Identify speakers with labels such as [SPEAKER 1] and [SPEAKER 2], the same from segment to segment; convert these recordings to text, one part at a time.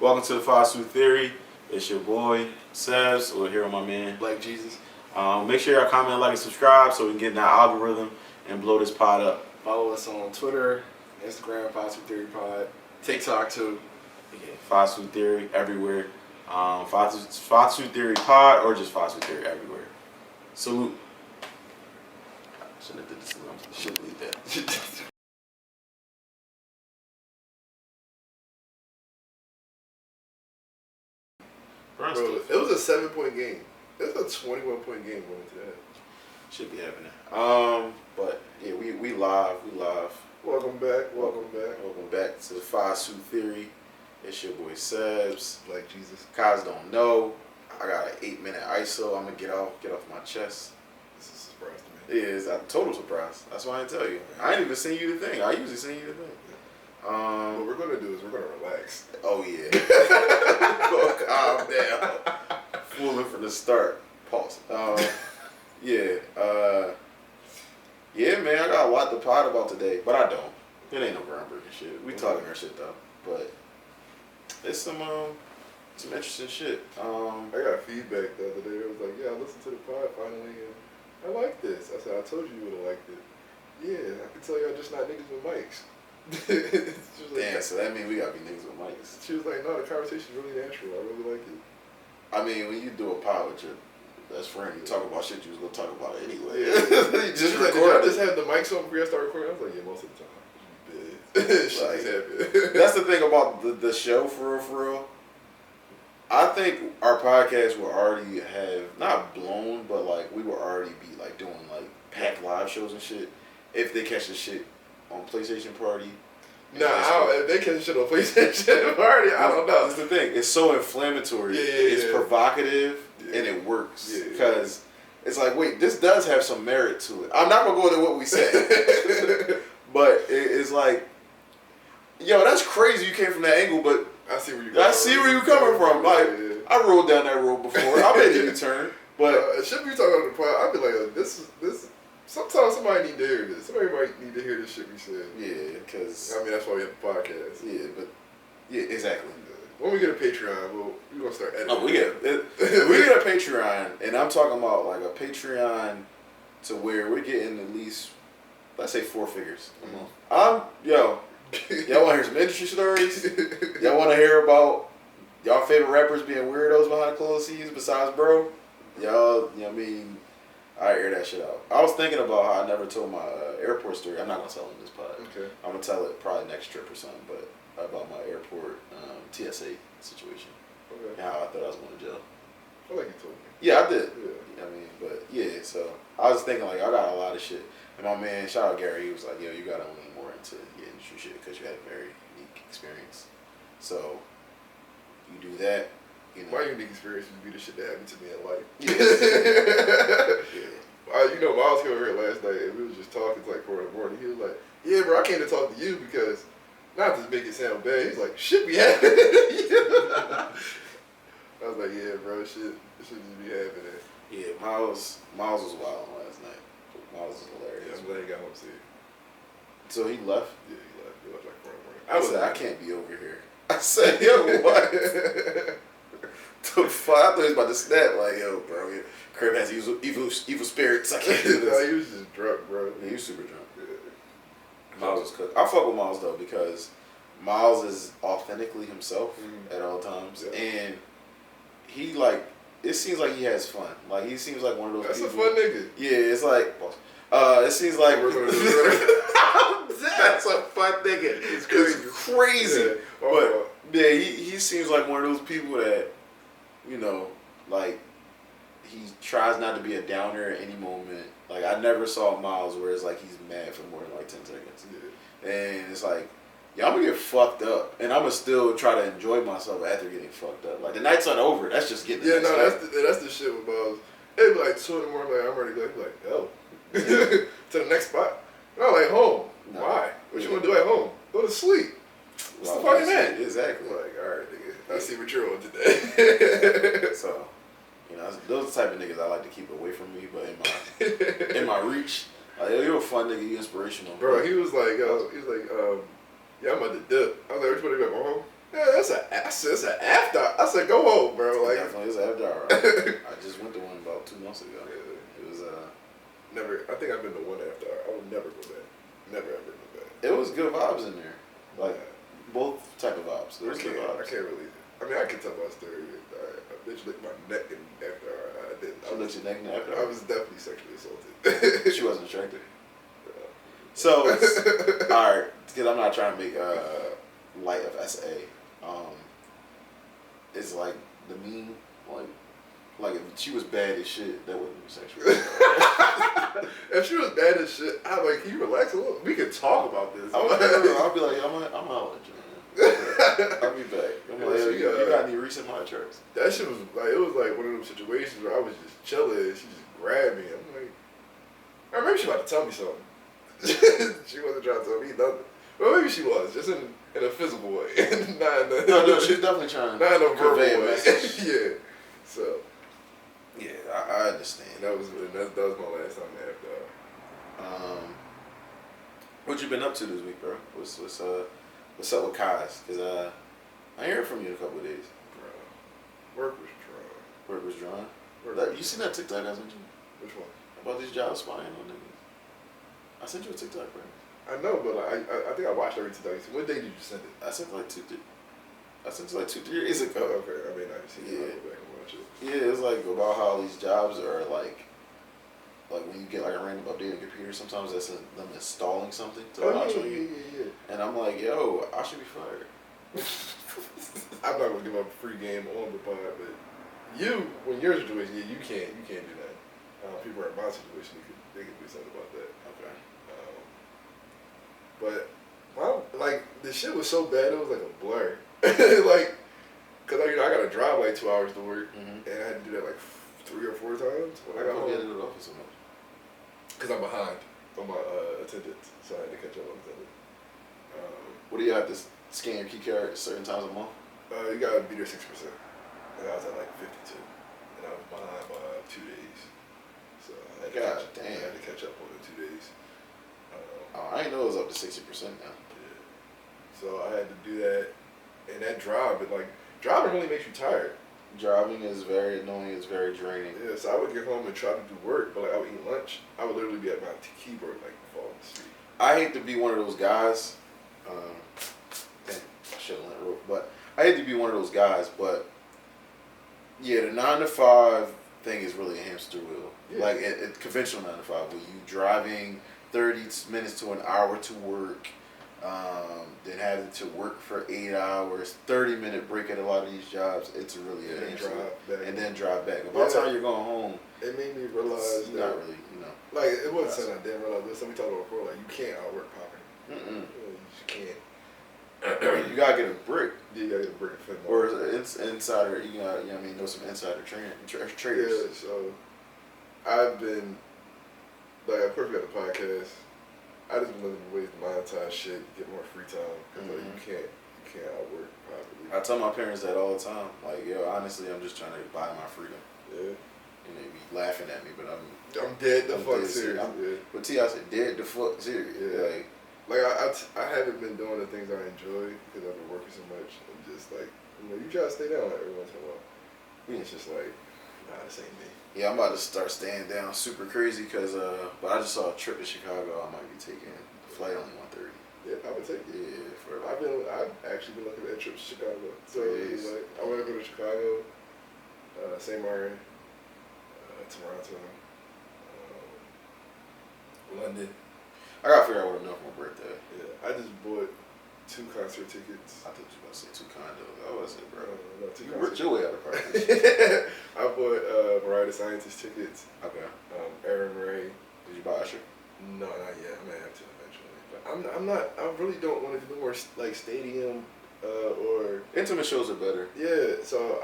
[SPEAKER 1] Welcome to the Fast Food Theory. It's your boy, Sebs. We're here with my man,
[SPEAKER 2] Black Jesus.
[SPEAKER 1] Make sure y'all comment, like, and subscribe so we can get in that algorithm and blow this pod up.
[SPEAKER 2] Follow us on Twitter, Instagram, Fast Food Theory Pod, TikTok too.
[SPEAKER 1] Yeah, Fast Food Theory everywhere. Fast Food Theory Pod or just Fast Food Theory everywhere. Salute. Shouldn't have did this. Should leave that.
[SPEAKER 2] Bro, it was a 7-point game. It was a 21-point game going into that.
[SPEAKER 1] Should be happening. But yeah, we live.
[SPEAKER 2] Welcome back.
[SPEAKER 1] Welcome back to the Fast Food Theory. It's your boy Sebs.
[SPEAKER 2] Black Jesus.
[SPEAKER 1] Guys don't know. I got an 8-minute ISO. I'm gonna get off my chest.
[SPEAKER 2] This is a surprise to me.
[SPEAKER 1] It is a total surprise. That's why I didn't tell you. I ain't even seen you the thing. I usually send you the thing.
[SPEAKER 2] What we're gonna do is we're gonna relax.
[SPEAKER 1] Oh yeah. Go calm down. Fooling from the start. Pause. Yeah, man. I got a lot to pod about today, but I don't. It ain't no groundbreaking shit. We talking our shit though, but it's some interesting shit.
[SPEAKER 2] I got feedback the other day. It was like, yeah, I listened to the pod finally, and I like this. I said, I told you would have liked it. Yeah, I can tell y'all just not niggas with mics.
[SPEAKER 1] Damn,
[SPEAKER 2] like,
[SPEAKER 1] so that means we gotta be niggas with mics.
[SPEAKER 2] She was like, no, the conversation's really natural. I really like it.
[SPEAKER 1] I mean, when you do a pod with your best friend, you talk about shit you was gonna talk about anyway.
[SPEAKER 2] You just record. Just have the mics on before I start recording. I was like, yeah, most of the time.
[SPEAKER 1] That's the thing about the show, for real. I think our podcast will already have not blown, but like we will already be like doing like packed live shows and shit if they catch the shit on PlayStation Party.
[SPEAKER 2] If they catch shit on PlayStation Party, I don't know.
[SPEAKER 1] That's the thing. It's so inflammatory. It's provocative and it works because it's like, wait, this does have some merit to it. I'm not gonna go into what we said, but it's like, yo, that's crazy. You came from that angle, but
[SPEAKER 2] I see where
[SPEAKER 1] you're coming from. Like, I rolled down that road before. I made a U-turn, but
[SPEAKER 2] it should be talking on the pod. I'd be like, this. Sometimes somebody need to hear this. Somebody might need to hear this shit we said.
[SPEAKER 1] Yeah, because
[SPEAKER 2] I mean that's why we have a podcast.
[SPEAKER 1] Yeah, exactly.
[SPEAKER 2] When we get a Patreon, we're gonna start editing.
[SPEAKER 1] Oh, we get a Patreon, and I'm talking about like a Patreon to where we're getting at least, let's say, 4 figures a month. Y'all want to hear some industry stories? Y'all want to hear about y'all favorite rappers being weirdos behind closed scenes besides bro? Y'all, you know what I mean? I air that shit out. I was thinking about how I never told my airport story. I'm not gonna tell it in this pod.
[SPEAKER 2] Okay.
[SPEAKER 1] I'm gonna tell it probably next trip or something. But about my airport TSA situation.
[SPEAKER 2] Okay.
[SPEAKER 1] And how I thought I was going to jail.
[SPEAKER 2] I feel like you told me.
[SPEAKER 1] Yeah, I did.
[SPEAKER 2] Yeah.
[SPEAKER 1] I mean, but yeah. So I was thinking like I got a lot of shit. And my man, shout out Gary, he was like, yo, you gotta lean more into the industry shit because you had a very unique experience. So you do that. You know.
[SPEAKER 2] My unique experience would be the shit that happened to me in life.
[SPEAKER 1] Yeah.
[SPEAKER 2] Miles came over here last night and we was just talking like 4 in the morning. He was like, yeah, bro, I came to talk to you because, not to make it sound bad, he's like, shit be happening. I was like, yeah, bro, shit just be happening.
[SPEAKER 1] Yeah, Miles was wild last night. Miles was hilarious.
[SPEAKER 2] Yeah, I'm glad he got home safe.
[SPEAKER 1] So he left?
[SPEAKER 2] Yeah, he left like 4 in the morning.
[SPEAKER 1] I said, I can't be over here. I said, yo, what? The fuck? I thought he was about to snap. Like, yo, bro, Crib has evil spirits. I can't do this.
[SPEAKER 2] No, he was just drunk, bro.
[SPEAKER 1] Yeah, he was super drunk. Yeah. Miles was cooked. I fuck with Miles though because Miles is authentically himself at all times, and he like it seems like he has fun. Like he seems like one of those.
[SPEAKER 2] That's
[SPEAKER 1] people.
[SPEAKER 2] a fun nigga.
[SPEAKER 1] Yeah, it's like it seems like that's a fun nigga. It's crazy.
[SPEAKER 2] Yeah.
[SPEAKER 1] But yeah, he seems like one of those people that, you know, like he tries not to be a downer at any moment. Like I never saw Miles where it's like he's mad for more than like 10 seconds. Yeah. And it's like, yeah, I'm gonna get fucked up, and I'm gonna still try to enjoy myself after getting fucked up. Like the night's not over. That's just getting.
[SPEAKER 2] Yeah, no, that's the shit with Miles. It'd be like 2 in the morning, like I'm ready to go. He'd be like, yo, to the next spot. And I'm like, home. No. Why? What you wanna do at home? Go to sleep. What's the fucking man?
[SPEAKER 1] Exactly.
[SPEAKER 2] I'm like, all right, nigga. I see what you're on today.
[SPEAKER 1] So, you know, those are the type of niggas I like to keep away from me, but in my reach, like, you're a fun nigga, you inspirational.
[SPEAKER 2] Bro, he was like, yeah, I'm about to dip. I was like, what you want to go home? Yeah, I said, it's an after. I said, go home, bro. Like,
[SPEAKER 1] definitely is an after hour. I just went to one about 2 months ago.
[SPEAKER 2] Yeah.
[SPEAKER 1] It was
[SPEAKER 2] never. I think I've been to one after hour. I would never go back. Never ever go back.
[SPEAKER 1] it was good vibes in there, like both type of vibes. There was good
[SPEAKER 2] I
[SPEAKER 1] vibes.
[SPEAKER 2] can't really. I mean, I can tell my story. A bitch licked my neck and after hour. I didn't.
[SPEAKER 1] She licked your neck in after
[SPEAKER 2] I
[SPEAKER 1] hour.
[SPEAKER 2] was definitely sexually assaulted.
[SPEAKER 1] She wasn't attractive. So, all right, because I'm not trying to make light of SA. It's like the meme, like if she was bad as shit, that wouldn't be sexual.
[SPEAKER 2] If she was bad as shit, I'm like, can you relax a little? We could talk about this.
[SPEAKER 1] I'll be like, I'm out at you. I'll be back. I'm like, you got any recent hot tricks?
[SPEAKER 2] That shit was like, it was like one of them situations where I was just chilling and she just grabbed me. I'm like, I remember she about to tell me something. She wasn't trying to tell me nothing. Well, maybe she was, just in a physical way. Not in a,
[SPEAKER 1] no, she's definitely trying
[SPEAKER 2] not in a
[SPEAKER 1] to
[SPEAKER 2] verbal
[SPEAKER 1] convey a
[SPEAKER 2] way.
[SPEAKER 1] message.
[SPEAKER 2] Yeah. So.
[SPEAKER 1] Yeah, I understand.
[SPEAKER 2] That was my last time after.
[SPEAKER 1] What you been up to this week, bro? What's up with Kai's? Cause I ain't heard from you in a couple of days.
[SPEAKER 2] Bro, work was dry.
[SPEAKER 1] Work was drawing. You seen that TikTok I sent you?
[SPEAKER 2] Which one?
[SPEAKER 1] About these jobs spying on niggas. I sent you a TikTok, bro.
[SPEAKER 2] I know, but I think I watched every TikTok. What day did you send it?
[SPEAKER 1] I sent it like 2-3 years ago.
[SPEAKER 2] Oh, okay. I mean, I can see it. I'll go back and watch it.
[SPEAKER 1] Yeah, it's like about how these jobs are like when you get like a random update on your computer, sometimes that's them installing something to watch on you.
[SPEAKER 2] Yeah.
[SPEAKER 1] And I'm like, yo, I should be fired.
[SPEAKER 2] I'm not gonna give up a free game on the pod, but you, when your situation, you can't do that. People are in my situation, they can do something about that.
[SPEAKER 1] Okay.
[SPEAKER 2] But like the shit was so bad, it was like a blur. Like, cause I gotta drive like 2 hours to work, and I had to do that like 3 or 4 times when I got home.
[SPEAKER 1] You had to do the office so much?
[SPEAKER 2] Cause I'm behind on my attendance, so I had to catch up on attendance.
[SPEAKER 1] What do you have to scan your key card at certain times a month?
[SPEAKER 2] You gotta be there 60%. And I was at like 52, and I was behind by 2 days. So I had to catch up on the 2 days.
[SPEAKER 1] I didn't know it was up to 60% now.
[SPEAKER 2] Yeah. So I had to do that, and that driving really makes you tired.
[SPEAKER 1] Driving is very annoying. It's very draining.
[SPEAKER 2] Yeah, so I would get home and try to do work, but like I would eat lunch. I would literally be at my keyboard like falling asleep.
[SPEAKER 1] I hate to be one of those guys. Damn, I shouldn't let it roll. But I hate to be one of those guys. But yeah, the 9 to 5 thing is really a hamster wheel.
[SPEAKER 2] Yeah.
[SPEAKER 1] Like a conventional 9 to 5, where you driving 30 minutes to an hour to work. Then having to work for 8 hours, 30-minute break at a lot of these jobs. It's really a hamster wheel. And then drive back. By the time you're going home,
[SPEAKER 2] it made me realize that
[SPEAKER 1] not really,
[SPEAKER 2] like it wasn't something I didn't realize. This something we talked about before. Like you can't outwork poverty.
[SPEAKER 1] Mm-mm.
[SPEAKER 2] You just can't.
[SPEAKER 1] You gotta get a brick.
[SPEAKER 2] Yeah, you gotta get a brick and fit.
[SPEAKER 1] Or it's insider. You know some insider traders.
[SPEAKER 2] Yeah, so I've been like, of course we got the podcast. I just been looking for ways to monetize shit, get more free time, because like, you can't outwork poverty.
[SPEAKER 1] I tell my parents that all the time. Like, yo, honestly, I'm just trying to buy my freedom.
[SPEAKER 2] Yeah.
[SPEAKER 1] And they be laughing at me, but I'm
[SPEAKER 2] dead the fuck serious.
[SPEAKER 1] But T, I said dead the fuck serious.
[SPEAKER 2] Yeah. Like I haven't been doing the things I enjoy because I've been working so much, and just like you try to stay down like every once in a while. It's just like, nah, this ain't me.
[SPEAKER 1] Yeah, I'm about to start staying down super crazy because but I just saw a trip to Chicago. I might be taking the flight only 1:30.
[SPEAKER 2] Yeah, I would take it.
[SPEAKER 1] Yeah,
[SPEAKER 2] I've actually been looking at trips to Chicago. So like, I want to go to Chicago, St. Martin, Toronto, London.
[SPEAKER 1] I gotta figure out what I'm doing for my birthday.
[SPEAKER 2] Yeah, I just bought 2 concert tickets.
[SPEAKER 1] I thought you were about to say 2 condos. I was say, bro,
[SPEAKER 2] no, 2
[SPEAKER 1] you worked your way out of the park.
[SPEAKER 2] I bought Variety Scientist tickets.
[SPEAKER 1] Okay.
[SPEAKER 2] Aaron Ray.
[SPEAKER 1] Did you buy Usher?
[SPEAKER 2] No, not yet. I may have to eventually. But I'm not. I really don't want to do more like stadium or
[SPEAKER 1] intimate shows are better.
[SPEAKER 2] Yeah. So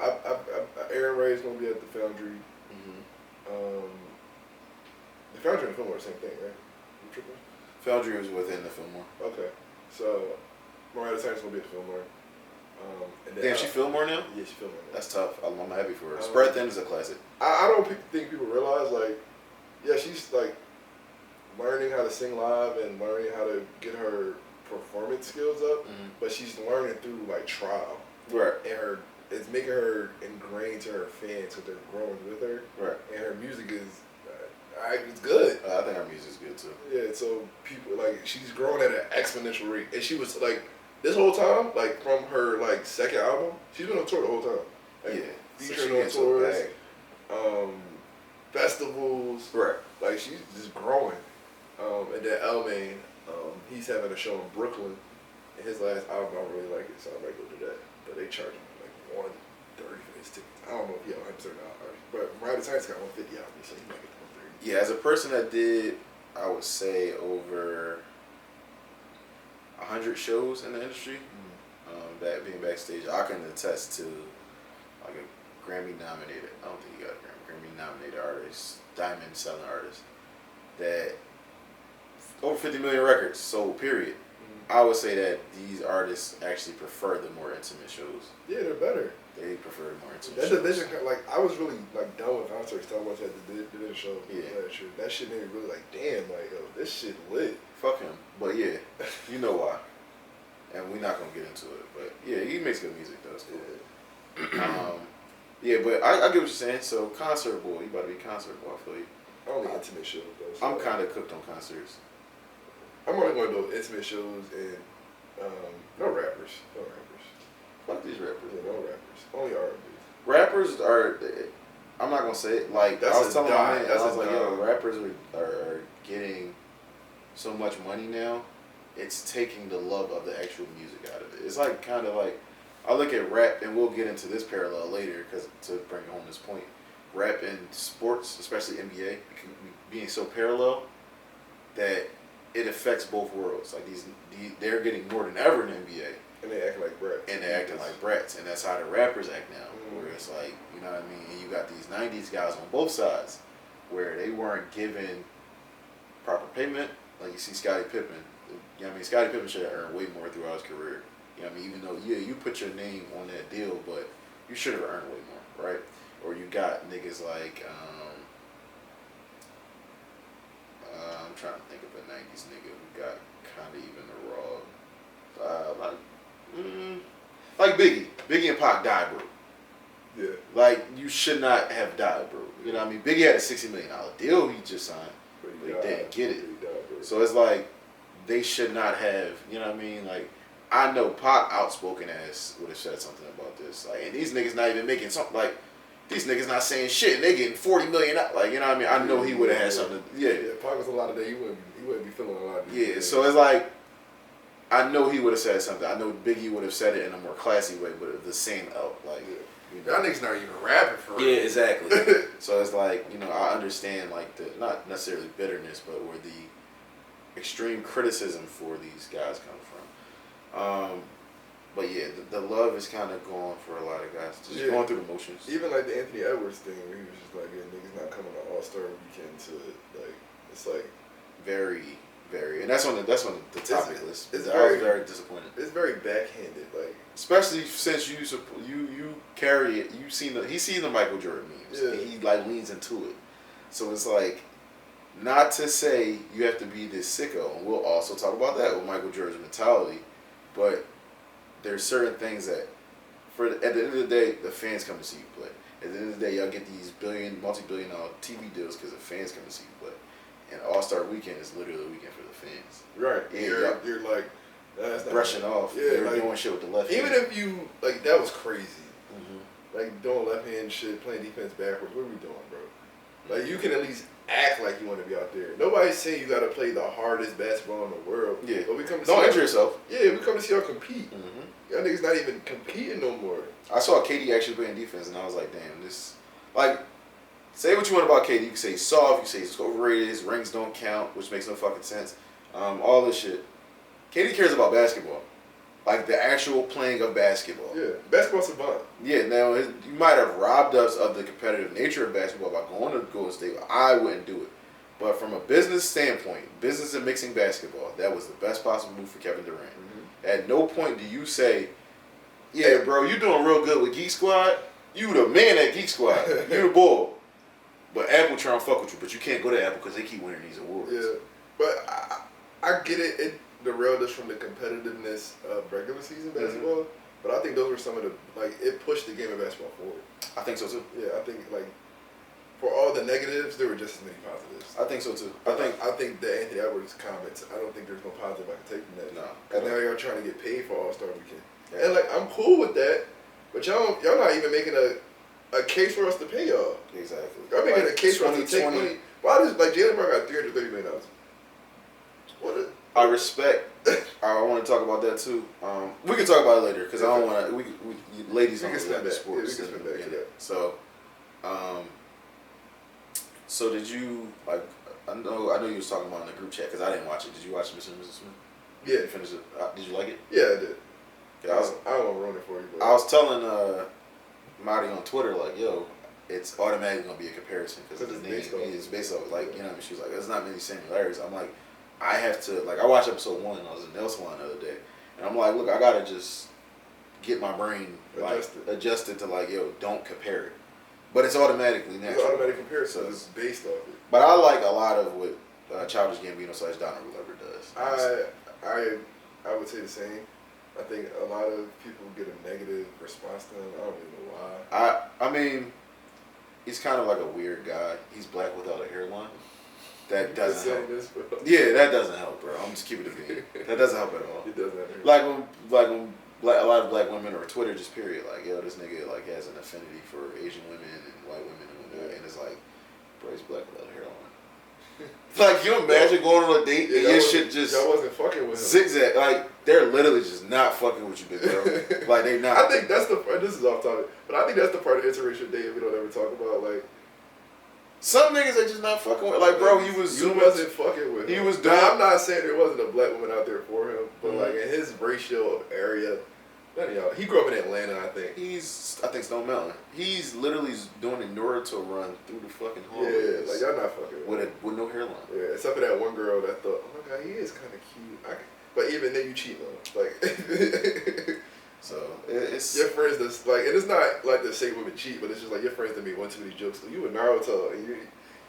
[SPEAKER 2] Aaron Ray is gonna be at the Foundry. The Foundry and the Fillmore are the same thing, right? I'm tripping.
[SPEAKER 1] Foundry was within the Fillmore.
[SPEAKER 2] Okay. So Mariah Science gonna be at the Fillmore. And then,
[SPEAKER 1] Damn, she Fillmore now?
[SPEAKER 2] Yeah, she Fillmore now.
[SPEAKER 1] That's tough. I'm happy for her. Spread Thin is a classic.
[SPEAKER 2] I don't think people realize, like, yeah, she's like learning how to sing live and learning how to get her performance skills up, but she's learning through like trial.
[SPEAKER 1] Right.
[SPEAKER 2] And it's making her ingrained to her fans, so they're growing with her.
[SPEAKER 1] Right.
[SPEAKER 2] And her music is, it's good.
[SPEAKER 1] I think her music's good too.
[SPEAKER 2] Yeah. So people like she's growing at an exponential rate, and she was like this whole time, like from her like second album, she's been on tour the whole time. Like,
[SPEAKER 1] Yeah.
[SPEAKER 2] featuring on tours, festivals.
[SPEAKER 1] Right.
[SPEAKER 2] Like she's just growing. And then Omay, he's having a show in Brooklyn. And his last album, I don't really like it, so I might go do that. But they charge him like $130 for his tickets. I don't know if he got $130, but Mariah Times got $150 out of me, so he might get $130.
[SPEAKER 1] Yeah, as a person that did, I would say over 100 shows in the industry, that being backstage, I can attest to like a Grammy nominated. I don't think he got a Grammy nominated artist, diamond selling artist that over 50 million records sold. Period. I would say that these artists actually prefer the more intimate shows.
[SPEAKER 2] Yeah, they're better.
[SPEAKER 1] They prefer the more intimate
[SPEAKER 2] That
[SPEAKER 1] shows.
[SPEAKER 2] division, like, I was really like done with concerts till I watched that division show
[SPEAKER 1] Yeah.
[SPEAKER 2] last year. That shit made me really like, damn, like, yo, this shit lit.
[SPEAKER 1] Fuck him. But yeah, you know why. And we're not going to get into it. But yeah, he makes good music though. It's cool. Yeah, but I get what you're saying. So concert boy, you about to be concert boy, I feel you.
[SPEAKER 2] Only intimate shows though. So
[SPEAKER 1] I'm kind of cooked on concerts.
[SPEAKER 2] I'm only going to do intimate shows and no rappers. No rappers.
[SPEAKER 1] Fuck these rappers.
[SPEAKER 2] Yeah, no rappers. Only R&B.
[SPEAKER 1] Rappers are, I'm not going to say it. Like,
[SPEAKER 2] That's
[SPEAKER 1] I was telling my
[SPEAKER 2] dime.
[SPEAKER 1] man,
[SPEAKER 2] That's
[SPEAKER 1] I was
[SPEAKER 2] a
[SPEAKER 1] like, yo,
[SPEAKER 2] dime.
[SPEAKER 1] rappers are getting so much money now, it's taking the love of the actual music out of it. It's like, kind of like, I look at rap, and we'll get into this parallel later, because to bring home this point, rap and sports, especially NBA, being so parallel that it affects both worlds. Like they're getting more than ever in the NBA,
[SPEAKER 2] And they acting like brats.
[SPEAKER 1] and they're acting like brats, and that's how the rappers act now. Where it's like, you know what I mean? And you got these '90s guys on both sides, where they weren't given proper payment. Like you see Scottie Pippen. You know what I mean? Scottie Pippen should have earned way more throughout his career. You know what I mean? Even though, yeah, you put your name on that deal, but you should have earned way more, right? Or you got niggas like, I'm trying to think of a '90s nigga who got kind of even the raw, like Biggie. Biggie and Pac died, bro.
[SPEAKER 2] Yeah.
[SPEAKER 1] Like, you should not have died, bro. You know what I mean? Biggie had a $60 million deal he just signed, but he didn't get it. So it's like, they should not have, you know what I mean? Like, I know Pac outspoken ass would have said something about this. Like, and these niggas not even making something, like, these niggas not saying shit, and they getting $40 million out. Like, you know what I mean? I know he would have had something. Yeah.
[SPEAKER 2] Yeah, Pac was a lot of that. You wouldn't be feeling a lot of
[SPEAKER 1] Yeah, so it's like, I know he would have said something. I know Biggie would have said it in a more classy way, but the same out. Like,
[SPEAKER 2] you know, y'all niggas not even rapping for real.
[SPEAKER 1] yeah, exactly. So it's like, you know, I understand like the not necessarily bitterness, but where the extreme criticism for these guys come from. But yeah, the love is kind of gone for a lot of guys. Just going through the motions.
[SPEAKER 2] Even like the Anthony Edwards thing, where he was just like, yeah, niggas not coming to All-Star Weekend to like, it's like
[SPEAKER 1] very, very, and that's on the topic list.
[SPEAKER 2] It's
[SPEAKER 1] I was very disappointed.
[SPEAKER 2] It's very backhanded, like
[SPEAKER 1] especially since you carry it. He's seen the Michael Jordan memes.
[SPEAKER 2] Yeah.
[SPEAKER 1] And he like leans into it. So it's like, not to say you have to be this sicko, and we'll also talk about that with Michael Jordan's mentality, but there's certain things that, at the end of the day, the fans come to see you play. At the end of the day, y'all get these multi-billion-dollar TV deals because the fans come to see you play. And All-Star Weekend is literally a weekend for the fans.
[SPEAKER 2] right.
[SPEAKER 1] Yeah,
[SPEAKER 2] You're like that's not
[SPEAKER 1] brushing off.
[SPEAKER 2] Yeah,
[SPEAKER 1] They're
[SPEAKER 2] like,
[SPEAKER 1] doing shit with the left
[SPEAKER 2] even
[SPEAKER 1] hand.
[SPEAKER 2] if you like that was crazy.
[SPEAKER 1] Mm-hmm.
[SPEAKER 2] Like doing left hand shit, playing defense backwards. What are we doing, bro? Like you can at least act like you want to be out there. Nobody's saying you got to play the hardest basketball in the world.
[SPEAKER 1] Yeah,
[SPEAKER 2] but we come to
[SPEAKER 1] don't injure yourself.
[SPEAKER 2] Yeah, we come to see y'all compete.
[SPEAKER 1] Mm-hmm.
[SPEAKER 2] Y'all niggas not even competing no more.
[SPEAKER 1] I saw KD actually playing defense, and I was like, damn, this, like, say what you want about KD. You can say he's soft, you can say he's overrated, his rings don't count, which makes no fucking sense. All this shit. KD cares about basketball. Like, the actual playing of basketball.
[SPEAKER 2] Yeah, basketball savant.
[SPEAKER 1] Yeah, now, you might have robbed us of the competitive nature of basketball by going to Golden State. I wouldn't do it. But from a business standpoint, business and mixing basketball, that was the best possible move for Kevin Durant. Mm-hmm. At no point do you say, yeah, bro, you doing real good with Geek Squad. You the man at Geek Squad. You the bull. But Apple trying to fuck with you, but you can't go to Apple because they keep winning these awards.
[SPEAKER 2] Yeah, but I get it. derailed us from the competitiveness of regular season basketball. But I think those were some of the, like, it pushed the game of basketball forward.
[SPEAKER 1] I think so too.
[SPEAKER 2] Yeah, I think, like, for all the negatives, there were just as many positives.
[SPEAKER 1] I think so too.
[SPEAKER 2] I think the Anthony Edwards comments, I don't think there's no positive I can take from that.
[SPEAKER 1] No.
[SPEAKER 2] Because now y'all trying to get paid for All-Star Weekend.
[SPEAKER 1] Yeah.
[SPEAKER 2] And, like, I'm cool with that, but y'all not even making a case for us to pay y'all.
[SPEAKER 1] Exactly.
[SPEAKER 2] Y'all making a case for us to take money. Why does, like, Jalen Brown got $330 million? What a...
[SPEAKER 1] I respect. I want to talk about that too. We can talk about it later because I don't want to. We ladies don't
[SPEAKER 2] spend
[SPEAKER 1] like the
[SPEAKER 2] that.
[SPEAKER 1] sports.
[SPEAKER 2] Yeah, we can spend that.
[SPEAKER 1] It. So, so did you like? I know you was talking about in the group chat because I didn't watch it. Did you watch Mr. and Mrs. Smith?
[SPEAKER 2] Yeah.
[SPEAKER 1] You finished it. Did you like it?
[SPEAKER 2] Yeah, I did.
[SPEAKER 1] Yeah,
[SPEAKER 2] I don't want to ruin it for you. But
[SPEAKER 1] I was telling Marty on Twitter like, yo, it's automatically gonna be a comparison because the name is based off like you know. What I mean? She was like, there's not many similarities. I'm like. I have to, like, I watched episode 1 and I was in nail salon the other day. And I'm like, look, I gotta just get my brain, like, adjusted to, like, yo, don't compare it. But it's automatically natural.
[SPEAKER 2] It's automatic comparison. So it's based off it.
[SPEAKER 1] But I like a lot of what Childish Gambino / Donald Glover does.
[SPEAKER 2] I would say the same. I think a lot of people get a negative response to him. I don't really know why.
[SPEAKER 1] I mean, he's kind of like a weird guy. He's black without a hairline. That doesn't help. Yeah, that doesn't help, bro. I'm just keeping it being. That doesn't help at all.
[SPEAKER 2] It doesn't help.
[SPEAKER 1] Like when a lot of black women or Twitter just period like, yo, this nigga like has an affinity for Asian women and white women and whatnot, and it's like, bro, he's black without a hairline. Like, you imagine going on a date and your shit just
[SPEAKER 2] y'all wasn't fucking with him.
[SPEAKER 1] Zigzag. Like, they're literally just not fucking with you, big bro. Like, they not.
[SPEAKER 2] I think that's the part. This is off topic, but I think that's the part of interracial dating we don't ever talk about. Like.
[SPEAKER 1] Some niggas they just not fucking with. Like, bro,
[SPEAKER 2] you wasn't fucking with him.
[SPEAKER 1] He was doing.
[SPEAKER 2] Now, I'm not saying there wasn't a black woman out there for him, but like in his racial area, none of y'all. He grew up in Atlanta, I think.
[SPEAKER 1] I think Stone Mountain. He's literally doing a Naruto run through the fucking hallways.
[SPEAKER 2] Yeah, like y'all not fucking
[SPEAKER 1] with no hairline.
[SPEAKER 2] Yeah, except for that one girl that thought, oh my god, he is kind of cute. But even then, you cheat on him. Like.
[SPEAKER 1] So it's
[SPEAKER 2] your friends that's like, and it's not like to say women cheat, but it's just like your friends that made one too many jokes. So you a Naruto, and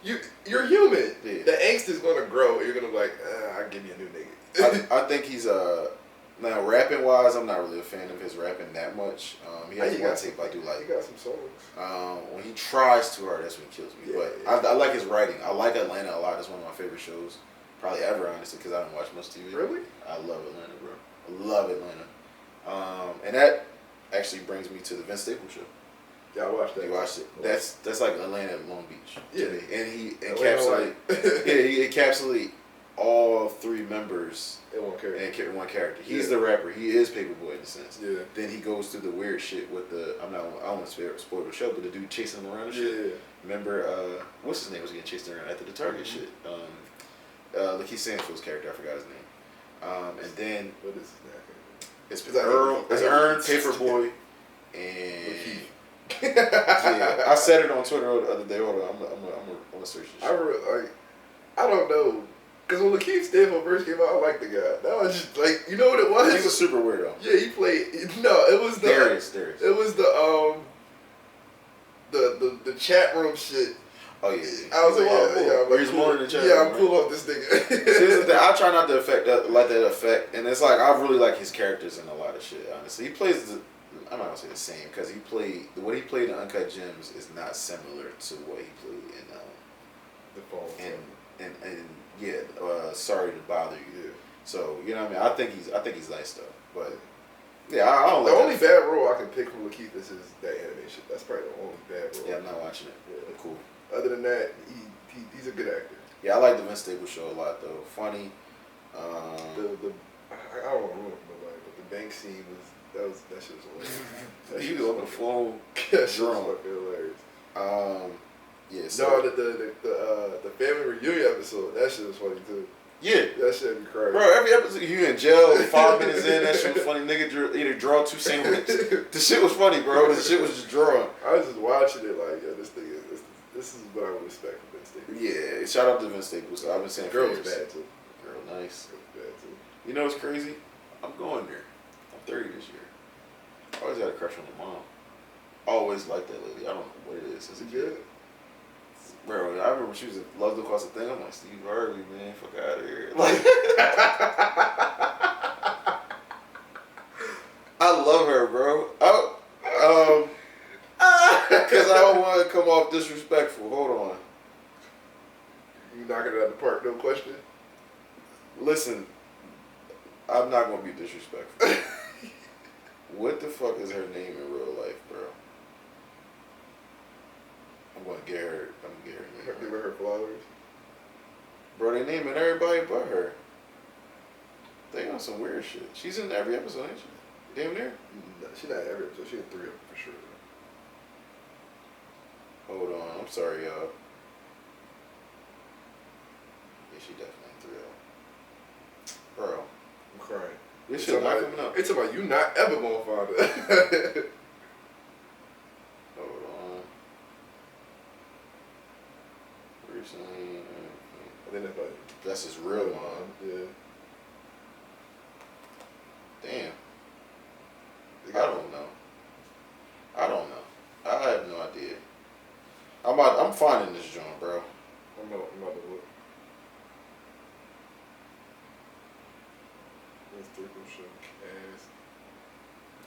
[SPEAKER 2] you're human. Yeah. The angst is gonna grow, and you're gonna be like, I'll give you a new nigga.
[SPEAKER 1] I think he's now rapping wise, I'm not really a fan of his rapping that much. He has one tape I do like.
[SPEAKER 2] He got some songs.
[SPEAKER 1] When he tries too hard, that's when he kills me.
[SPEAKER 2] Yeah,
[SPEAKER 1] but I like his writing. I like Atlanta a lot. It's one of my favorite shows, probably ever, honestly, because I don't watch much TV.
[SPEAKER 2] Really?
[SPEAKER 1] I love Atlanta, bro. I love Atlanta. And that actually brings me to the Vince Staples show.
[SPEAKER 2] Yeah, I watched that.
[SPEAKER 1] You watched it. That's like Atlanta at Long Beach.
[SPEAKER 2] Yeah.
[SPEAKER 1] And he encapsulate all 3 members
[SPEAKER 2] in one character.
[SPEAKER 1] He's the rapper. He is Paperboy in a sense.
[SPEAKER 2] Yeah.
[SPEAKER 1] Then he goes through the weird shit with I don't want to spoil the show, but the dude chasing him around and shit.
[SPEAKER 2] Yeah.
[SPEAKER 1] Remember, what's his name was getting chased around after the Target shit? Lakeith Stanfield's character, I forgot his name. And then
[SPEAKER 2] what is his name?
[SPEAKER 1] It's Earn, Paperboy, and yeah, I said it on Twitter the other day. Hold on, I'm gonna search this.
[SPEAKER 2] I don't know, cause when Lakeith Stanfield first came out, I liked the guy. That was just like, you know what it was?
[SPEAKER 1] He was super weird though.
[SPEAKER 2] Yeah, he played. No, it was the
[SPEAKER 1] Darius.
[SPEAKER 2] It was the chat room shit.
[SPEAKER 1] Oh yeah.
[SPEAKER 2] I was like,
[SPEAKER 1] he's more in the chat.
[SPEAKER 2] Yeah, I'm cool off this nigga.
[SPEAKER 1] See, I try not to let that affect, and it's like I really like his characters in a lot of shit. Honestly, he plays. I'm not gonna say the same because what he played in Uncut Gems is not similar to what he played in
[SPEAKER 2] the phone.
[SPEAKER 1] Sorry to bother you.
[SPEAKER 2] Yeah.
[SPEAKER 1] So you know what I mean. I think he's nice though, but yeah, I don't.
[SPEAKER 2] The only bad role I can pick from Lakeith is that animation. That's probably the only bad role.
[SPEAKER 1] Yeah, I'm not watching it. Yeah, cool.
[SPEAKER 2] Other than that, he's a good actor.
[SPEAKER 1] Yeah, I like the Vince Staples show a lot though. Funny.
[SPEAKER 2] I don't want to ruin it for nobody, but the bank scene that shit was hilarious.
[SPEAKER 1] He was on the phone.
[SPEAKER 2] That shit was fucking hilarious.
[SPEAKER 1] Yeah. So
[SPEAKER 2] the family reunion episode, that shit was funny too.
[SPEAKER 1] Yeah.
[SPEAKER 2] That shit had me crying.
[SPEAKER 1] Bro, every episode you in jail, 5 minutes in, that shit was funny. Nigga either draw 2 sandwiches. The shit was funny, bro. The shit was just drawing.
[SPEAKER 2] I was just watching it like, yo, this is what I would expect from Vince Staples.
[SPEAKER 1] Yeah, shout out to Vince Staples. I've been saying
[SPEAKER 2] Girl was bad too.
[SPEAKER 1] Girl, nice.
[SPEAKER 2] Girl was bad too.
[SPEAKER 1] You know what's crazy? I'm going there. I'm 30 this year. I always had a crush on the mom. Always liked that lady. I don't know what it is as a kid. Bro, I remember she was Love Across the Thing. I'm like, Steve Harvey, man, fuck out of here. Like, love her, bro. Because I don't want to come off disrespectful. Hold on.
[SPEAKER 2] You knocking it out the park, no question.
[SPEAKER 1] Listen, I'm not gonna be disrespectful. What the fuck is her name in real life, bro? I'm gonna get her. Name.
[SPEAKER 2] Give her flowers.
[SPEAKER 1] Bro, they naming everybody but her. They on some weird shit. She's in every episode, ain't she? Damn near.
[SPEAKER 2] No, she's not every episode. She's in 3 of them for sure.
[SPEAKER 1] Hold on, I'm sorry, y'all. Yeah, she definitely in 3 of them. Bro,
[SPEAKER 2] I'm crying.
[SPEAKER 1] this shit not coming up.
[SPEAKER 2] It's about you not ever gonna find it.
[SPEAKER 1] Hold on. Recently,
[SPEAKER 2] I think that's like
[SPEAKER 1] that's his real one.
[SPEAKER 2] Yeah.
[SPEAKER 1] Damn. I don't know. I have no idea. I'm finding this joint, bro.
[SPEAKER 2] I'm about to look. Let's take them show cast.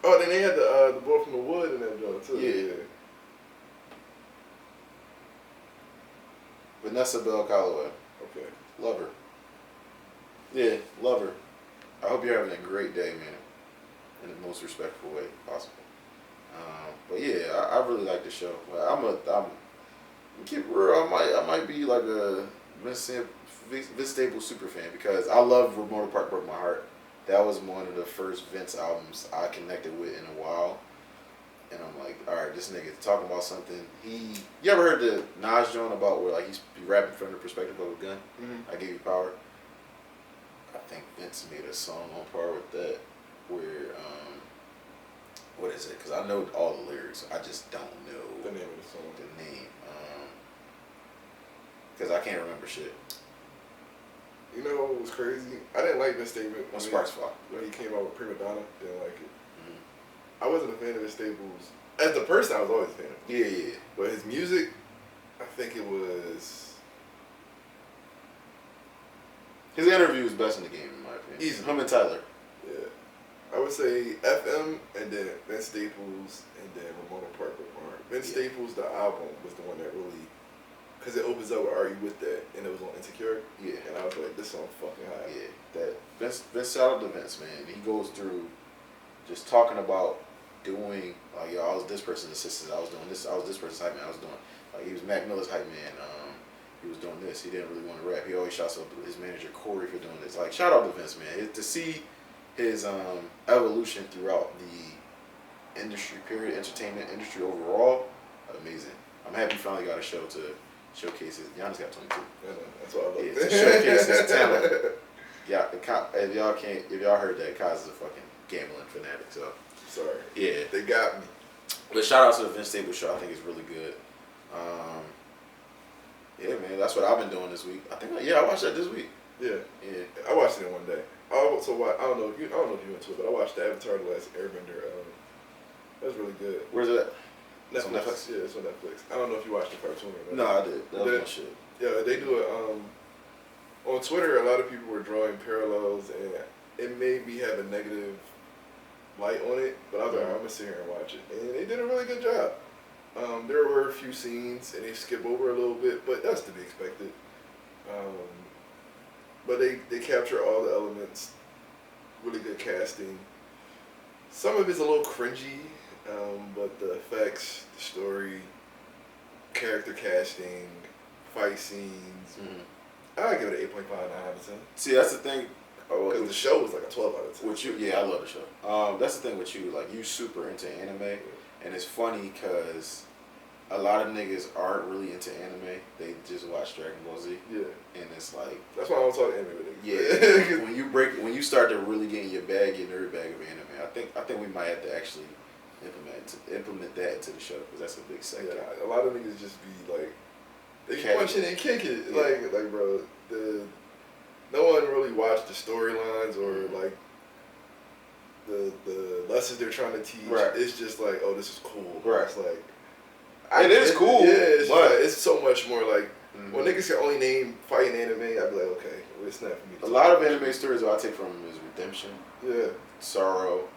[SPEAKER 2] Oh, then they had the boy from the wood in that joint too.
[SPEAKER 1] Yeah. Vanessa Bell Calloway.
[SPEAKER 2] Okay.
[SPEAKER 1] Love her. Yeah, love her. I hope you're having a great day, man. In the most respectful way possible. But yeah, I really like the show. I'm keep it real. I might be like a Vince Staples super fan because I love Remote Park Broke My Heart. That was one of the first Vince albums I connected with in a while. And I'm like, all right, this nigga's talking about something. You ever heard the Nas joint about where like he's rapping from the perspective of a gun?
[SPEAKER 2] Mm-hmm.
[SPEAKER 1] I Give You Power. I think Vince made a song on par with that where, what is it? Because I know all the lyrics. I just don't know
[SPEAKER 2] The name of the song.
[SPEAKER 1] the name. Because I can't remember shit.
[SPEAKER 2] You know what was crazy? I didn't like this statement
[SPEAKER 1] When Sparks Fly.
[SPEAKER 2] when he came out with Prima Donna. Didn't like it.
[SPEAKER 1] Mm-hmm.
[SPEAKER 2] I wasn't a fan of his Staples. As the person, I was always a fan of him.
[SPEAKER 1] Yeah.
[SPEAKER 2] But his music, I think it was
[SPEAKER 1] His interview is best in the game, in my opinion.
[SPEAKER 2] Easy.
[SPEAKER 1] Him and Tyler.
[SPEAKER 2] Yeah. I would say FM and then Vince Staples and then Ramona Parker. Vince Staples, the album, was the one that really, because it opens up with Are You With That? And it was on Insecure.
[SPEAKER 1] Yeah.
[SPEAKER 2] And I was like, this song fucking high.
[SPEAKER 1] Yeah. That Vince shout out to Vince, man. He goes through just talking about doing, like, yo, I was this person's assistant, I was doing this, I was this person's hype man, I was doing, like, he was Mac Miller's hype man, he was doing this, he didn't really want to rap, he always shouts out his manager Corey for doing this, like, shout out to Vince, man, to see his evolution throughout the industry, period, entertainment industry overall, amazing. I'm happy he finally got a show to showcase his, Giannis got 22.
[SPEAKER 2] Yeah, that's what I love.
[SPEAKER 1] Yeah, to showcase his talent. Yeah, if y'all heard that, Kaz is a fucking gambling fanatic, so.
[SPEAKER 2] Sorry.
[SPEAKER 1] Yeah.
[SPEAKER 2] They got me.
[SPEAKER 1] But shout out to the Vince Staples show. I think it's really good. Yeah, man, that's what I've been doing this week. I watched that this week.
[SPEAKER 2] Yeah.
[SPEAKER 1] Yeah.
[SPEAKER 2] I watched it in one day. I don't know if you into it, but I watched the Avatar: The Last Airbender. That was really good.
[SPEAKER 1] Where's it at?
[SPEAKER 2] Netflix.
[SPEAKER 1] It's on Netflix?
[SPEAKER 2] Yeah, it's on Netflix. I don't know if you watched the cartoon or not.
[SPEAKER 1] No, I did. That was my shit.
[SPEAKER 2] Yeah, they do it. On Twitter, a lot of people were drawing parallels, and it made me have a negative light on it. But I was like, I'm gonna sit here and watch it, and they did a really good job. There were a few scenes, and they skip over a little bit, but that's to be expected. But they capture all the elements. Really good casting. Some of it's a little cringy, but the effects, the story, character casting, fight scenes. I give it an 8.5 9 out of 10.
[SPEAKER 1] See, that's the thing.
[SPEAKER 2] Because the show was like a 12 out of 10.
[SPEAKER 1] With you, yeah, I love the show. That's the thing with you, like, you super into anime, and it's funny because a lot of niggas aren't really into anime. They just watch Dragon Ball Z.
[SPEAKER 2] Yeah.
[SPEAKER 1] And it's like,
[SPEAKER 2] that's why I don't talk anime with niggas.
[SPEAKER 1] Yeah. when you start to really get in your nerd bag of anime, I think we might have to actually implement that into the show because that's a big sector.
[SPEAKER 2] Yeah, a lot of niggas just be like, they
[SPEAKER 1] Casual.
[SPEAKER 2] punch it and kick it.
[SPEAKER 1] Yeah.
[SPEAKER 2] Like bro, no one really watched the storylines or like the lessons they're trying to teach.
[SPEAKER 1] Right.
[SPEAKER 2] It's just like, oh, this is cool.
[SPEAKER 1] Right.
[SPEAKER 2] It's like,
[SPEAKER 1] it is cool.
[SPEAKER 2] Yeah, it's,
[SPEAKER 1] but
[SPEAKER 2] it's so much more like, when niggas can only name fighting anime, I'd be like, okay, well, it's not for me.
[SPEAKER 1] A lot of anime stories that I take from them is redemption,
[SPEAKER 2] Yeah.
[SPEAKER 1] sorrow,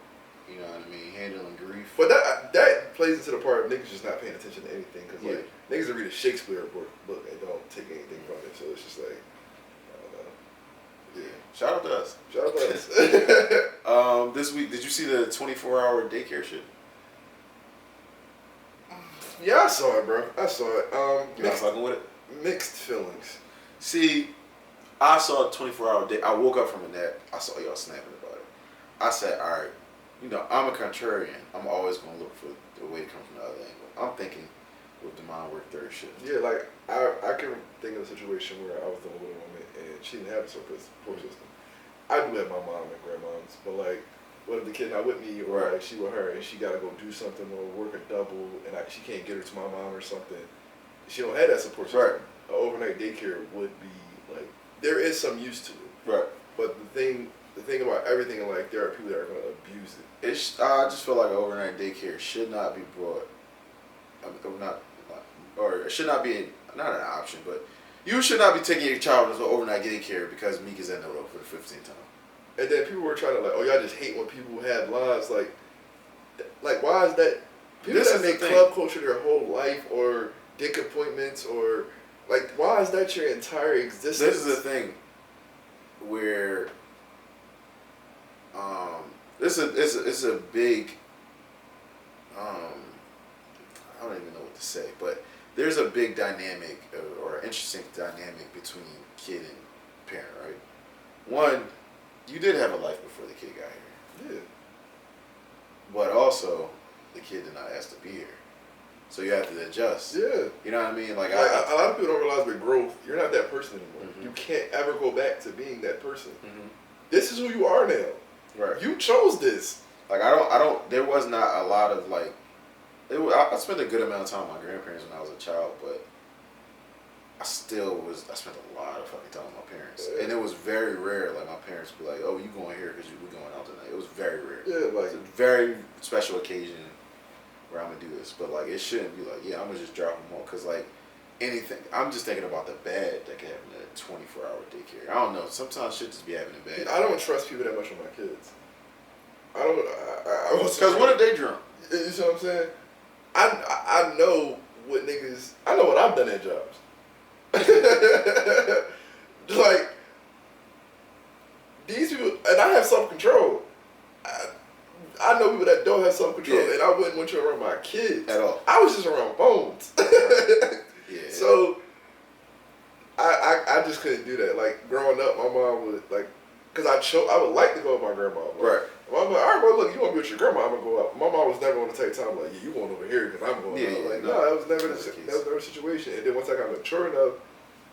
[SPEAKER 1] You know what I mean? Handling grief.
[SPEAKER 2] But that plays into the part of niggas just not paying attention to anything. Because, like, niggas that read a Shakespeare book and don't take anything from it. So it's just like, I don't know.
[SPEAKER 1] Yeah. Shout out to us.
[SPEAKER 2] Shout out to us.
[SPEAKER 1] This week, did you see the 24-hour daycare shit?
[SPEAKER 2] Yeah, I saw it, bro. I saw it.
[SPEAKER 1] You not fucking with it?
[SPEAKER 2] Mixed feelings.
[SPEAKER 1] See, I saw a 24-hour day. I woke up from a nap. I saw y'all snapping about it. I said, all right, you know, I'm a contrarian. I'm always going to look for the way to come from the other angle. I'm thinking with the mind work third shift.
[SPEAKER 2] Yeah, like, I can think of a situation where I was dealing with a woman and she didn't have a support system. I do have my mom and grandmoms, but, like, what if the kid not with me or like she with her and she got to go do something or work a double and she can't get her to my mom or something. She don't have that support system.
[SPEAKER 1] Right.
[SPEAKER 2] An overnight daycare would be, like, there is some use to it.
[SPEAKER 1] Right.
[SPEAKER 2] But the thing about everything, like, there are people that are going to abuse it.
[SPEAKER 1] I just feel like an overnight daycare should not be brought, or it should not be, not an option, but you should not be taking your child to overnight daycare because Meek is in the road for the 15th time.
[SPEAKER 2] And then people were trying to, like, oh, y'all just hate when people have lives. Like why is that? People that make club culture their whole life or dick appointments or, like, why is that your entire existence?
[SPEAKER 1] This is the thing where, it's a big, I don't even know what to say, but there's a big dynamic or interesting dynamic between kid and parent, right? One, you did have a life before the kid got here.
[SPEAKER 2] Yeah.
[SPEAKER 1] But also, the kid did not ask to be here. So you have to adjust.
[SPEAKER 2] Yeah.
[SPEAKER 1] You know what I mean? Like
[SPEAKER 2] a lot of people don't realize with growth, you're not that person anymore.
[SPEAKER 1] Mm-hmm.
[SPEAKER 2] You can't ever go back to being that person.
[SPEAKER 1] Mm-hmm.
[SPEAKER 2] This is who you are now.
[SPEAKER 1] Right.
[SPEAKER 2] You chose this.
[SPEAKER 1] Like, there was not a lot of, like, I spent a good amount of time with my grandparents when I was a child, but I spent a lot of fucking time with my parents.
[SPEAKER 2] Yeah.
[SPEAKER 1] And it was very rare, like, my parents would be like, oh, you going here because we going out tonight. It was very rare.
[SPEAKER 2] Yeah, like,
[SPEAKER 1] it's a very special occasion where I'm going to do this. But, like, it shouldn't be like, yeah, I'm going to just drop them off. Because, like, anything, I'm just thinking about the bad that could happen at a 24-hour daycare. I don't know. Sometimes shit just be happening bad.
[SPEAKER 2] I don't trust people that much with my kids. I don't.
[SPEAKER 1] Because what if they drunk?
[SPEAKER 2] You see what I'm saying? I know what niggas. I know what I've done at jobs. Like, these people, and I have self-control. I know people that don't have self-control, and I wouldn't want you around my kids
[SPEAKER 1] at all.
[SPEAKER 2] I was just around bones.
[SPEAKER 1] Yeah.
[SPEAKER 2] So I just couldn't do that. Like, growing up, my mom would, like, because I would like to go with my grandma. Like,
[SPEAKER 1] right.
[SPEAKER 2] I'm like, all right, bro, look, you want to be with your grandma, I'm going to go out. My mom was never going to take time, like, yeah, you going over here because I'm going out. Like, no, that was never the situation. And then once I got mature enough,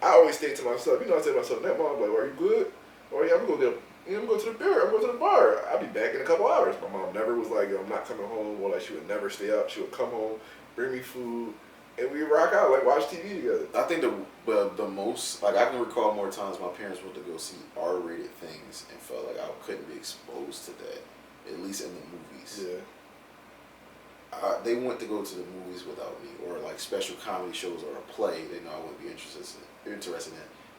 [SPEAKER 2] I always stayed to myself. You know, I say to myself, that mom, like, are you good? Or, yeah, I'm going to go to the beer. I'm going to the bar. I'll be back in a couple hours. My mom never was like, yo, I'm not coming home. Or, like, she would never stay up. She would come home, bring me food, and we rock out, like, watch TV together.
[SPEAKER 1] I think the most, like, I can recall more times my parents went to go see R-rated things and felt like I couldn't be exposed to that, at least in the movies.
[SPEAKER 2] Yeah.
[SPEAKER 1] They went to go to the movies without me, or like special comedy shows or a play they know I wouldn't be interested in.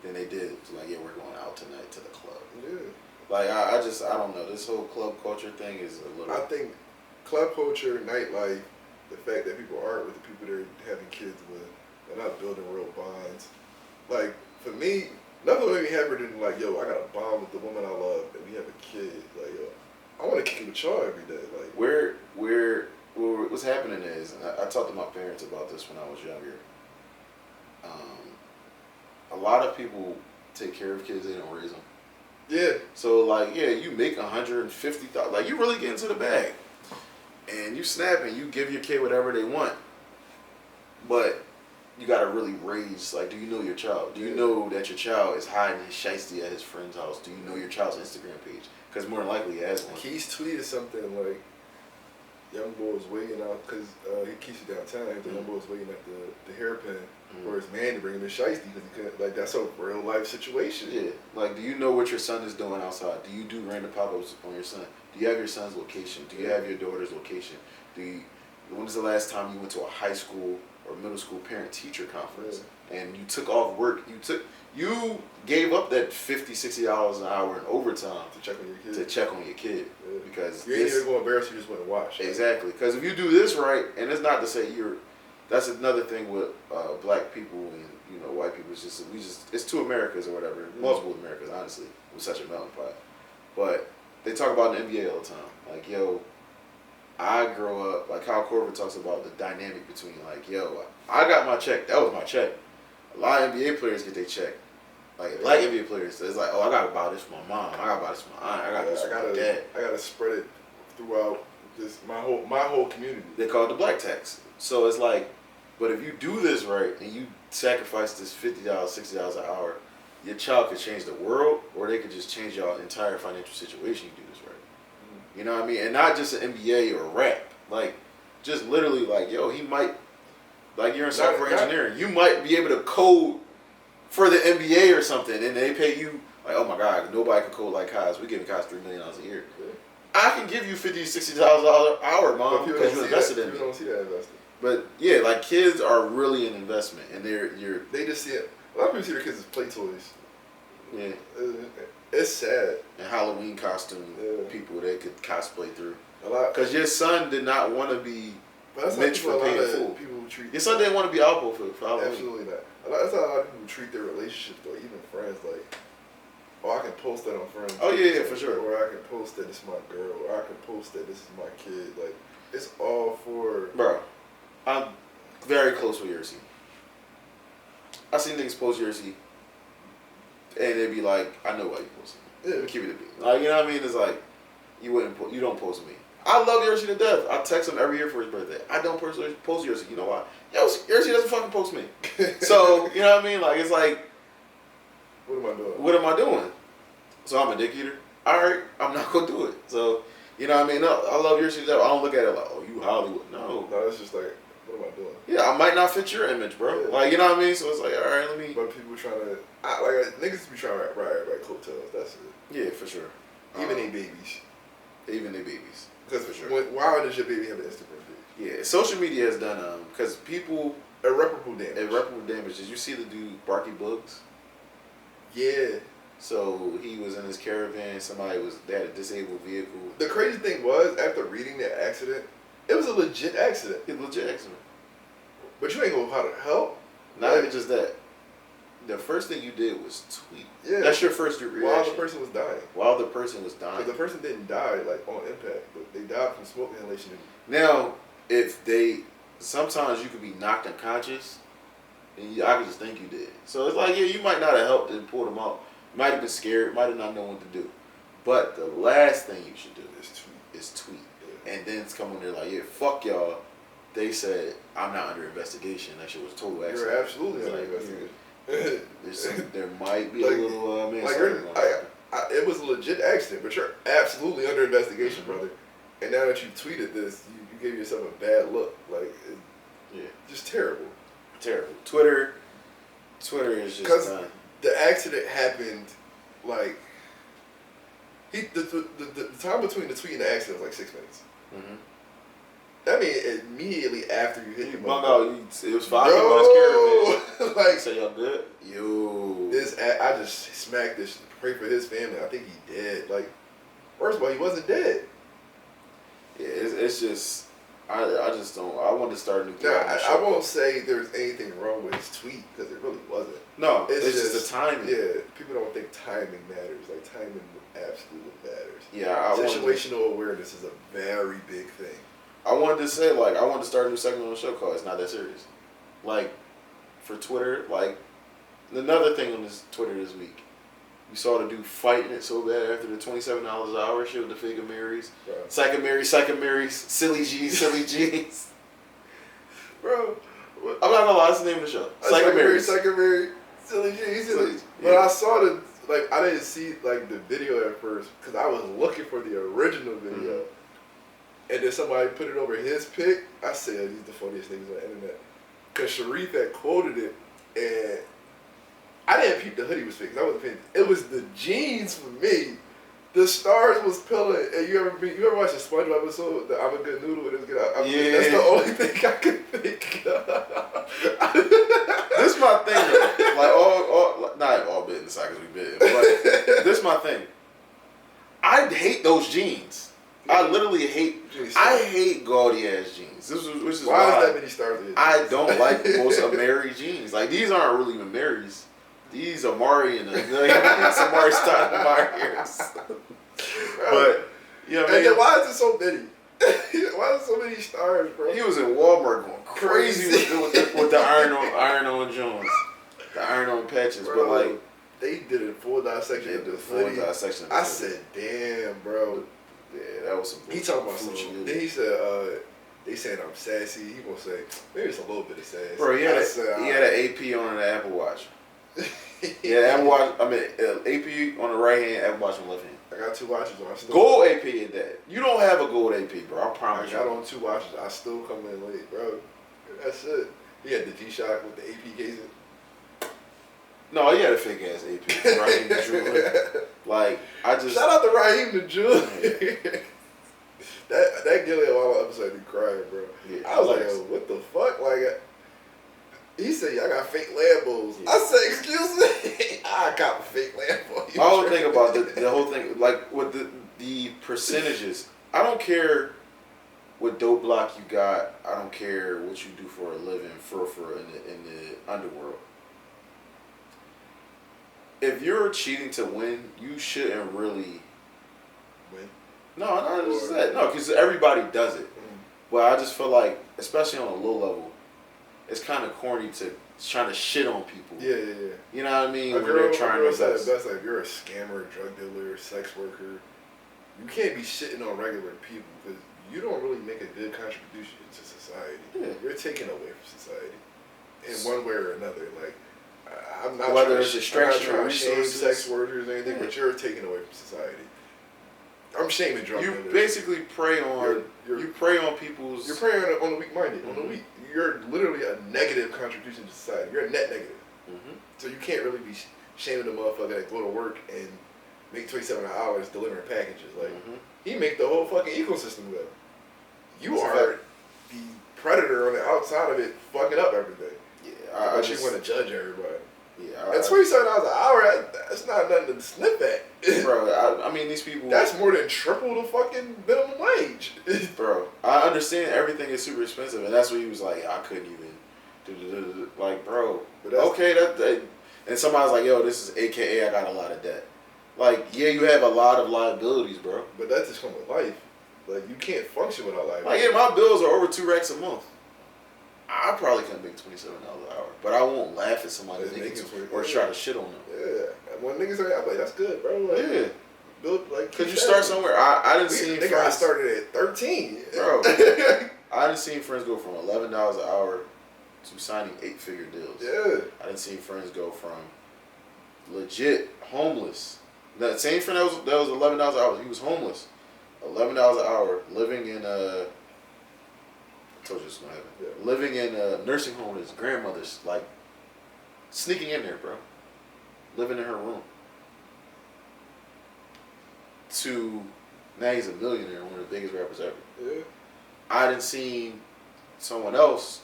[SPEAKER 1] Then they did, like, yeah, we're going out tonight to the club.
[SPEAKER 2] Yeah.
[SPEAKER 1] Like, I don't know. This whole club culture thing is a little...
[SPEAKER 2] I think club culture, nightlife, the fact that people aren't with the people they're having kids with, they're not building real bonds. Like, for me, nothing made me happier than, like, yo, I got a bond with the woman I love and we have a kid. Like, yo, I want to kick it with y'all every day. Like,
[SPEAKER 1] what's happening is, and I talked to my parents about this when I was younger. A lot of people take care of kids, they don't raise them.
[SPEAKER 2] Yeah.
[SPEAKER 1] So, like, yeah, you make $150,000, like, you really get into the bag, and you snap and you give your kid whatever they want, but you gotta really raise. Like, do you know your child? Do you know that your child is hiding his shiesty at his friend's house? Do you know your child's Instagram page? Because more than likely he has one.
[SPEAKER 2] Keith tweeted something like, young boy was waiting out, because he keeps you downtown, the young boy was waiting at the hairpin for his man to bring him his shiesty, because he couldn't, like, that's a real life situation.
[SPEAKER 1] Yeah. Like, do you know what your son is doing outside? Do you do random pop-ups on your son? Do you have your son's location? Do you have your daughter's location? When is the last time you went to a high school or middle school parent teacher conference, and you took off work. You gave up that $50-$60 an hour in overtime
[SPEAKER 2] to check on your kid.
[SPEAKER 1] Because
[SPEAKER 2] you ain't even going to embarrass you. Just want to watch.
[SPEAKER 1] Exactly. Because if you do this right, and it's not to say that's another thing with black people and white people. It's just it's two Americas or whatever, multiple Americas. Honestly, with such a melting pot. But they talk about the NBA all the time. Like, yo, I grow up, like Kyle Korver talks about the dynamic between, like, yo, I got my check. That was my check. A lot of NBA players get their check. Like, black NBA players, it's like, oh, I got to buy this for my mom. I got to buy this for my aunt. I got this for my dad.
[SPEAKER 2] I got to spread it throughout just my whole community.
[SPEAKER 1] They call it the black tax. So it's like, but if you do this right and you sacrifice this $50, $60 an hour, your child could change the world, or they could just change your entire financial situation. You do this right. You know what I mean? And not just an MBA or rap. Like, just literally, like, yo, he might, like, you're in software engineering. You might be able to code for the MBA or something, and they pay you, like, oh my God, nobody can code like Kaz. We're giving Kaz $3 million a year. Yeah. I can give you $50-$60 an hour, mom, because you invested in me.
[SPEAKER 2] People don't see that investment.
[SPEAKER 1] But yeah, like, kids are really an investment, and
[SPEAKER 2] they just see it. A lot of people see their kids as play toys.
[SPEAKER 1] Yeah.
[SPEAKER 2] It's sad.
[SPEAKER 1] And Halloween costume people they could cosplay through.
[SPEAKER 2] A lot.
[SPEAKER 1] Because your son did not want to be Mitch for paying full.
[SPEAKER 2] People treat
[SPEAKER 1] your son didn't want to be Alpo for Halloween.
[SPEAKER 2] Absolutely not. That's how a lot of people treat their relationships, though. Even friends, like, oh, I can post that on friends.
[SPEAKER 1] Oh yeah, for sure.
[SPEAKER 2] Or I can post that this is my girl. Or I can post that this is my kid. Like, it's all for.
[SPEAKER 1] Bro, I'm very close with Yersey. I seen niggas post Yersey, and they'd be like, "I know why you posting. Yeah, keep it a beat. Like, you know what I mean? It's like you don't post me. I love Yersey to death. I text him every year for his birthday. I don't personally post Yersey. You know why? Yersey doesn't fucking post me. So you know what I mean? Like, it's like,
[SPEAKER 2] what am I doing?
[SPEAKER 1] What am I doing? So I'm a dick eater. All right, I'm not gonna do it. So you know what I mean? No, I love Yersey to death. I don't look at it like, oh, you Hollywood. No,
[SPEAKER 2] it's just like, what am I doing?
[SPEAKER 1] Yeah, I might not fit your image, bro. Yeah. Like, you know what I mean? So it's like, all right, let me.
[SPEAKER 2] But people trying to, niggas be trying to ride everybody coattails. That's it.
[SPEAKER 1] Yeah, for sure.
[SPEAKER 2] Even they babies.
[SPEAKER 1] Even they babies.
[SPEAKER 2] Because for sure. Why does your baby have an Instagram page?
[SPEAKER 1] Yeah, social media has done because people
[SPEAKER 2] irreparable damage.
[SPEAKER 1] Irreparable damage. Did you see the dude Barky Bugs?
[SPEAKER 2] Yeah.
[SPEAKER 1] So he was in his caravan. They had a disabled vehicle.
[SPEAKER 2] The crazy thing was, after reading that accident, it was a legit accident.
[SPEAKER 1] It's a legit accident.
[SPEAKER 2] But you ain't gonna know how to help.
[SPEAKER 1] Not even just that. The first thing you did was tweet.
[SPEAKER 2] Yeah.
[SPEAKER 1] That's your first reaction.
[SPEAKER 2] While the person was dying.
[SPEAKER 1] Because
[SPEAKER 2] the person didn't die like on impact, but they died from smoke inhalation.
[SPEAKER 1] Now, sometimes you could be knocked unconscious, and I could just think you did. So it's like, yeah, you might not have helped and pulled them out. You might have been scared, might have not known what to do. But the last thing you should do is tweet. Yeah. And then it's come on there like, yeah, fuck y'all. They said, I'm not under investigation. That shit was a total accident.
[SPEAKER 2] You're absolutely under investigation.
[SPEAKER 1] There might be a little
[SPEAKER 2] it was a legit accident, but you're absolutely under investigation, brother. And now that you tweeted this, you gave yourself a bad look. Like, just terrible.
[SPEAKER 1] Terrible. Twitter is just
[SPEAKER 2] because the accident happened like the time between the tweet and the accident was like 6 minutes. Mm-hmm. I mean, immediately after you hit the
[SPEAKER 1] bump, it was 5 people on his caravan.
[SPEAKER 2] Like,
[SPEAKER 1] so y'all good? Yo.
[SPEAKER 2] I just smacked this. Pray for his family. I think he dead. Like, first of all, he wasn't dead.
[SPEAKER 1] Yeah, it's just, I just don't. I want to start a new.
[SPEAKER 2] Now, I won't say there's anything wrong with his tweet because it really wasn't.
[SPEAKER 1] No, it's just the timing.
[SPEAKER 2] Yeah, people don't think timing matters. Like, timing absolutely matters.
[SPEAKER 1] Yeah,
[SPEAKER 2] situational awareness is a very big thing.
[SPEAKER 1] I wanted to say, like, I wanted to start a new segment on the show called It's Not That Serious. Like, for Twitter, like, another thing on this Twitter this week, we saw the dude fighting it so bad after the $27 an hour shit with the fake Amiris. Right. Psych Amiris, silly G's. Bro, I'm not gonna lie, that's the name of the show. Psych Amiri,
[SPEAKER 2] silly G's. But I saw I didn't see, like, the video at first because I was looking for the original video. Mm-hmm. And then somebody put it over his pic. I said, these the funniest things on the internet. Because Sharif had quoted it, and I didn't peep the hoodie was fake. I wasn't paying. It was the jeans for me. The stars was pilling. And you ever watch the SpongeBob episode, the I'm a Good Noodle? That's the only thing I could think of.
[SPEAKER 1] thing. I hate those jeans. I literally hate. I hate gaudy ass jeans. Which is
[SPEAKER 2] why is that many stars?
[SPEAKER 1] I don't like most Amiri jeans. Like these aren't really Amiris. These are Amari and Amari style in my ears. But yeah,
[SPEAKER 2] and then why is it so many? Why is so many stars, bro?
[SPEAKER 1] He was in Walmart going crazy with the iron on Jones, the iron on patches. Bro, but like
[SPEAKER 2] they did a full dissection of the hoodie. I said, damn, bro.
[SPEAKER 1] Yeah, that was some.
[SPEAKER 2] He talking about some. Then he said, they saying I'm sassy. He gonna say maybe it's a little bit of sass.
[SPEAKER 1] Bro, he had an AP on an Apple Watch. Yeah, Apple Watch. I mean, AP on the right hand, Apple Watch on the left hand.
[SPEAKER 2] I got 2 watches on.
[SPEAKER 1] Gold AP in that. You don't have a gold AP, bro. I promise you.
[SPEAKER 2] I got on 2 watches. I still come in late, bro. That's it. He had the G-Shock with the AP casing.
[SPEAKER 1] No, he had a fake ass AP. Raheem the Jeweler. Like, I just.
[SPEAKER 2] Shout out to Raheem the Jeweler. that Gilead Walla episode, he crying, bro. Yeah, I was like, yo, what the fuck? Like, he said, I got fake Lambos. Yeah. I said, excuse me? I got a fake Lambo.
[SPEAKER 1] I was thinking about the whole thing, like with the percentages. I don't care what dope block you got. I don't care what you do for a living, for in the underworld. If you're cheating to win, you shouldn't really
[SPEAKER 2] win.
[SPEAKER 1] No, not just that. No, because everybody does it. But I just feel like, especially on a low level, it's kind of corny to trying to shit on people.
[SPEAKER 2] Yeah.
[SPEAKER 1] You know what I mean? When they're trying to
[SPEAKER 2] best. Like, if you're a scammer, drug dealer, sex worker, you can't be shitting on regular people because you don't really make a good contribution to society.
[SPEAKER 1] Yeah.
[SPEAKER 2] You're taking away from society in one way or another. Like, I'm not
[SPEAKER 1] whether
[SPEAKER 2] trying
[SPEAKER 1] it's distraction or
[SPEAKER 2] shame sex workers or anything, but you're taking away from society. I'm shaming drug dealers.
[SPEAKER 1] You basically prey on you prey on people's.
[SPEAKER 2] You're preying on the weak-minded. On the weak, you're literally a negative contribution to society. You're a net negative. So you can't really be shaming the motherfucker that go to work and make $27 delivering packages. Like he make the whole fucking ecosystem go. You are the predator on the outside of it, fucking up everything. Yeah, I just want to judge everybody. Yeah, at $27 an hour, that's not nothing to sniff at.
[SPEAKER 1] Bro, I mean, these people.
[SPEAKER 2] That's more than triple the fucking minimum wage.
[SPEAKER 1] Bro, I understand everything is super expensive, and that's what he was like, I couldn't even. Like, bro, okay, that. And somebody's like, yo, this is AKA I got a lot of debt. Like, yeah, you have a lot of liabilities, bro.
[SPEAKER 2] But that just comes with life. Like, you can't function without life.
[SPEAKER 1] Like, yeah, my bills are over $2 a month. I probably couldn't make $27 an hour, but I won't laugh at somebody making or try to shit on them.
[SPEAKER 2] Yeah, when niggas say, I'm like, that's good, bro. Like,
[SPEAKER 1] yeah,
[SPEAKER 2] build like.
[SPEAKER 1] Could you start somewhere? I didn't see.
[SPEAKER 2] Nigga, I started at 13,
[SPEAKER 1] bro. I didn't see friends go from $11 an hour to signing 8-figure deals.
[SPEAKER 2] Yeah,
[SPEAKER 1] I didn't see friends go from legit homeless. That same friend that was $11 an hour. He was homeless, $11 an hour, living in I told you this was gonna happen. Yeah. Living in a nursing home with his grandmother's, like sneaking in there, bro. Living in her room. To now he's a millionaire, one of the biggest rappers ever.
[SPEAKER 2] Yeah.
[SPEAKER 1] I didn't see someone else.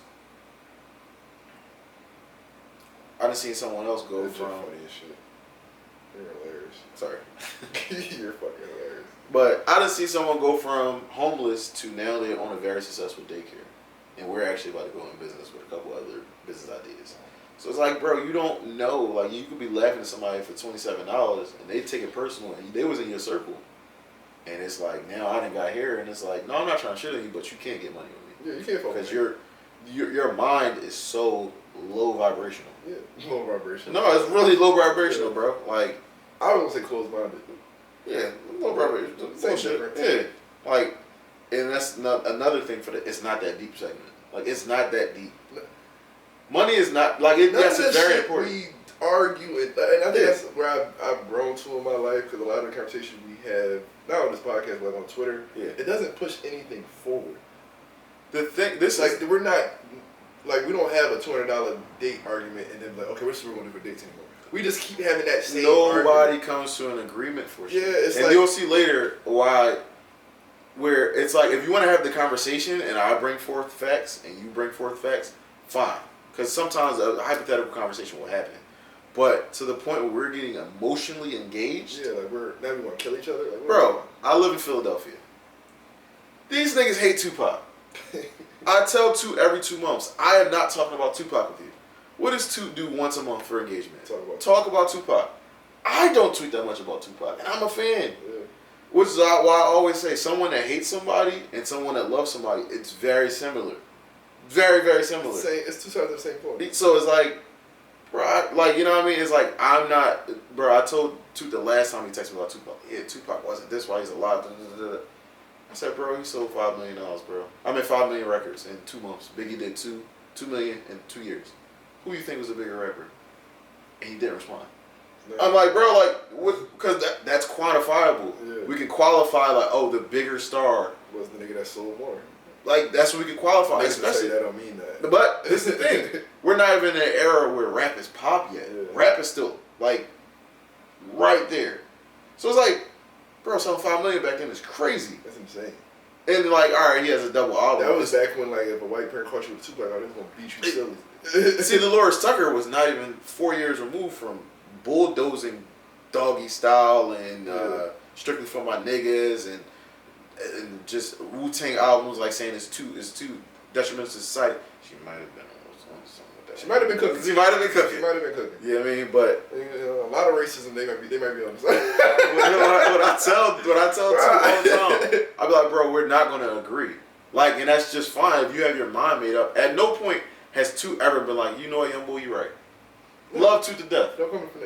[SPEAKER 1] Go from.
[SPEAKER 2] Funny as shit. You're hilarious.
[SPEAKER 1] Sorry.
[SPEAKER 2] You're fucking hilarious.
[SPEAKER 1] But I didn't see someone go from homeless to now they own a very successful daycare. And we're actually about to go in business with a couple other business ideas. So it's like, bro, you don't know. Like, you could be laughing at somebody for $27 and they take it personal and they was in your circle. And it's like, now I done got here and it's like, no, I'm not trying to shit on you, but you can't get money on
[SPEAKER 2] me. Yeah, you can't fuck
[SPEAKER 1] because your mind is so low vibrational.
[SPEAKER 2] Yeah, low vibrational.
[SPEAKER 1] No, it's really low vibrational, bro. Like,
[SPEAKER 2] I was gonna say closed-minded.
[SPEAKER 1] Yeah, low vibrational. Same shit. Yeah. Like, and that's not another thing for it's not that deep segment. Like, it's not that deep. Money is not, like, yes, it's very important.
[SPEAKER 2] We argue it, and I think that's where I've grown to in my life, because a lot of the conversation we have, not on this podcast, but on Twitter, it doesn't push anything forward.
[SPEAKER 1] The thing,
[SPEAKER 2] we're not, like, we don't have a $200 date argument, and then, like, okay, what's we going to do for dates anymore? We just keep having that same
[SPEAKER 1] Nobody comes to an agreement for shit.
[SPEAKER 2] Yeah, it's
[SPEAKER 1] and you'll see later why, where it's like, if you want to have the conversation, and I bring forth facts, and you bring forth facts, fine. Because sometimes a hypothetical conversation will happen. But to the point where we're getting emotionally engaged.
[SPEAKER 2] Yeah, like now we want to kill each other. Like,
[SPEAKER 1] bro, I live in Philadelphia. These niggas hate Tupac. I tell every 2 months, I am not talking about Tupac with you. What does Tupac do once a month for engagement? Talk about Tupac. I don't tweet that much about Tupac, and I'm a fan. Yeah. Which is why I always say someone that hates somebody and someone that loves somebody, it's very similar. Very, very similar.
[SPEAKER 2] It's two sides of the same coin.
[SPEAKER 1] So it's like, bro, like, you know what I mean? It's like, I'm not, bro, I told Tupac the last time he texted me about Tupac, yeah, Tupac wasn't this, why he's alive, I said, bro, he sold $5 million, bro. I mean, 5 million records in 2 months. Biggie did 2 million in 2 years. Who do you think was a bigger rapper? And he didn't respond. No. I'm like, bro, like, because that's quantifiable. Yeah. We can qualify, like, oh, the bigger star
[SPEAKER 2] was the nigga that sold more.
[SPEAKER 1] Like, that's what we can qualify.
[SPEAKER 2] Especially that don't mean that.
[SPEAKER 1] But this is the thing. We're not even in an era where rap is pop yet. Yeah. Rap is still, like, right there. So it's like, bro, selling 5 million back then is crazy.
[SPEAKER 2] That's insane.
[SPEAKER 1] And like, all right, he has a double album.
[SPEAKER 2] That was back when, like, if a white parent caught you with Tupac, I was gonna beat you silly.
[SPEAKER 1] See, Dolores Tucker was not even 4 years removed from bulldozing Doggy Style and Strictly for My Niggas and just Wu-Tang albums, like saying it's too detrimental to society. She might have been on something with that.
[SPEAKER 2] She might have been cooking.
[SPEAKER 1] She might have been cooking.
[SPEAKER 2] She might have been cooking.
[SPEAKER 1] Yeah, I mean, but
[SPEAKER 2] a lot of racism they might be on the side.
[SPEAKER 1] what I tell Tupac all the time, I be like, bro, we're not gonna agree. Like, and that's just fine if you have your mind made up. At no point has Tupac ever been like, you know what, young boy, you right. Love Tupac to death.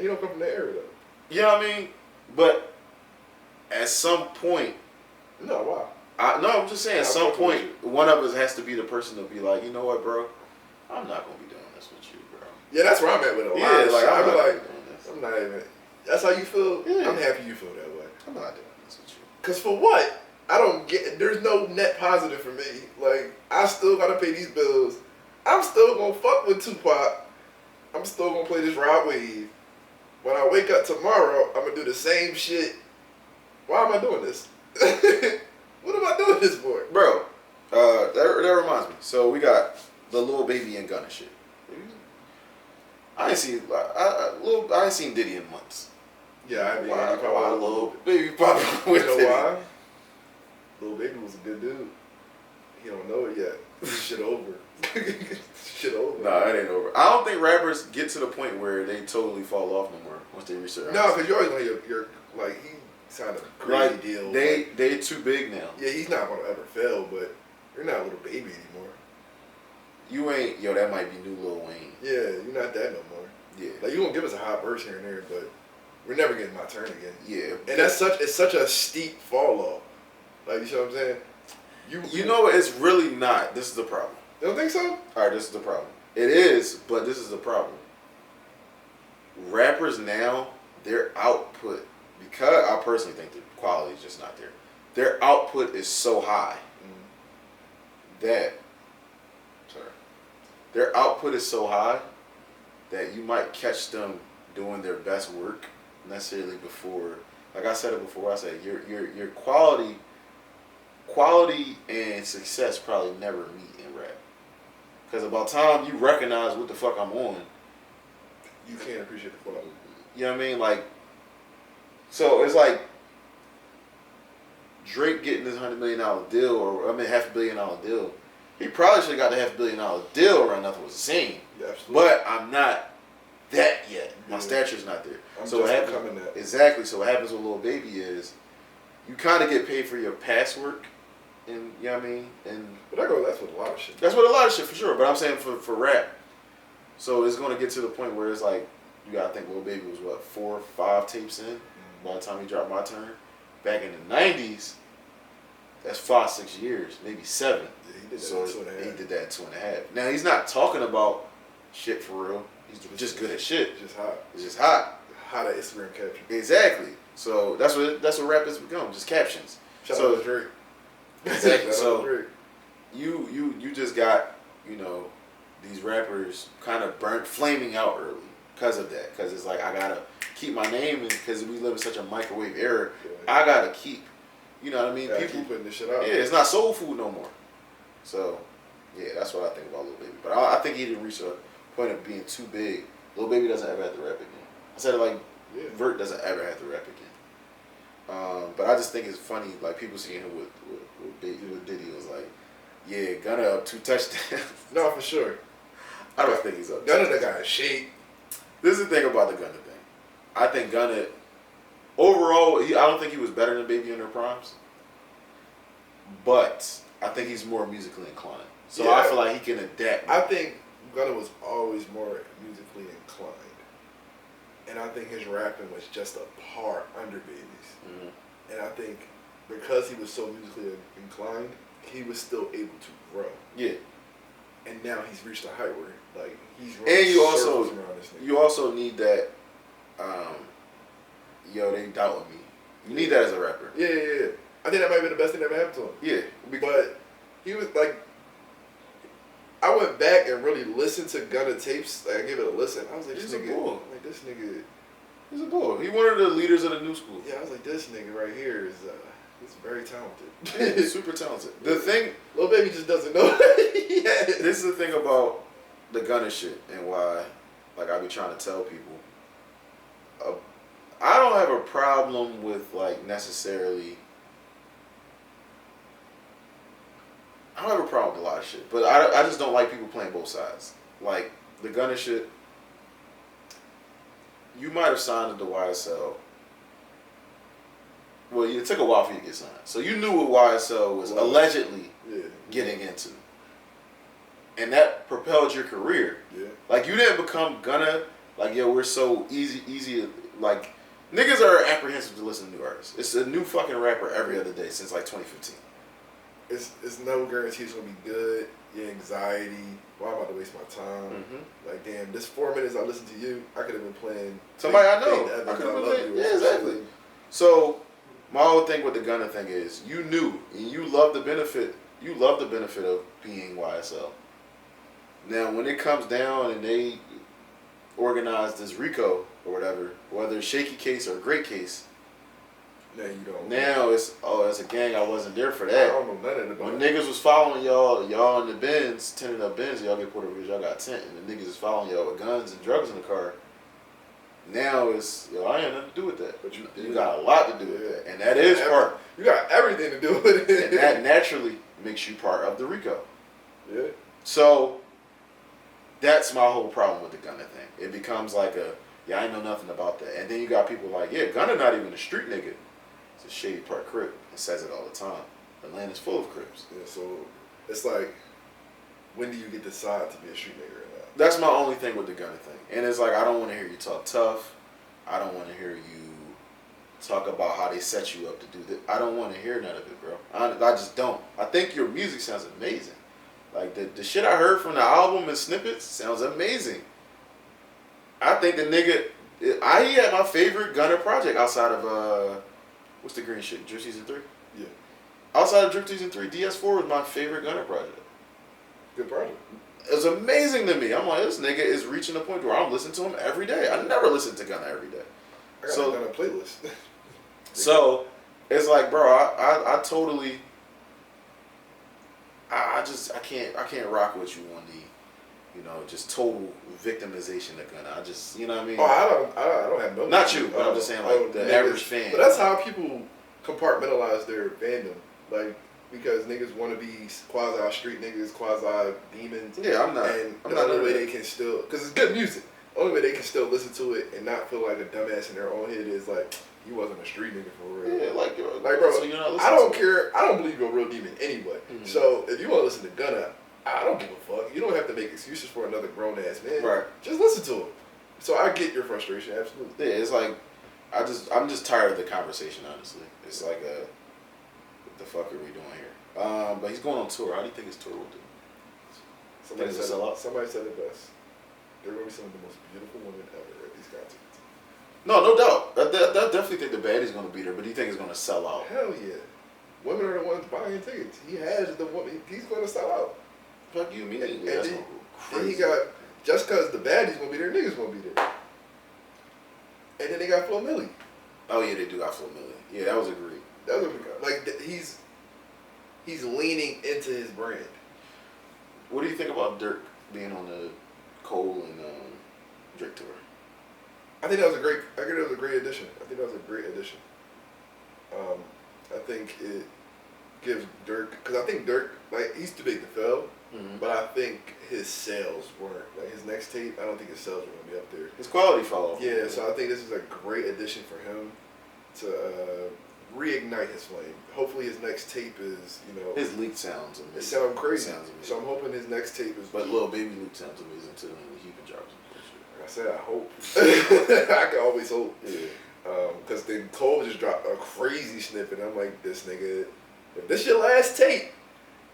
[SPEAKER 2] He don't come from that area though.
[SPEAKER 1] You know what I mean? But at some point.
[SPEAKER 2] No, why?
[SPEAKER 1] I'm just saying, at some point, one of us has to be the person to be like, you know what, bro? I'm not going to be doing this with you, bro.
[SPEAKER 2] Yeah, that's where I'm at with it.
[SPEAKER 1] Yeah, like,
[SPEAKER 2] I'm not even. That's how you feel? Yeah. I'm happy you feel that way.
[SPEAKER 1] I'm not doing this with you.
[SPEAKER 2] Because for what? I don't get, there's no net positive for me. Like, I still got to pay these bills. I'm still going to fuck with Tupac. I'm still going to play this Rod Wave. When I wake up tomorrow, I'm going to do the same shit. Why am I doing this? What am I doing this for?
[SPEAKER 1] Bro, that reminds me. So we got the Lil Baby and Gunna shit. I ain't seen Diddy in months.
[SPEAKER 2] Yeah, I mean,
[SPEAKER 1] why Lil Baby popping with
[SPEAKER 2] Diddy? Why? Lil Baby was a good dude. He don't know it yet. Shit over. Shit over.
[SPEAKER 1] Nah, it ain't over. I don't think rappers get to the point where they totally fall off no more once they reach their.
[SPEAKER 2] No, because you always want your like he signed a crazy deal.
[SPEAKER 1] They too big now.
[SPEAKER 2] Yeah, he's not gonna ever fail, but you're not a little baby anymore.
[SPEAKER 1] You ain't, that might be new Lil Wayne.
[SPEAKER 2] Yeah, you're not that no more. Yeah. Like, you gonna give us a hot verse here and there, but we're never getting my turn again.
[SPEAKER 1] Yeah.
[SPEAKER 2] And it's such a steep fall off. Like, you know what I'm saying?
[SPEAKER 1] You know, it's really not. This is the problem.
[SPEAKER 2] You don't think so?
[SPEAKER 1] Alright, this is the problem. It is, but this is the problem. Rappers now, their output, because I personally think the quality is just not there. Their output is so high that their output is so high that you might catch them doing their best work necessarily before. Like I said it before, I said your quality and success probably never meet in rap. Because about time you recognize what the fuck I'm on,
[SPEAKER 2] you can't appreciate the quality.
[SPEAKER 1] You know what I mean? Like, so it's like Drake getting this $100 million deal, or $500 million deal. He probably should have got the $500 million deal around Nothing Was the Same.
[SPEAKER 2] Yeah, absolutely.
[SPEAKER 1] But I'm not that yet. My stature's not there. So what happens? Exactly. So what happens with Lil Baby is you kind of get paid for your past work, and you know what I mean. And
[SPEAKER 2] but that's with a lot of shit.
[SPEAKER 1] That's with a lot of shit for sure. But I'm saying for rap, so it's going to get to the point where it's like you got to think Lil Baby was what 4 or 5 tapes in by the time he dropped My Turn. Back in the '90s, that's 5-6 years, maybe 7.
[SPEAKER 2] Yeah, he did that
[SPEAKER 1] so
[SPEAKER 2] 2.5.
[SPEAKER 1] He did that 2.5. Now he's not talking about shit for real. He's just good at shit.
[SPEAKER 2] Just hot.
[SPEAKER 1] It's just hot.
[SPEAKER 2] Hot at Instagram caption.
[SPEAKER 1] Exactly. So that's what rap has become. Just captions.
[SPEAKER 2] Shout out to Drake.
[SPEAKER 1] Exactly. So you just got these rappers kind of flaming out early because of that. Because it's like I gotta keep my name, because we live in such a microwave era. Yeah. I gotta keep. You know what I mean?
[SPEAKER 2] People keep putting this shit out.
[SPEAKER 1] Yeah, it's not soul food no more. So, yeah, that's what I think about Lil Baby. But I think he didn't reach a point of being too big Lil Baby doesn't ever have to rap again. I said it like
[SPEAKER 2] Yeah.
[SPEAKER 1] Vert doesn't ever have to rap again. But I just think it's funny, like people seeing him with Diddy was like, yeah, Gunna up 2 touchdowns.
[SPEAKER 2] No, for sure.
[SPEAKER 1] I don't think he's up.
[SPEAKER 2] Gunna the guy in shape.
[SPEAKER 1] This is the thing about the Gunna thing. I think Gunna, overall, I don't think he was better than Baby in their primes. But I think he's more musically inclined. So
[SPEAKER 2] Yeah.
[SPEAKER 1] I feel like he can adapt.
[SPEAKER 2] I think Gunna was always more musically inclined. And I think his rapping was just a part under Baby's.
[SPEAKER 1] Mm-hmm.
[SPEAKER 2] And I think because he was so musically inclined, he was still able to grow.
[SPEAKER 1] Yeah.
[SPEAKER 2] And now he's reached a height where like he's
[SPEAKER 1] And you also
[SPEAKER 2] circles around this nigga.
[SPEAKER 1] you also need that. Yo, they doubted me. You need that as a rapper.
[SPEAKER 2] Yeah. I think that might be the best thing that ever happened to him.
[SPEAKER 1] Yeah.
[SPEAKER 2] But he was like, I went back and really listened to Gunna tapes. Like, I gave it a listen. I was like,
[SPEAKER 1] He's
[SPEAKER 2] this
[SPEAKER 1] a
[SPEAKER 2] nigga,
[SPEAKER 1] bull.
[SPEAKER 2] like this nigga.
[SPEAKER 1] He's a bull. He's one of the leaders of the new school.
[SPEAKER 2] Yeah, I was like, this nigga right here is he's very talented.
[SPEAKER 1] Yeah, he's super talented. The thing,
[SPEAKER 2] Lil Baby just doesn't know. Yeah.
[SPEAKER 1] this is the thing about the Gunna shit and why, like, I be trying to tell people. I don't have a problem with like necessarily. I don't have a problem with a lot of shit, but I just don't like people playing both sides. Like the Gunna shit. You might have signed into YSL. Well, it took a while for you to get signed, so you knew what YSL was allegedly getting into, and that propelled your career.
[SPEAKER 2] Yeah.
[SPEAKER 1] Like you didn't become Gunna. Like yo, we're so easy. Like niggas are apprehensive to listen to new artists. It's a new fucking rapper every other day since like 2015.
[SPEAKER 2] It's no guarantee it's gonna be good. Your anxiety. Why am I about to waste my time?
[SPEAKER 1] Mm-hmm.
[SPEAKER 2] Like damn, this 4 minutes I listened to you, I could have been playing
[SPEAKER 1] Somebody I know.
[SPEAKER 2] Fake
[SPEAKER 1] I
[SPEAKER 2] Evans,
[SPEAKER 1] could have
[SPEAKER 2] I
[SPEAKER 1] been
[SPEAKER 2] Love
[SPEAKER 1] playing.
[SPEAKER 2] You or
[SPEAKER 1] Yeah,
[SPEAKER 2] some
[SPEAKER 1] exactly.
[SPEAKER 2] shit.
[SPEAKER 1] So my whole thing with the Gunna thing is you knew and you love the benefit. You love the benefit of being YSL. Now when it comes down and they organize this RICO or whatever, whether it's shaky case or great case.
[SPEAKER 2] Now you don't.
[SPEAKER 1] Now it's a gang. I wasn't there for
[SPEAKER 2] I
[SPEAKER 1] that.
[SPEAKER 2] don't know nothing about
[SPEAKER 1] When
[SPEAKER 2] it.
[SPEAKER 1] niggas was following y'all in the Benz, tinted up Benz, y'all get Puerto Rico, y'all got tent, and the niggas is following y'all with guns and drugs in the car. Now it's I ain't nothing to do with that.
[SPEAKER 2] But
[SPEAKER 1] You got a lot to do with that, and that is part.
[SPEAKER 2] You got everything to do with it.
[SPEAKER 1] And that naturally makes you part of the RICO.
[SPEAKER 2] Yeah.
[SPEAKER 1] So that's my whole problem with the Gunna thing. It becomes like I ain't know nothing about that. And then you got people like, yeah, Gunna not even a street nigga. It's a Shady Park Crip. It says it all the time. Atlanta's full of Crips.
[SPEAKER 2] Yeah, so it's like, when do you get to decide to be a street nigga or not?
[SPEAKER 1] That's my only thing with the Gunna thing. And it's like, I don't want to hear you talk tough. I don't want to hear you talk about how they set you up to do that. I don't want to hear none of it, bro. I just don't. I think your music sounds amazing. Like, the shit I heard from the album and snippets sounds amazing. I think the nigga... he had my favorite Gunna project outside of... what's the green shit? Drip Season 3?
[SPEAKER 2] Yeah.
[SPEAKER 1] Outside of Drip Season 3, DS4 was my favorite Gunna project.
[SPEAKER 2] Good project.
[SPEAKER 1] It was amazing to me. I'm like, this nigga is reaching a point where I'm listening to him every day. I never listen to Gunna every day.
[SPEAKER 2] I got a Gunna playlist.
[SPEAKER 1] So, it's like, bro, I totally... I can't rock with you on the, just total victimization of Gunna. I just, you know what I mean?
[SPEAKER 2] Oh, I don't have no.
[SPEAKER 1] Not you, but I'm just saying, like, the average fan.
[SPEAKER 2] But that's how people compartmentalize their fandom, like because niggas want to be quasi street niggas, quasi demons.
[SPEAKER 1] Yeah, I'm not.
[SPEAKER 2] And
[SPEAKER 1] I'm
[SPEAKER 2] the
[SPEAKER 1] not
[SPEAKER 2] only way
[SPEAKER 1] doing
[SPEAKER 2] they can still, because it's good music. The only way they can still listen to it and not feel like a dumbass in their own head is like, you wasn't a street nigga for real.
[SPEAKER 1] Yeah, like
[SPEAKER 2] bro,
[SPEAKER 1] so you're not listening
[SPEAKER 2] I don't
[SPEAKER 1] to
[SPEAKER 2] care. I don't believe you're a real demon anyway.
[SPEAKER 1] Mm-hmm.
[SPEAKER 2] So if you want to listen to Gunna, I don't give a fuck. You don't have to make excuses for another grown ass man.
[SPEAKER 1] Right.
[SPEAKER 2] Just listen to him. So I get your frustration, absolutely.
[SPEAKER 1] Yeah, it's like I'm just tired of the conversation. Honestly, it's like what the fuck are we doing here? But he's going on tour. How do you think his tour will do?
[SPEAKER 2] Somebody
[SPEAKER 1] Think it'll sell out?
[SPEAKER 2] Somebody said it best. They're going to be some of the most beautiful women ever at these concerts.
[SPEAKER 1] No doubt. I definitely think the Baddie's going to beat her, but do you think it's going to sell out?
[SPEAKER 2] Hell yeah. Women are the ones buying tickets. He has the woman. He's going to sell out.
[SPEAKER 1] Fuck you mean?
[SPEAKER 2] And
[SPEAKER 1] That's
[SPEAKER 2] then
[SPEAKER 1] crazy.
[SPEAKER 2] he got, just because the Baddie's going to be there, niggas going to be there. And then they got Flo Milli.
[SPEAKER 1] Oh yeah, they do got Flo Milli. Yeah, that was agreed.
[SPEAKER 2] That was like he's leaning into his brand.
[SPEAKER 1] What do you think about Dirk being on the Cole and Drake tour.
[SPEAKER 2] I think that was a great. I think it was a great addition. I think it gives Dirk, because I think Dirk, like, he's too big to fail, but I think his sales weren't. Like, his next tape, I don't think his sales were going to be up there.
[SPEAKER 1] His quality fell off.
[SPEAKER 2] Yeah, so I think this is a great addition for him to reignite his flame. Hopefully his next tape is,
[SPEAKER 1] His leak sounds amazing.
[SPEAKER 2] It sounds crazy.
[SPEAKER 1] Sounds amazing.
[SPEAKER 2] So I'm hoping his next tape is...
[SPEAKER 1] But Lil Baby Luke sounds amazing too, and he can drop some bullshit.
[SPEAKER 2] Like I said, I hope. I can always hope.
[SPEAKER 1] Yeah.
[SPEAKER 2] Because then Cole just dropped a crazy snippet. I'm like, this nigga, if this your last tape,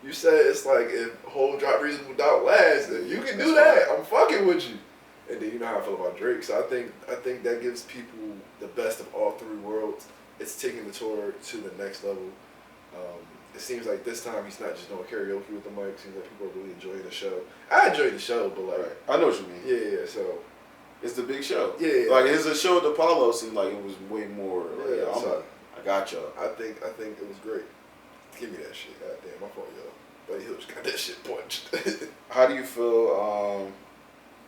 [SPEAKER 2] you said it's like if whole drop Reasonable Doubt last, then you can do that. I'm fucking with you. And then you know how I feel about Drake. So I think that gives people the best of all three worlds. It's taking the tour to the next level. It seems like this time he's not just doing karaoke with the mic. It seems like people are really enjoying the show. I enjoyed the show, but like...
[SPEAKER 1] Right. I know what you mean.
[SPEAKER 2] Yeah, so...
[SPEAKER 1] It's the big show.
[SPEAKER 2] Yeah.
[SPEAKER 1] Like, his show at the Apollo seemed like it was way more... Like,
[SPEAKER 2] Yeah, so
[SPEAKER 1] I got y'all.
[SPEAKER 2] I think it was great. Give me that shit. God damn, my fault, y'all. But he just got that shit punched.
[SPEAKER 1] How do you feel... let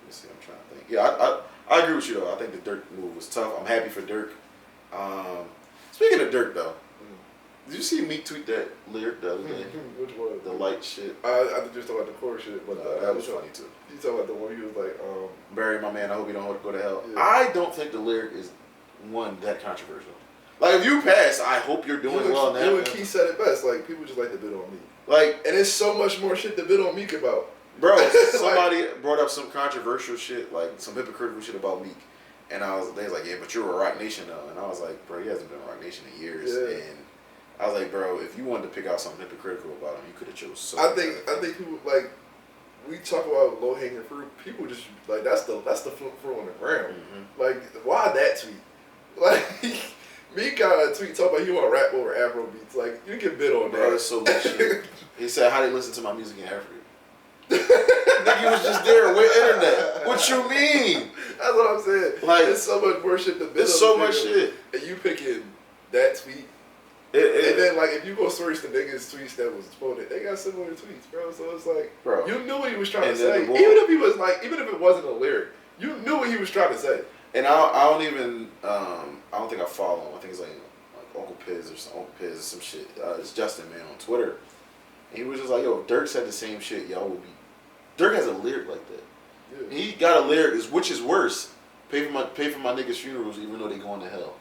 [SPEAKER 1] me see, I'm trying to think. Yeah, I agree with you, though. I think the Dirk move was tough. I'm happy for Dirk. Speaking of Dirk, though, did you see me tweet that lyric the other day?
[SPEAKER 2] Which one?
[SPEAKER 1] The light shit.
[SPEAKER 2] I just talking about the chorus shit, but
[SPEAKER 1] that was funny too.
[SPEAKER 2] You talking about the one he was like,
[SPEAKER 1] bury my man, I hope you don't go to hell.
[SPEAKER 2] Yeah.
[SPEAKER 1] I don't think the lyric is that controversial. Like, if you pass, I hope you're doing well now.
[SPEAKER 2] You and Keith said it best. Like, people just like to bid on me.
[SPEAKER 1] Like,
[SPEAKER 2] and there's so much more shit to bid on Meek about.
[SPEAKER 1] Bro, somebody brought up some controversial shit, like some hypocritical shit about Meek. And they was like, yeah, but you're a Rock Nation though. And I was like, bro, he hasn't been a Rock Nation in years.
[SPEAKER 2] Yeah.
[SPEAKER 1] And I was like, bro, if you wanted to pick out something hypocritical about him, you could have chose so
[SPEAKER 2] I think people, like, we talk about low hanging fruit. People just like that's the fruit on the ground.
[SPEAKER 1] Mm-hmm.
[SPEAKER 2] Like, why that tweet? Like, Meek got a tweet talking about he want to rap over Afro beats. Like, you can bid on that.
[SPEAKER 1] Bro, it's so much shit. He said, how they listen to my music in Africa? Nigga was just there with internet. What you mean?
[SPEAKER 2] That's what I'm saying.
[SPEAKER 1] Like,
[SPEAKER 2] there's so much more shit to bid on.
[SPEAKER 1] There's so much shit.
[SPEAKER 2] And you picking that tweet. And then, like, if you go search the niggas' tweets that was quoted, they got similar tweets, bro. So it's like,
[SPEAKER 1] bro,
[SPEAKER 2] you knew what he was trying to say. Even if it wasn't a lyric, you knew what he was trying to say.
[SPEAKER 1] And I don't even, I don't think I follow him. I think it's like Uncle Piz or some shit. It's Justin, man, on Twitter. And he was just like, yo, if Dirk said the same shit, y'all would be. Dirk has a lyric like that. Yeah. He got a lyric, which is worse. Pay for my niggas' funerals even though they going to hell.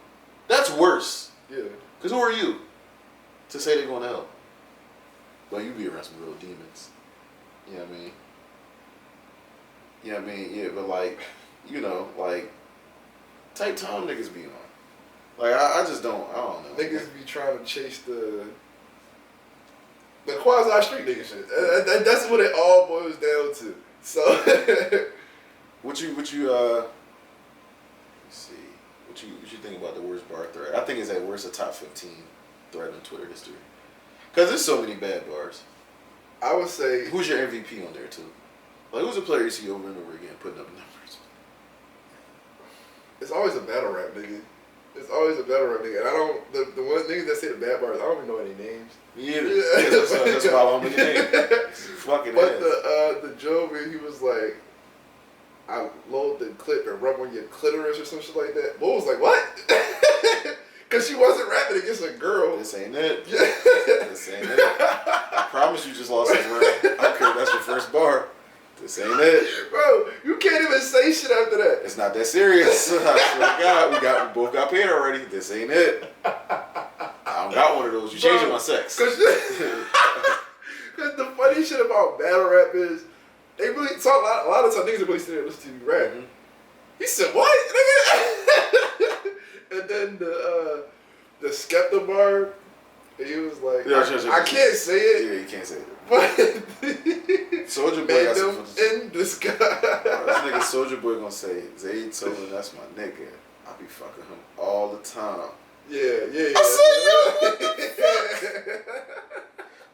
[SPEAKER 1] That's worse.
[SPEAKER 2] Yeah.
[SPEAKER 1] Because who are you to say they going to hell? Well, you be around some real demons. You know what I mean? You know what I mean? Yeah, but like, like, type time niggas be on. Like, I just don't, I don't know.
[SPEAKER 2] Niggas be trying to chase the quasi street nigga shit. That's what it all boils down to. So,
[SPEAKER 1] what you let's see. What you think about the worst bar thread? I think it's at worst a top 15 thread in Twitter history. Cause there's so many bad bars.
[SPEAKER 2] I would say,
[SPEAKER 1] who's your MVP on there too? Like, who's a player you see over and over again putting up numbers?
[SPEAKER 2] It's always a battle rap nigga. It's always a battle rap nigga. And I don't, the one niggas that say the bad bars, I don't even know any names.
[SPEAKER 1] Me either. That's why I don't know any names. Fucking
[SPEAKER 2] but
[SPEAKER 1] ass.
[SPEAKER 2] the Joe where he was like, I load the clip and rub on your clitoris or some shit like that. Bo was like, what? Because she wasn't rapping against a girl.
[SPEAKER 1] This ain't it. This ain't it. I promise you just lost this round. I don't care if that's your first bar. This ain't it.
[SPEAKER 2] Bro, you can't even say shit after that.
[SPEAKER 1] It's not that serious. I swear to God, we both got paid already. This ain't it. I don't got one of those. You changing my sex.
[SPEAKER 2] Because the funny shit about battle rap is, they really talk, a lot of times niggas are really sitting there listening to you rap. Mm-hmm. He said, what? And then the Skepta bar, he was like, I can't say it.
[SPEAKER 1] Yeah, you can't say it.
[SPEAKER 2] But
[SPEAKER 1] Soulja Boy got some
[SPEAKER 2] in the sky.
[SPEAKER 1] This nigga Soulja Boy gonna say, Zayd told me that's my nigga. I be fucking him all the time.
[SPEAKER 2] Yeah.
[SPEAKER 1] I said,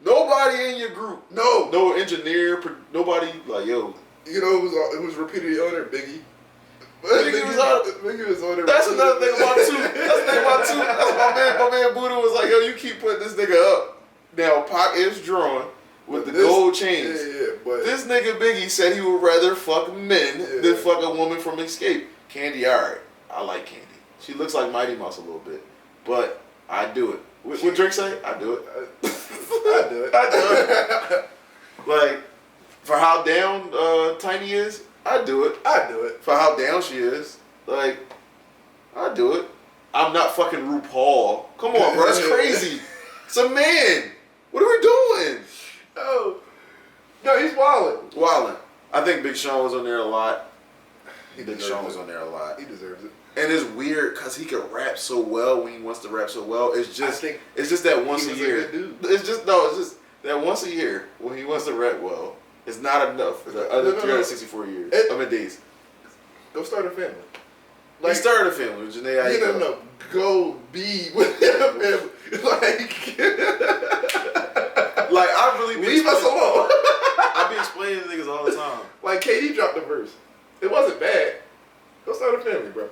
[SPEAKER 1] yo, nobody in your group. No engineer, nobody, like, yo.
[SPEAKER 2] You know who was repeatedly on there? Biggie.
[SPEAKER 1] Biggie was on there. That's another thing about two. That's my man Buddha was like, yo, you keep putting this nigga up. Now, Pac is drawing with the gold chains.
[SPEAKER 2] Yeah. but
[SPEAKER 1] this nigga Biggie said he would rather fuck men than fuck a woman from Escape. Candy, alright. I like Candy. She looks like Mighty Mouse a little bit. But I do it. What Drake say? I do it.
[SPEAKER 2] I do it.
[SPEAKER 1] I do it. Like, for how down Tiny is, I do it.
[SPEAKER 2] I do it.
[SPEAKER 1] For how down she is, like, I do it. I'm not fucking RuPaul. Come on, bro. That's crazy. It's a man. What are we doing?
[SPEAKER 2] No, he's wildin'.
[SPEAKER 1] Wildin'. I think Big Sean was on there a lot.
[SPEAKER 2] Big Sean was
[SPEAKER 1] on there a lot.
[SPEAKER 2] He deserves it.
[SPEAKER 1] And it's weird because he can rap so well when he wants to rap so well. It's just that once a year. It's just that once a year when he wants to rap well. It's not enough for the other 364 years. Days.
[SPEAKER 2] Go start a family.
[SPEAKER 1] He started a family with Janae Aiko.
[SPEAKER 2] No. Go be with him. Like I really leave us alone.
[SPEAKER 1] I be explaining to niggas all the time.
[SPEAKER 2] Like KD dropped the verse. It wasn't bad. Go start a family, bro.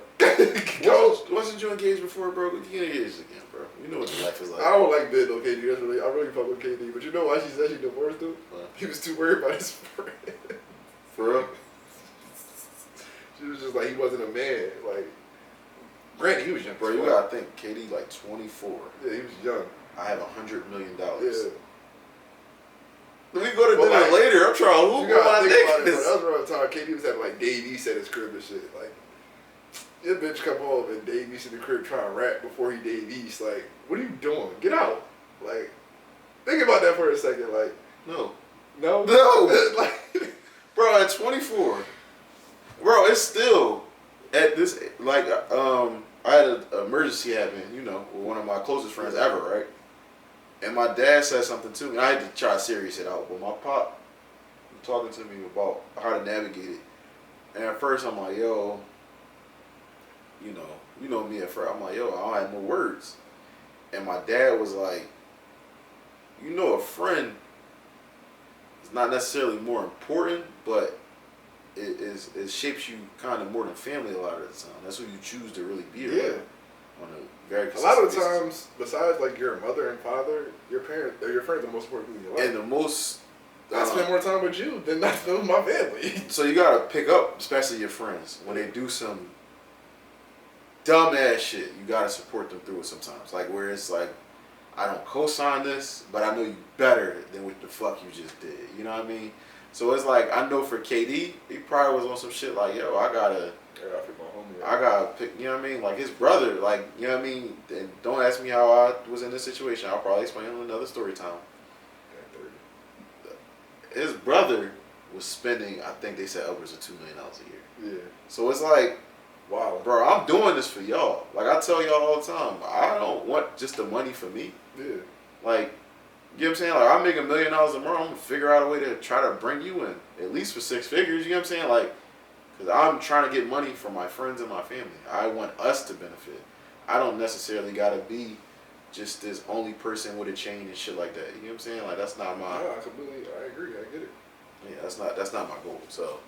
[SPEAKER 1] Wasn't you engaged before, bro? Get engaged again, bro. You know what your life is like.
[SPEAKER 2] I don't like that though, KD. I really fuck with KD. But you know why she said she divorced him? He was too worried about his friend.
[SPEAKER 1] For real?
[SPEAKER 2] She was just like, he wasn't a man. Like, granted, he was young.
[SPEAKER 1] Bro, you gotta think, KD like 24.
[SPEAKER 2] Yeah, he was young.
[SPEAKER 1] I have $100 million.
[SPEAKER 2] Yeah.
[SPEAKER 1] We go to dinner later. I'm trying to hoop
[SPEAKER 2] you gotta
[SPEAKER 1] my
[SPEAKER 2] think about it,
[SPEAKER 1] niggas.
[SPEAKER 2] That was around the time KD was having like Dave East at his crib and shit. Like, your bitch come home and Dave East in the crib trying to rap before he Dave East. Like, what are you doing? Get out. Like, think about that for a second. Like,
[SPEAKER 1] No.
[SPEAKER 2] Like,
[SPEAKER 1] bro, at 24, bro, it's still at this, like, I had an emergency happen, you know, with one of my closest friends ever, right? And my dad said something to me. I had to try to serious it out, but my pop was talking to me about how to navigate it. And at first, I'm like, yo, you know me at first. I'm like, yo, I don't have no words. And my dad was like, you know, a friend is not necessarily more important, but it shapes you kind of more than family a lot of the time. That's who you choose to really be around.
[SPEAKER 2] Yeah.
[SPEAKER 1] On a very
[SPEAKER 2] a lot of the
[SPEAKER 1] basis.
[SPEAKER 2] times, besides like your mother and father, your parents or your friends are the most important people in your life.
[SPEAKER 1] And the most
[SPEAKER 2] I spend more time with you than I spend with my family.
[SPEAKER 1] So you gotta pick up, especially your friends, when they do some dumb ass shit. You gotta support them through it sometimes. Like where it's like, I don't co-sign this, but I know you better than what the fuck you just did. You know what I mean? So it's like, I know for KD, he probably was on some shit like, yo, I gotta pick my homie. I gotta pick, you know what I mean? Like his brother, like, you know what I mean? And don't ask me how I was in this situation. I'll probably explain it in another story time. His brother was spending, I think they said upwards of $2 million a year.
[SPEAKER 2] Yeah.
[SPEAKER 1] So it's like,
[SPEAKER 2] wow,
[SPEAKER 1] bro, I'm doing this for y'all. Like I tell y'all all the time, I don't want just the money for me.
[SPEAKER 2] Yeah.
[SPEAKER 1] Like, you know what I'm saying? Like, I make $1 million tomorrow, I'm gonna figure out a way to try to bring you in, at least for 6 figures. You know what I'm saying? Like, because I'm trying to get money from my friends and my family. I want us to benefit. I don't necessarily gotta be just this only person with a chain and shit like that. You know what I'm saying? Like, that's not my.
[SPEAKER 2] No, I agree. I get it.
[SPEAKER 1] Yeah, that's not my goal. So,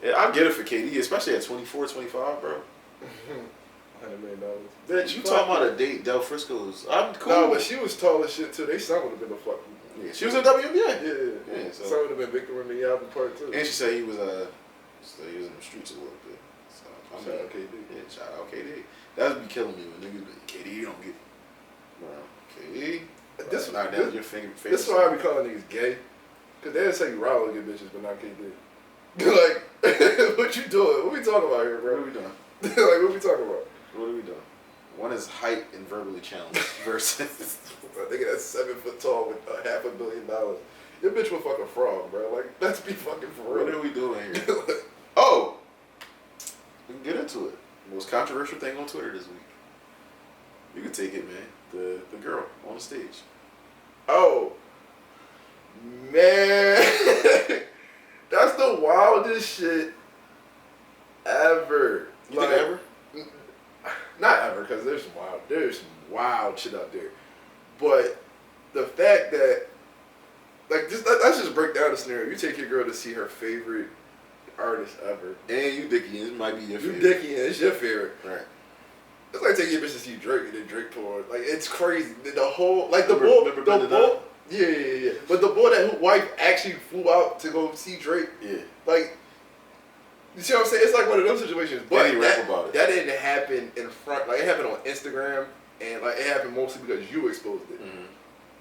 [SPEAKER 1] yeah, I get it for KD, especially at 24, 25, bro.
[SPEAKER 2] $100 million.
[SPEAKER 1] Bitch, you talking about a date, Del Frisco's? I'm cool.
[SPEAKER 2] No, but she was tall as shit too. They son would have been a fuck.
[SPEAKER 1] Yeah, she was in WNBA.
[SPEAKER 2] Yeah.
[SPEAKER 1] So.
[SPEAKER 2] Son would have been Victor in the album part too.
[SPEAKER 1] And she said he was in the streets a little bit. So
[SPEAKER 2] shout out KD.
[SPEAKER 1] Yeah, shout out KD. That would be killing me when niggas be KD. You don't get. KD.
[SPEAKER 2] This
[SPEAKER 1] knock down your finger.
[SPEAKER 2] This is why I be calling niggas gay. Cause they'll say you Rollo get bitches, but not KD. Like, what you doing? What we talking about here, bro?
[SPEAKER 1] What are we doing?
[SPEAKER 2] Like, what we talking about?
[SPEAKER 1] What are we doing? One is height and verbally challenged versus.
[SPEAKER 2] I think that's 7 foot tall with $500 million. Your bitch will fuck a frog, bro. Like, let's be fucking for real.
[SPEAKER 1] What are we doing here? Oh, we can get into it. Most controversial thing on Twitter this week. You can take it, man. The girl on the stage.
[SPEAKER 2] Oh, man. That's the wildest shit ever.
[SPEAKER 1] You think ever?
[SPEAKER 2] Not ever, because there's some wild shit out there. But the fact that, like, let's just break down the scenario. You take your girl to see her favorite artist ever.
[SPEAKER 1] And you Dickie, it might be your favorite.
[SPEAKER 2] You Dickie, and it's your favorite.
[SPEAKER 1] Right.
[SPEAKER 2] It's like taking your bitch to see Drake and then Drake tour. Like, it's crazy. The whole, like, the bull. Yeah. But the boy that whose wife actually flew out to go see Drake.
[SPEAKER 1] Yeah.
[SPEAKER 2] Like, you see what I'm saying? It's like one of those situations. But that didn't happen in front. Like, it happened on Instagram, and like it happened mostly because you exposed it. Mm-hmm.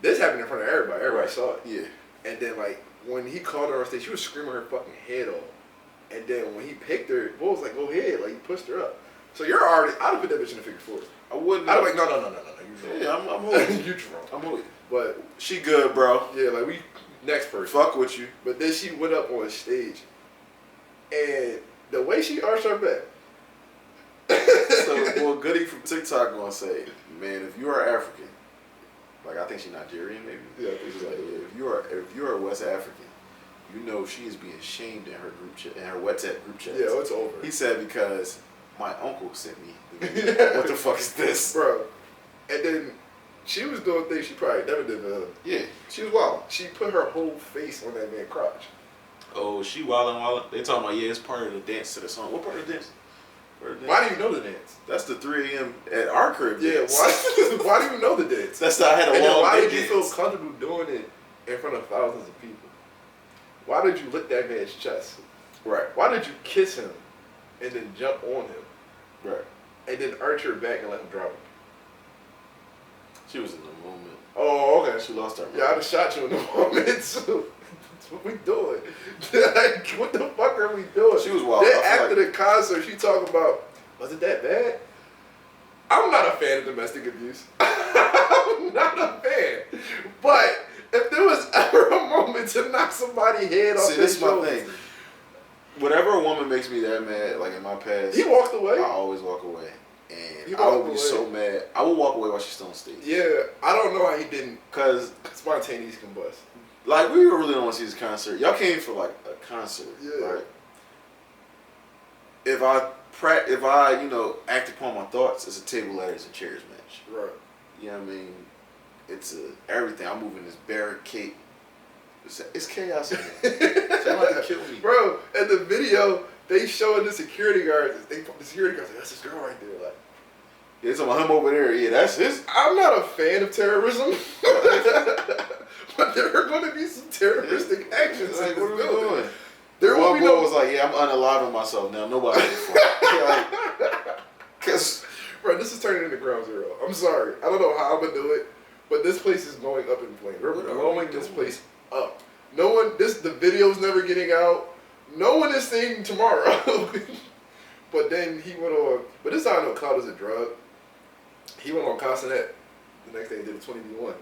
[SPEAKER 2] This happened in front of everybody. Everybody saw it.
[SPEAKER 1] Yeah.
[SPEAKER 2] And then like when he called her on stage, she was screaming her fucking head off. And then when he picked her, Bull was like, "Go ahead," like he pushed her up. So you're already. I'd have put that bitch in the figure four.
[SPEAKER 1] I wouldn't.
[SPEAKER 2] I'd be like, no. You drunk.
[SPEAKER 1] Yeah, I'm holding.
[SPEAKER 2] You drunk.
[SPEAKER 1] I'm holding.
[SPEAKER 2] But
[SPEAKER 1] she good, bro.
[SPEAKER 2] Yeah, like we next person.
[SPEAKER 1] Fuck with you.
[SPEAKER 2] But then she went up on stage, and the way she arched her back.
[SPEAKER 1] So, well, Goody from TikTok gonna say, man, if you are African, like I think she's Nigerian, maybe.
[SPEAKER 2] Yeah, I think she's
[SPEAKER 1] like, if you are West African, you know she is being shamed in her group chat, in her WhatsApp group chat.
[SPEAKER 2] Yeah, it's over.
[SPEAKER 1] He said because my uncle sent me. What the fuck is this,
[SPEAKER 2] bro? And then she was doing things she probably never did.
[SPEAKER 1] Yeah, she was wild.
[SPEAKER 2] She put her whole face on that man's crotch.
[SPEAKER 1] Oh, she wildin'. They talking about it's part of the dance to the song. What part of the dance?
[SPEAKER 2] Why do you know the dance?
[SPEAKER 1] That's the 3 a.m. at our crib.
[SPEAKER 2] Yeah,
[SPEAKER 1] dance.
[SPEAKER 2] why do you know the dance?
[SPEAKER 1] That's how I had a
[SPEAKER 2] and
[SPEAKER 1] long
[SPEAKER 2] why
[SPEAKER 1] day
[SPEAKER 2] did you
[SPEAKER 1] dance.
[SPEAKER 2] feel comfortable doing it in front of thousands of people? Why did you lick that man's chest?
[SPEAKER 1] Right.
[SPEAKER 2] Why did you kiss him and then jump on him?
[SPEAKER 1] Right.
[SPEAKER 2] And then arch her back and let him drop him?
[SPEAKER 1] She was in the moment.
[SPEAKER 2] Oh, okay.
[SPEAKER 1] She lost her mind.
[SPEAKER 2] Yeah, I'd have shot you in the moment, so that's what we doing. Like, what the fuck are we doing?
[SPEAKER 1] She was wild.
[SPEAKER 2] Then after the concert, she talking about, was it that bad? I'm not a fan of domestic abuse. I'm not a fan. But if there was ever a moment to knock somebody's head off their shoulders. See, this is my thing.
[SPEAKER 1] Whenever a woman makes me that mad, like in my past,
[SPEAKER 2] he walked away.
[SPEAKER 1] I always walk away. And I would be so mad. I would walk away while she's still on stage.
[SPEAKER 2] Yeah, I don't know how he didn't.
[SPEAKER 1] Cause
[SPEAKER 2] spontaneous combust.
[SPEAKER 1] Like we really don't want to see this concert. Y'all came for like a concert, right? If I act upon my thoughts, it's a table, ladders, and chairs match.
[SPEAKER 2] Right.
[SPEAKER 1] You know what I mean? It's everything. I'm moving this barricade. It's chaos in there. They're about to kill me,
[SPEAKER 2] bro. In the video, they showing the security guards. The security guards like, that's this girl right there. Like,
[SPEAKER 1] yeah, it's on him over there. Yeah, that's his.
[SPEAKER 2] I'm not a fan of terrorism, but there are going to be some terroristic actions.
[SPEAKER 1] Like, what are we doing?
[SPEAKER 2] There
[SPEAKER 1] one boy was like, "Yeah, I'm unaliving myself now. Nobody." Cause,
[SPEAKER 2] bro, this is turning into ground zero. I'm sorry. I don't know how I'm gonna do it, but this place is going up in flames. We're blowing this place up. No one. The video's never getting out. No one is seeing tomorrow. But then he went on. But this time I know clout is a drug. He went on Castanet. The next day he did a 20v1.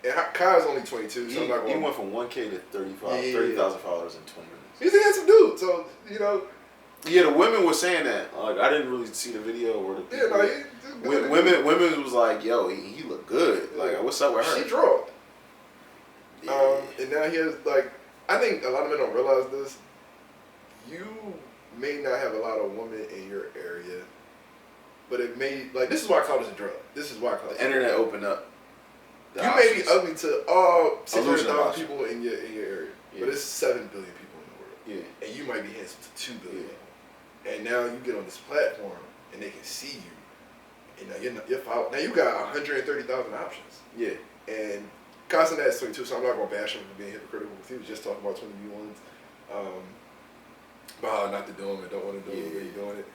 [SPEAKER 2] And Kai's only 22. So
[SPEAKER 1] he went from 1K to 30,000 followers in 20 minutes.
[SPEAKER 2] He's a handsome dude. So, you know.
[SPEAKER 1] Yeah, the women were saying that. Like, I didn't really see the video or the people.
[SPEAKER 2] Yeah, no,
[SPEAKER 1] women was like, yo, he looked good. Like, what's up with her?
[SPEAKER 2] She drawed. Yeah. And now he has, like, I think a lot of men don't realize this. You may not have a lot of women in your area, but it may, like, this is why I call this a drug. This is why I call it.
[SPEAKER 1] The internet opened up.
[SPEAKER 2] You may be ugly to all 600,000 people in your area, but it's 7 billion people in the world.
[SPEAKER 1] Yeah.
[SPEAKER 2] And you might be handsome to 2 billion. Yeah. And now you get on this platform, and they can see you. And now you're following. Now you got 130,000 options.
[SPEAKER 1] Yeah.
[SPEAKER 2] And Castanet's 22, so I'm not going to bash him for being hypocritical. He was just talking about 20v1s. About how not to do them and don't want to do them, but you're doing it.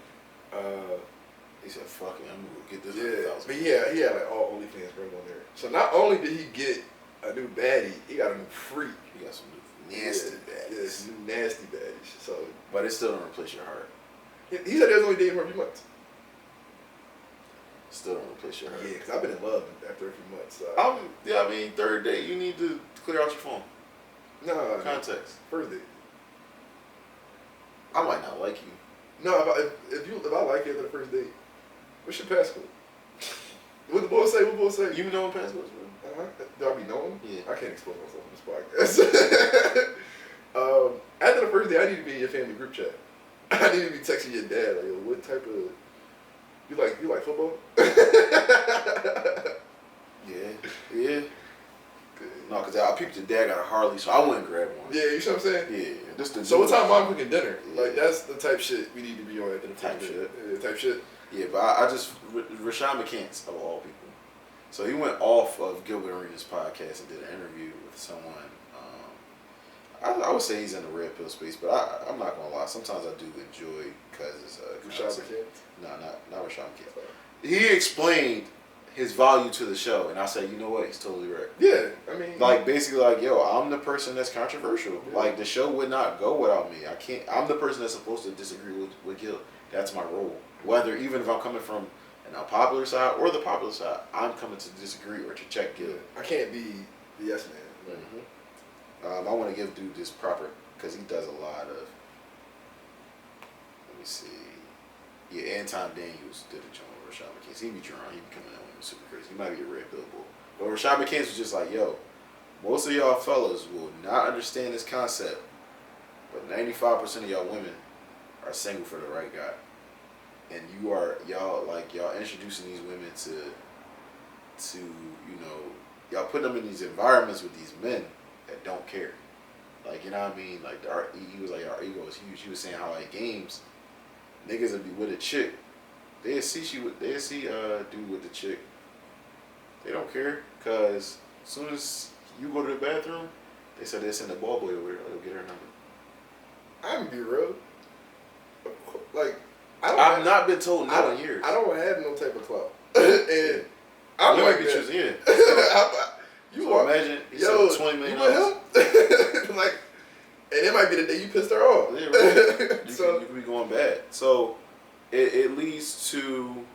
[SPEAKER 1] He said, fuck it, I'm going to get this.
[SPEAKER 2] Yeah, but he had like all OnlyFans girls on there. So not only did he get a new baddie, he got a new freak.
[SPEAKER 1] He got some new nasty baddies.
[SPEAKER 2] Yeah, some new nasty baddies. So,
[SPEAKER 1] but it still don't replace your heart.
[SPEAKER 2] He said they was only dating for a few months.
[SPEAKER 1] Still don't replace your heart.
[SPEAKER 2] Yeah, because I've been in love after a few months.
[SPEAKER 1] I mean, third date, you need to clear out your phone.
[SPEAKER 2] No.
[SPEAKER 1] Context.
[SPEAKER 2] First date.
[SPEAKER 1] I might not like you.
[SPEAKER 2] No, if I like you after the first date, what's your passcode? What the boy say? What the boy say?
[SPEAKER 1] You know what passcodes, bro?
[SPEAKER 2] Do I be knowing?
[SPEAKER 1] Yeah.
[SPEAKER 2] I can't expose myself on this podcast. After the first day, I need to be in your family group chat. I need to be texting your dad like, yo, what type of you like football?
[SPEAKER 1] Yeah. No, because I peeped your dad got a Harley, so I went and grabbed one.
[SPEAKER 2] Yeah, you see what I'm saying?
[SPEAKER 1] Yeah.
[SPEAKER 2] So what time mom cooking dinner? Yeah. Like that's the type shit we need to be on after the
[SPEAKER 1] type shit.
[SPEAKER 2] Yeah, type shit.
[SPEAKER 1] Yeah, but I just Rashawn McCants of all people. So he went off of Gilbert Arenas' podcast and did an interview with someone. I would say he's in the red pill space, but I'm not gonna lie. Sometimes I do enjoy because it's
[SPEAKER 2] Rashad McKay?
[SPEAKER 1] No, not Rashad McKay. He explained his value to the show, and I said, you know what, he's totally right.
[SPEAKER 2] Yeah, I mean,
[SPEAKER 1] like basically, like yo, I'm the person that's controversial. Yeah. Like the show would not go without me. I can't. I'm the person that's supposed to disagree with Gil. That's my role. Whether even if I'm coming from an unpopular side or the popular side, I'm coming to disagree or to check Gil.
[SPEAKER 2] I can't be the yes man.
[SPEAKER 1] Mm-hmm. I want to give dude this proper because he does a lot of. Let me see. Yeah, Anton Daniels did a joint with Rashad McKay. He be drawing. He be coming out with super crazy. He might be a red billboard. But Rashad McKay was just like, yo, most of y'all fellas will not understand this concept, but 95% of y'all women are single for the right guy, and y'all introducing these women to y'all putting them in these environments with these men that don't care. Like, you know what I mean? Like, he was like, our ego is huge. He was saying how at games, niggas would be with a chick. They'd see dude with the chick. They don't care, because as soon as you go to the bathroom, they said they send a ball boy over there. They'll get her number.
[SPEAKER 2] I'm gonna be real. Like,
[SPEAKER 1] I've not been told no in years.
[SPEAKER 2] I don't have no type of clout. And I'm
[SPEAKER 1] you
[SPEAKER 2] like
[SPEAKER 1] might be choosing, yeah. Imagine he said $20 million.
[SPEAKER 2] Like, and it might be the day you pissed her off.
[SPEAKER 1] Yeah, right. You could be going bad. So it leads to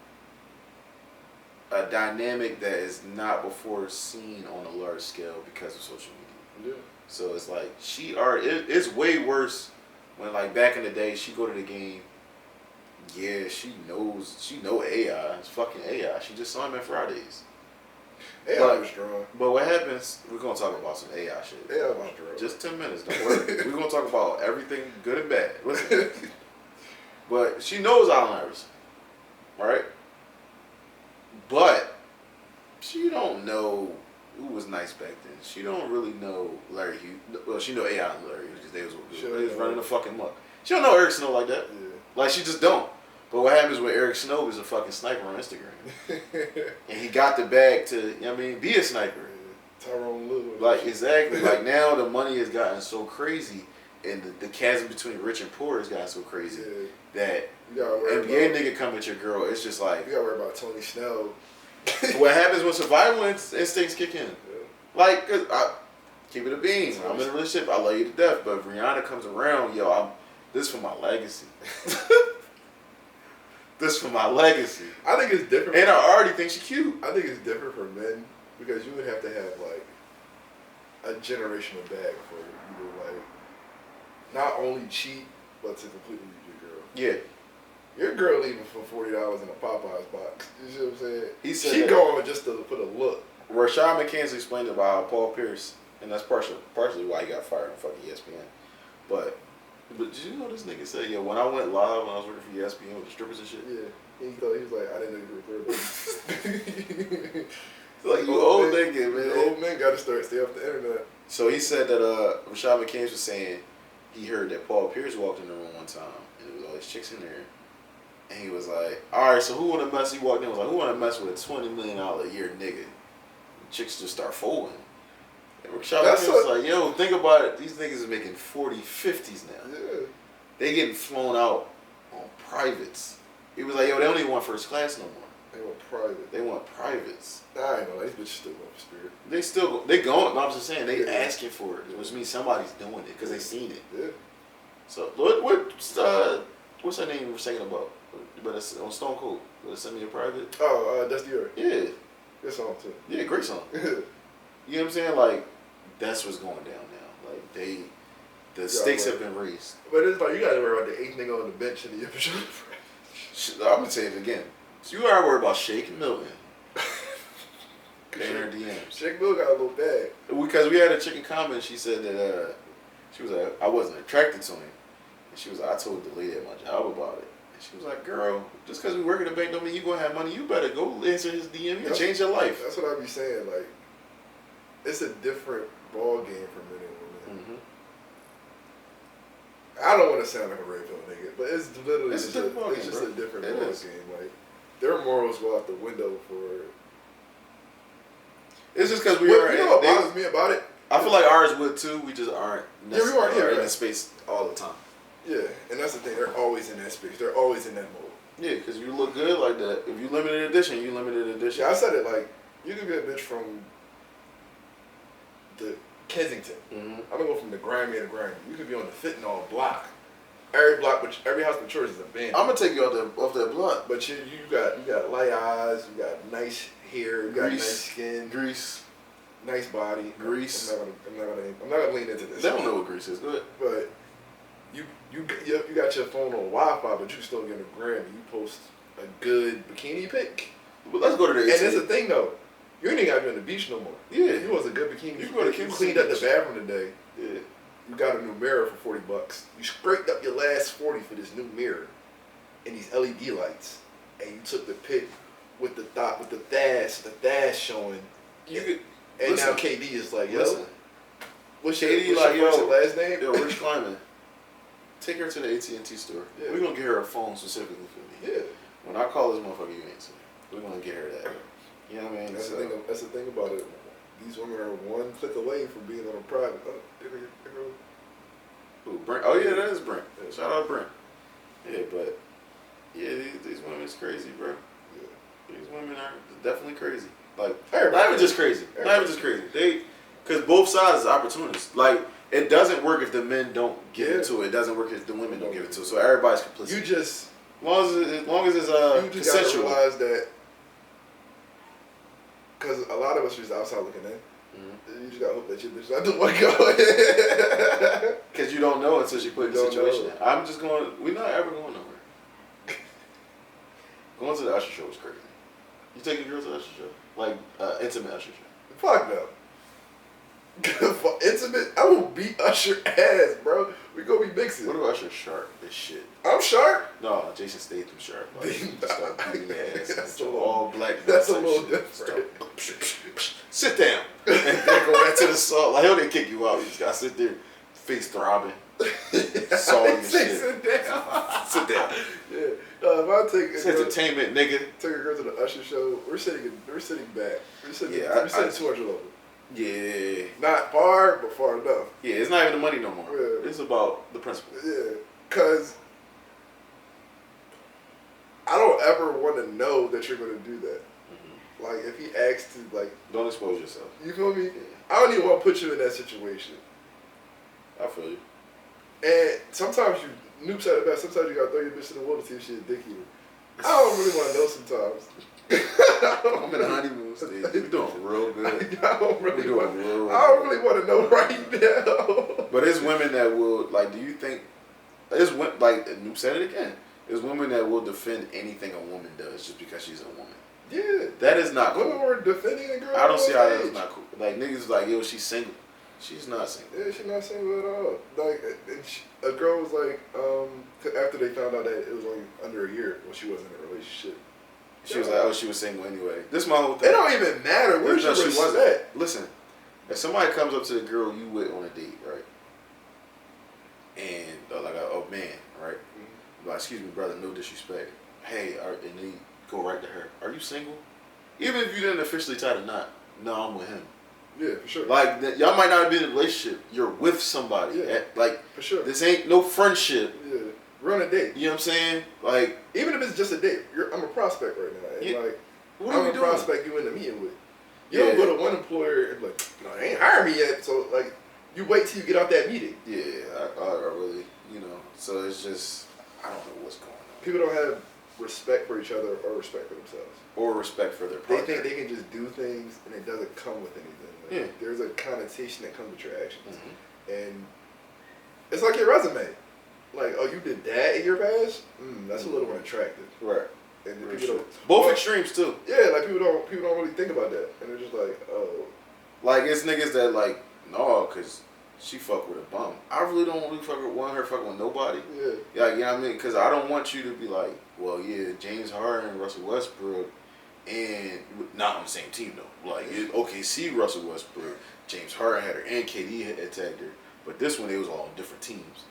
[SPEAKER 1] a dynamic that is not before seen on a large scale because of social media.
[SPEAKER 2] Yeah.
[SPEAKER 1] So it's like it's way worse when, like, back in the day, she go to the game. Yeah, she know AI. It's fucking AI. She just saw him at Fridays.
[SPEAKER 2] AI was strong.
[SPEAKER 1] But what happens, we're going to talk about some AI shit.
[SPEAKER 2] AI was strong.
[SPEAKER 1] Just 10 minutes, don't worry. We're going to talk about everything good and bad. Listen. But she knows Allen Iverson, right? But she don't know who was nice back then. She don't really know Larry Hughes. Well, she know AI and Larry Hughes because they was running the fucking muck. She don't know Eric Snow like that.
[SPEAKER 2] Yeah.
[SPEAKER 1] Like, she just don't. But what happens when Eric Snow is a fucking sniper on Instagram? And he got the bag to, you know what I mean, be a sniper.
[SPEAKER 2] Yeah. Tyrone Lue.
[SPEAKER 1] Like, exactly. Like, now the money has gotten so crazy, and the chasm between rich and poor has gotten so crazy that NBA nigga come at your girl, it's just like...
[SPEAKER 2] You gotta worry about Tony Snell.
[SPEAKER 1] What happens when survival instincts kick in? Yeah. Like, cause keep it a bean. I'm in a relationship, I love you to death, but if Rihanna comes around, this for my legacy. This for my legacy.
[SPEAKER 2] I think it's different.
[SPEAKER 1] And I already think she's cute.
[SPEAKER 2] I think it's different for men because you would have to have like a generational bag for you to like not only cheat but to completely leave your girl.
[SPEAKER 1] Yeah.
[SPEAKER 2] Your girl leaving for $40 in a Popeyes box. You see what I'm saying?
[SPEAKER 1] He said
[SPEAKER 2] she going just to put a look.
[SPEAKER 1] Rashad McKenzie explained about how Paul Pierce, and that's partially why he got fired on fucking ESPN. But did you know this nigga said, yo, when I went live when I was working for ESPN with the strippers and shit?
[SPEAKER 2] Yeah. He was like, I didn't know you were recording.
[SPEAKER 1] Like, you old nigga, man.
[SPEAKER 2] The old man got to stay off the internet.
[SPEAKER 1] So he said that Rashad McKenzie was saying he heard that Paul Pierce walked in the room one time, and there was all these chicks in there. And he was like, all right, so who want to mess? He walked in and was like, who want to mess with a $20 million a year nigga? And chicks just start folding. And Rashad was like, yo, think about it. These niggas are making 40s, 50s now.
[SPEAKER 2] Yeah.
[SPEAKER 1] They getting flown out on privates. He was like, yo, they don't even want first class no more.
[SPEAKER 2] They want private.
[SPEAKER 1] They want privates.
[SPEAKER 2] I ain't know. These bitches still going for Spirit.
[SPEAKER 1] They going. I'm just saying, they asking for it. Which means somebody's doing it because they seen it.
[SPEAKER 2] Yeah.
[SPEAKER 1] So, what's her name we're saying about? But it's on Stone Cold. Send me a private.
[SPEAKER 2] Oh, Dusty Earth.
[SPEAKER 1] Yeah.
[SPEAKER 2] Good song too.
[SPEAKER 1] Yeah, great song. You know what I'm saying? Like, that's what's going down now. Like, the stakes have been raised.
[SPEAKER 2] But it's like, you gotta worry about the 8th nigga on the bench in the episode.
[SPEAKER 1] I'm gonna say it again. So you gotta worry about Shake Milton. In her DMs.
[SPEAKER 2] Shake Milton got a little bag.
[SPEAKER 1] Because we had a chicken comment, she said that she was like, I wasn't attracted to him. And she was like, I told the lady at my job about it. And she was like, girl, just because we work at the bank don't mean you gonna have money. You better go answer his DM. You change your life.
[SPEAKER 2] That's what I be saying. Like, it's a different ball game for men and women. Mm-hmm. I don't want to sound like a red pill nigga, but it's literally just a different ball game. Like, their morals go out the window for
[SPEAKER 1] because we
[SPEAKER 2] You
[SPEAKER 1] are.
[SPEAKER 2] know what bothers me about it?
[SPEAKER 1] I feel like ours would too. We just aren't necessarily in
[SPEAKER 2] right.
[SPEAKER 1] the space all the time.
[SPEAKER 2] Yeah, and that's the thing. They're always in that space. They're always in that mode.
[SPEAKER 1] Yeah, because you look good like that. If you limited edition, you limited edition.
[SPEAKER 2] Yeah, I said it like, you could be a bitch from the Kensington.
[SPEAKER 1] Mm-hmm.
[SPEAKER 2] I don't go from the grimy to grimy. You could be on the fentanyl block. Every block, but every house in church is abandoned.
[SPEAKER 1] I'm gonna take you off that block.
[SPEAKER 2] But you got light eyes, you got nice hair, you got nice skin,
[SPEAKER 1] grease,
[SPEAKER 2] nice body,
[SPEAKER 1] grease.
[SPEAKER 2] I'm not gonna lean into this.
[SPEAKER 1] They don't know what grease is. Go ahead.
[SPEAKER 2] But you got your phone on Wi-Fi, but you still get a Grammy. You post a good bikini pic.
[SPEAKER 1] But let's go to the.
[SPEAKER 2] And that's the thing though. You ain't even gotta be on the beach no more.
[SPEAKER 1] Yeah.
[SPEAKER 2] You was a good bikini.
[SPEAKER 1] You
[SPEAKER 2] cleaned up the bathroom today.
[SPEAKER 1] Yeah.
[SPEAKER 2] You got a new mirror for $40. You scraped up your last 40 for this new mirror and these LED lights, and you took the pic with the dash showing. And now KD is like, yo, what's KD like? What's your last name?
[SPEAKER 1] Yo, Rich Kleiman. Take her to the AT&T store. Yeah. We're gonna get her a phone specifically for me. Yeah. When I call this motherfucker, you answer. We're gonna get her that. You know what I mean?
[SPEAKER 2] That's the thing about it. These women are one click away from being on a private.
[SPEAKER 1] Who, Brent? Oh yeah, that is Brent. Yeah. Shout out Brent. Yeah, but these women is crazy, bro. Yeah. These women are definitely crazy. Like not even just crazy. Not even just crazy. Because both sides is opportunists. Like it doesn't work if the men don't get into it. It doesn't work if the women don't give it to it. So everybody's complicit.
[SPEAKER 2] You just
[SPEAKER 1] as long as it's
[SPEAKER 2] you just
[SPEAKER 1] consensual.
[SPEAKER 2] Gotta realize that because a lot of us are just outside looking in. You just gotta hope that your bitch not the one going.
[SPEAKER 1] Because you don't know until she put in the situation. I'm just going. We're not ever going nowhere. Going to the Usher show was crazy. You taking girls to the Usher show? Like intimate Usher show?
[SPEAKER 2] Fuck no. For intimate, I will beat Usher ass, bro. We gonna be mixing.
[SPEAKER 1] What about Usher sharp as shit?
[SPEAKER 2] I'm sharp.
[SPEAKER 1] No, Jason Statham sharp. Like, start beating your ass.
[SPEAKER 2] That's
[SPEAKER 1] all black.
[SPEAKER 2] That's a little different.
[SPEAKER 1] Sit down. And then go back to the salt. Like, he'll didn't kick you out. You just gotta sit there, face throbbing. Salty and shit. Sit down. Sit down.
[SPEAKER 2] Yeah. If I take
[SPEAKER 1] it's entertainment, nigga.
[SPEAKER 2] Take a girl to the Usher show. We're sitting back. We're sitting 200 over.
[SPEAKER 1] Yeah.
[SPEAKER 2] Not far, but far enough.
[SPEAKER 1] Yeah, it's not even the money no more.
[SPEAKER 2] Yeah.
[SPEAKER 1] It's about the principle.
[SPEAKER 2] Yeah. Cause I don't ever want to know that you're gonna do that. Mm-hmm. Like if he asks to like,
[SPEAKER 1] don't expose yourself.
[SPEAKER 2] You feel me? Yeah. I don't even want to put you in that situation.
[SPEAKER 1] I feel you.
[SPEAKER 2] And sometimes Noob said it best. Sometimes you gotta throw your bitch in the water to see if she's a dick eater. I don't really want to know sometimes.
[SPEAKER 1] I'm in a honeymoon stage. We're doing real good.
[SPEAKER 2] I don't really want to know right now.
[SPEAKER 1] But there's women that will, like, do you think, there's like, Noob said it again, there's women that will defend anything a woman does just because she's a woman.
[SPEAKER 2] Yeah.
[SPEAKER 1] That is not cool.
[SPEAKER 2] Women were defending a girl.
[SPEAKER 1] I don't see how that is not cool. Like, niggas like, yo, she's single. She's not single.
[SPEAKER 2] Yeah, she's not single at all. Like, a girl was like, after they found out that it was only under a year when she wasn't in a relationship.
[SPEAKER 1] She was like, oh, she was single anyway. This is my whole thing.
[SPEAKER 2] It don't even matter. Where's your respect?
[SPEAKER 1] Listen, if somebody comes up to the girl you with on a date, right? And, like, a man, right? Mm-hmm. Like, excuse me, brother, no disrespect. Hey, and they go right to her. Are you single? Even if you didn't officially tie the knot, no, I'm with him.
[SPEAKER 2] Yeah, for sure.
[SPEAKER 1] Like, y'all might not be in a relationship. You're with somebody.
[SPEAKER 2] Yeah, for sure.
[SPEAKER 1] This ain't no friendship.
[SPEAKER 2] Yeah. We're on a date.
[SPEAKER 1] You know what I'm saying? Like,
[SPEAKER 2] even if it's just a date, I'm a prospect right now. And
[SPEAKER 1] yeah.
[SPEAKER 2] Like,
[SPEAKER 1] what are we doing?
[SPEAKER 2] Prospect you in the meeting with. You don't go to one employer and be like, no, they ain't hired me yet. So, like, you wait till you get out that meeting.
[SPEAKER 1] Yeah, I really, so it's just, I don't know what's going on.
[SPEAKER 2] People don't have respect for each other or respect for themselves.
[SPEAKER 1] Or respect for their partner.
[SPEAKER 2] They think they can just do things and it doesn't come with anything. Like,
[SPEAKER 1] yeah.
[SPEAKER 2] There's a connotation that comes with your actions. Mm-hmm. And it's like your resume. Like, oh, you did that in your past? That's a little unattractive.
[SPEAKER 1] Right.
[SPEAKER 2] And people don't,
[SPEAKER 1] both extremes too.
[SPEAKER 2] Yeah, like people don't really think about that. And they're just like, oh.
[SPEAKER 1] Like, it's niggas that like, no, cause she fuck with a bum. I really don't want her fucking with nobody.
[SPEAKER 2] Yeah.
[SPEAKER 1] Like, you know what I mean? Cause I don't want you to be like, well, yeah, James Harden, Russell Westbrook, and not on the same team though. Like, OKC, Russell Westbrook, James Harden had her, and KD had tagged her. But this one, they was all on different teams.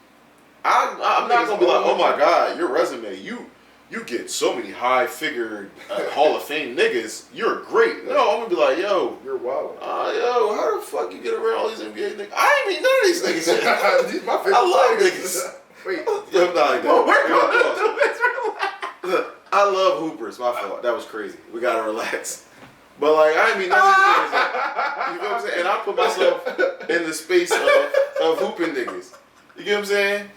[SPEAKER 1] I'm not gonna be like, oh my God, your resume, you you get so many high figure Hall of Fame niggas. You're great. No, I'm gonna be like, yo,
[SPEAKER 2] you're wild.
[SPEAKER 1] Yo, how the fuck you get around all these NBA niggas? I ain't mean none of these niggas.
[SPEAKER 2] These my favorite
[SPEAKER 1] I love
[SPEAKER 2] players.
[SPEAKER 1] niggas.
[SPEAKER 2] Wait,
[SPEAKER 1] I'm not like that.
[SPEAKER 2] well, we're going to do this.
[SPEAKER 1] I love hoopers. My fault. That was crazy. We gotta relax. But like, I ain't mean none of these niggas. Like, you know what I'm saying? And I put myself in the space of hooping niggas. You get what I'm saying?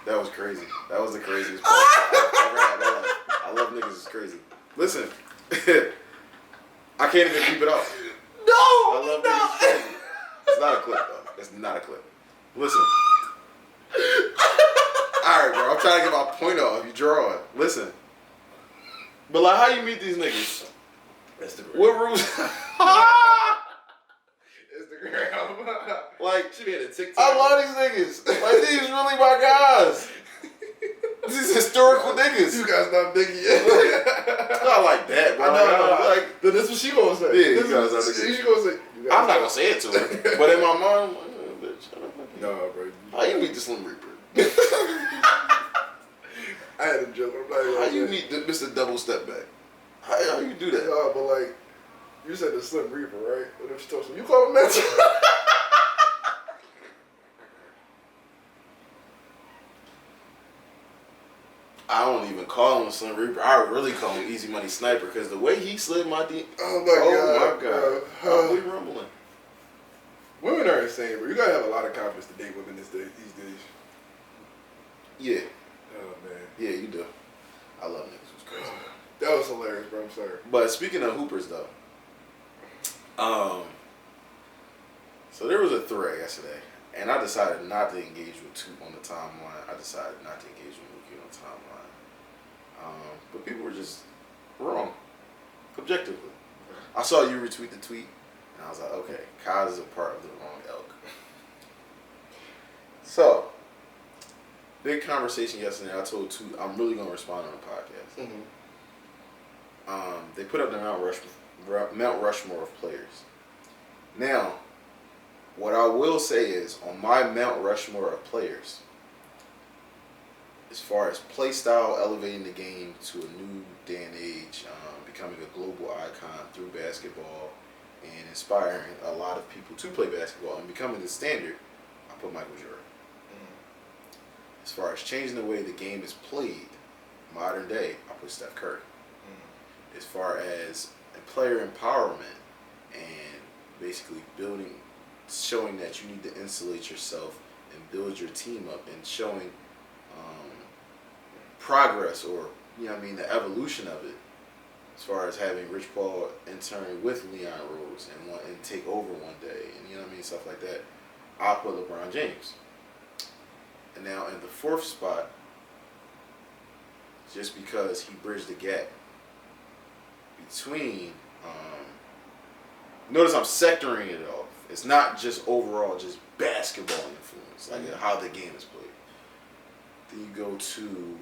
[SPEAKER 1] That was crazy. That was the craziest part I've ever had in my life. I love niggas. It's crazy. Listen, I can't even keep it up.
[SPEAKER 2] No,
[SPEAKER 1] I love niggas. It's crazy. It's not a clip though. It's not a clip. Listen. Alright, bro. I'm trying to get my point off. You drawing. Listen. But like, how you meet these niggas?
[SPEAKER 2] Instagram.
[SPEAKER 1] What rules?
[SPEAKER 2] Instagram.
[SPEAKER 1] Like,
[SPEAKER 2] She made a TikTok.
[SPEAKER 1] I love these niggas. Like, these really my guys. These historical niggas.
[SPEAKER 2] You guys not Biggie yet.
[SPEAKER 1] Not like that, bro.
[SPEAKER 2] I know.
[SPEAKER 1] Like,
[SPEAKER 2] Then this is what she gonna say.
[SPEAKER 1] Yeah, you
[SPEAKER 2] this
[SPEAKER 1] guys
[SPEAKER 2] is
[SPEAKER 1] are
[SPEAKER 2] what
[SPEAKER 1] niggas.
[SPEAKER 2] she gonna say.
[SPEAKER 1] I'm not gonna say it to her, but in my mind, I'm like, oh, bitch, shut up.
[SPEAKER 2] No, bro.
[SPEAKER 1] How you meet the Slim Reaper?
[SPEAKER 2] I had a joke. I'm not even
[SPEAKER 1] How
[SPEAKER 2] gonna
[SPEAKER 1] you
[SPEAKER 2] say.
[SPEAKER 1] meet the Mr. Double Step Back? How you do that?
[SPEAKER 2] No, but like, you said the Slim Reaper, right? What if she told you? You call him that?
[SPEAKER 1] I don't even call him Slim Reaper. I really call him Easy Money Sniper because the way he slid my D.
[SPEAKER 2] Oh my god.
[SPEAKER 1] We rumbling.
[SPEAKER 2] Women are insane, bro. You gotta have a lot of confidence to date women these days.
[SPEAKER 1] Yeah.
[SPEAKER 2] Oh man.
[SPEAKER 1] Yeah, you do. I love niggas. It was crazy.
[SPEAKER 2] That was hilarious, bro. I'm sorry.
[SPEAKER 1] But speaking of hoopers, though, so there was a thread yesterday, and I decided not to engage with Toot on the timeline. I decided not to engage with Mookie on the timeline. But people were just wrong, objectively. I saw you retweet the tweet, and I was like, okay, Kyle is a part of the wrong ilk. So, big conversation yesterday. I told Toot I'm really gonna respond on the podcast.
[SPEAKER 2] Mm-hmm.
[SPEAKER 1] They put up the Mount Rushmore of players. Now, what I will say is, on my Mount Rushmore of players, as far as play style, elevating the game to a new day and age, becoming a global icon through basketball, and inspiring a lot of people to play basketball and becoming the standard, I put Michael Jordan. Mm. As far as changing the way the game is played, modern day, I put Steph Curry. As far as player empowerment and basically showing that you need to insulate yourself and build your team up and showing progress or, you know what I mean, the evolution of it. As far as having Rich Paul intern with Leon Rose and take over one day and, you know what I mean, stuff like that, I'll put LeBron James. And now in the fourth spot, just because he bridged the gap between, notice I'm sectoring it off. It's not just overall just basketball influence, like how the game is played. Then you go to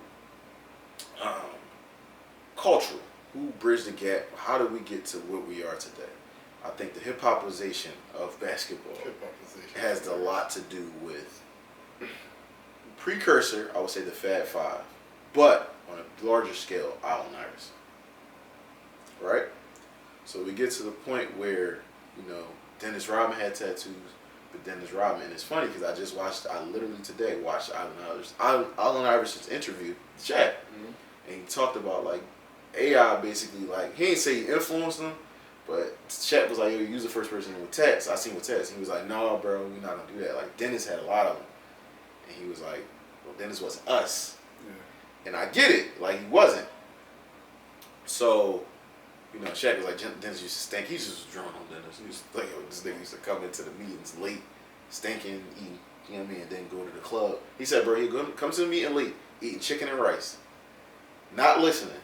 [SPEAKER 1] cultural. Who bridged the gap? How did we get to what we are today? I think the hip-hopization of basketball has a lot to do with precursor, I would say the Fab Five, but on a larger scale, Allen Iverson. Right? So we get to the point where, you know, Dennis Rodman had tattoos, but Dennis Rodman, and it's funny because I literally today watched Allen Iverson's interview with Shaq, and he talked about like AI basically, like, he ain't say he influenced him, but Shaq was like, yo, you was the first person with tats. I seen with tats. He was like, no, bro, we're not gonna do that. Like, Dennis had a lot of them, and he was like, well, Dennis wasn't us, and I get it, like he wasn't. So, you know, Shaq was like, Dennis used to stink. He used to drunk on Dennis. He used to think, this nigga used to come into the meetings late, stinking, eating, you know what I mean, and then go to the club. He said, bro, he'd come to the meeting late, eating chicken and rice, not listening,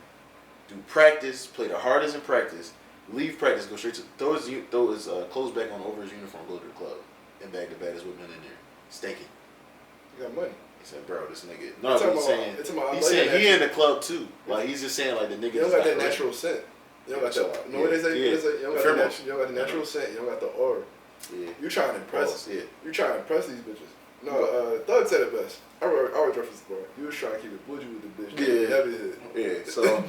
[SPEAKER 1] do practice, play the hardest in practice, leave practice, go straight to, throw his clothes back on over his uniform, go to the club, and bag the baddest women in there, stinking.
[SPEAKER 2] You got money.
[SPEAKER 1] He said, bro, this nigga, no, he's saying he in the club too. Like, he's just saying, like, the nigga.
[SPEAKER 2] You don't got that natural scent. You don't got that. You know what they say? You don't got the natural scent. You don't got the aura. Yeah. You trying to impress.
[SPEAKER 1] Yeah.
[SPEAKER 2] You trying to impress these bitches. No, Thug said it best. I always reference the bar. You was trying to keep it bougie with the bitch.
[SPEAKER 1] Yeah.
[SPEAKER 2] That be it.
[SPEAKER 1] Yeah. So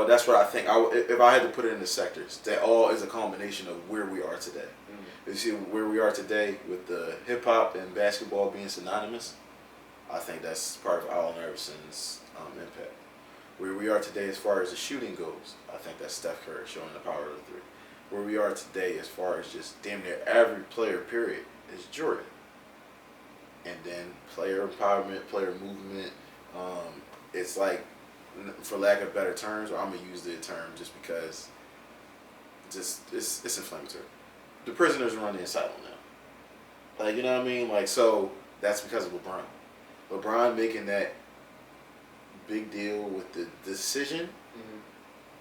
[SPEAKER 1] that's what I think. If I had to put it into sectors, that all is a culmination of where we are today. You see where we are today with the hip hop and basketball being synonymous. I think that's part of Allen Iverson's impact. Where we are today as far as the shooting goes, I think that's Steph Curry showing the power of the three. Where we are today as far as just damn near every player, period, is Jordan. And then player empowerment, player movement. It's like, for lack of better terms, or I'm going to use the term just because it's inflammatory. The prisoners run the asylum now. Like, you know what I mean? Like, so that's because of LeBron. LeBron making that big deal with the decision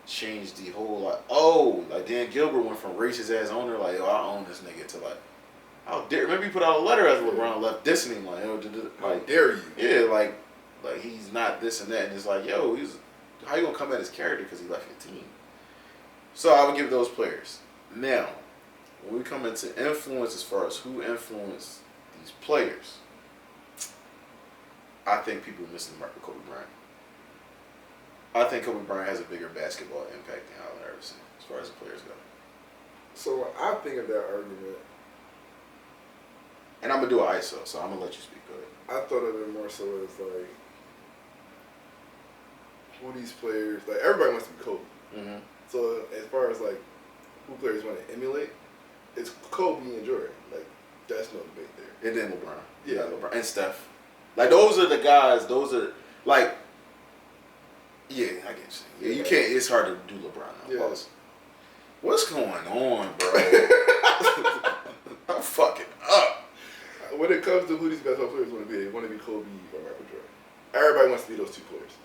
[SPEAKER 1] changed the whole lot. Like Dan Gilbert went from racist ass owner, like, I own this nigga, to like, how dare, remember he put out a letter as LeBron left dissing him, like,
[SPEAKER 2] how dare you?
[SPEAKER 1] Yeah, like he's not this and that, and it's like, how you gonna come at his character because he left your team? So I would give those players. Now, when we come into influence, as far as who influenced these players, I think people are missing the mark with Kobe Bryant. I think Kobe Bryant has a bigger basketball impact than Allen Iverson as far as the players go.
[SPEAKER 2] So when I think of that argument,
[SPEAKER 1] and I'm gonna do an ISO, so I'm gonna let you speak. Go ahead.
[SPEAKER 2] I thought of it more so as like, who these players, like everybody wants to be Kobe.
[SPEAKER 1] Mm-hmm.
[SPEAKER 2] So as far as like who players want to emulate, it's Kobe and Jordan. Like that's no debate there.
[SPEAKER 1] And then LeBron.
[SPEAKER 2] Yeah,
[SPEAKER 1] LeBron and Steph. Like those are the guys. Those are like. Yeah, I get you. Yeah, you can't. It's hard to do LeBron now.
[SPEAKER 2] Yeah.
[SPEAKER 1] What's going on, bro? I'm fucking up.
[SPEAKER 2] When it comes to who these basketball players want to be, they want to be Kobe or Michael Jordan. Everybody wants to be those two players.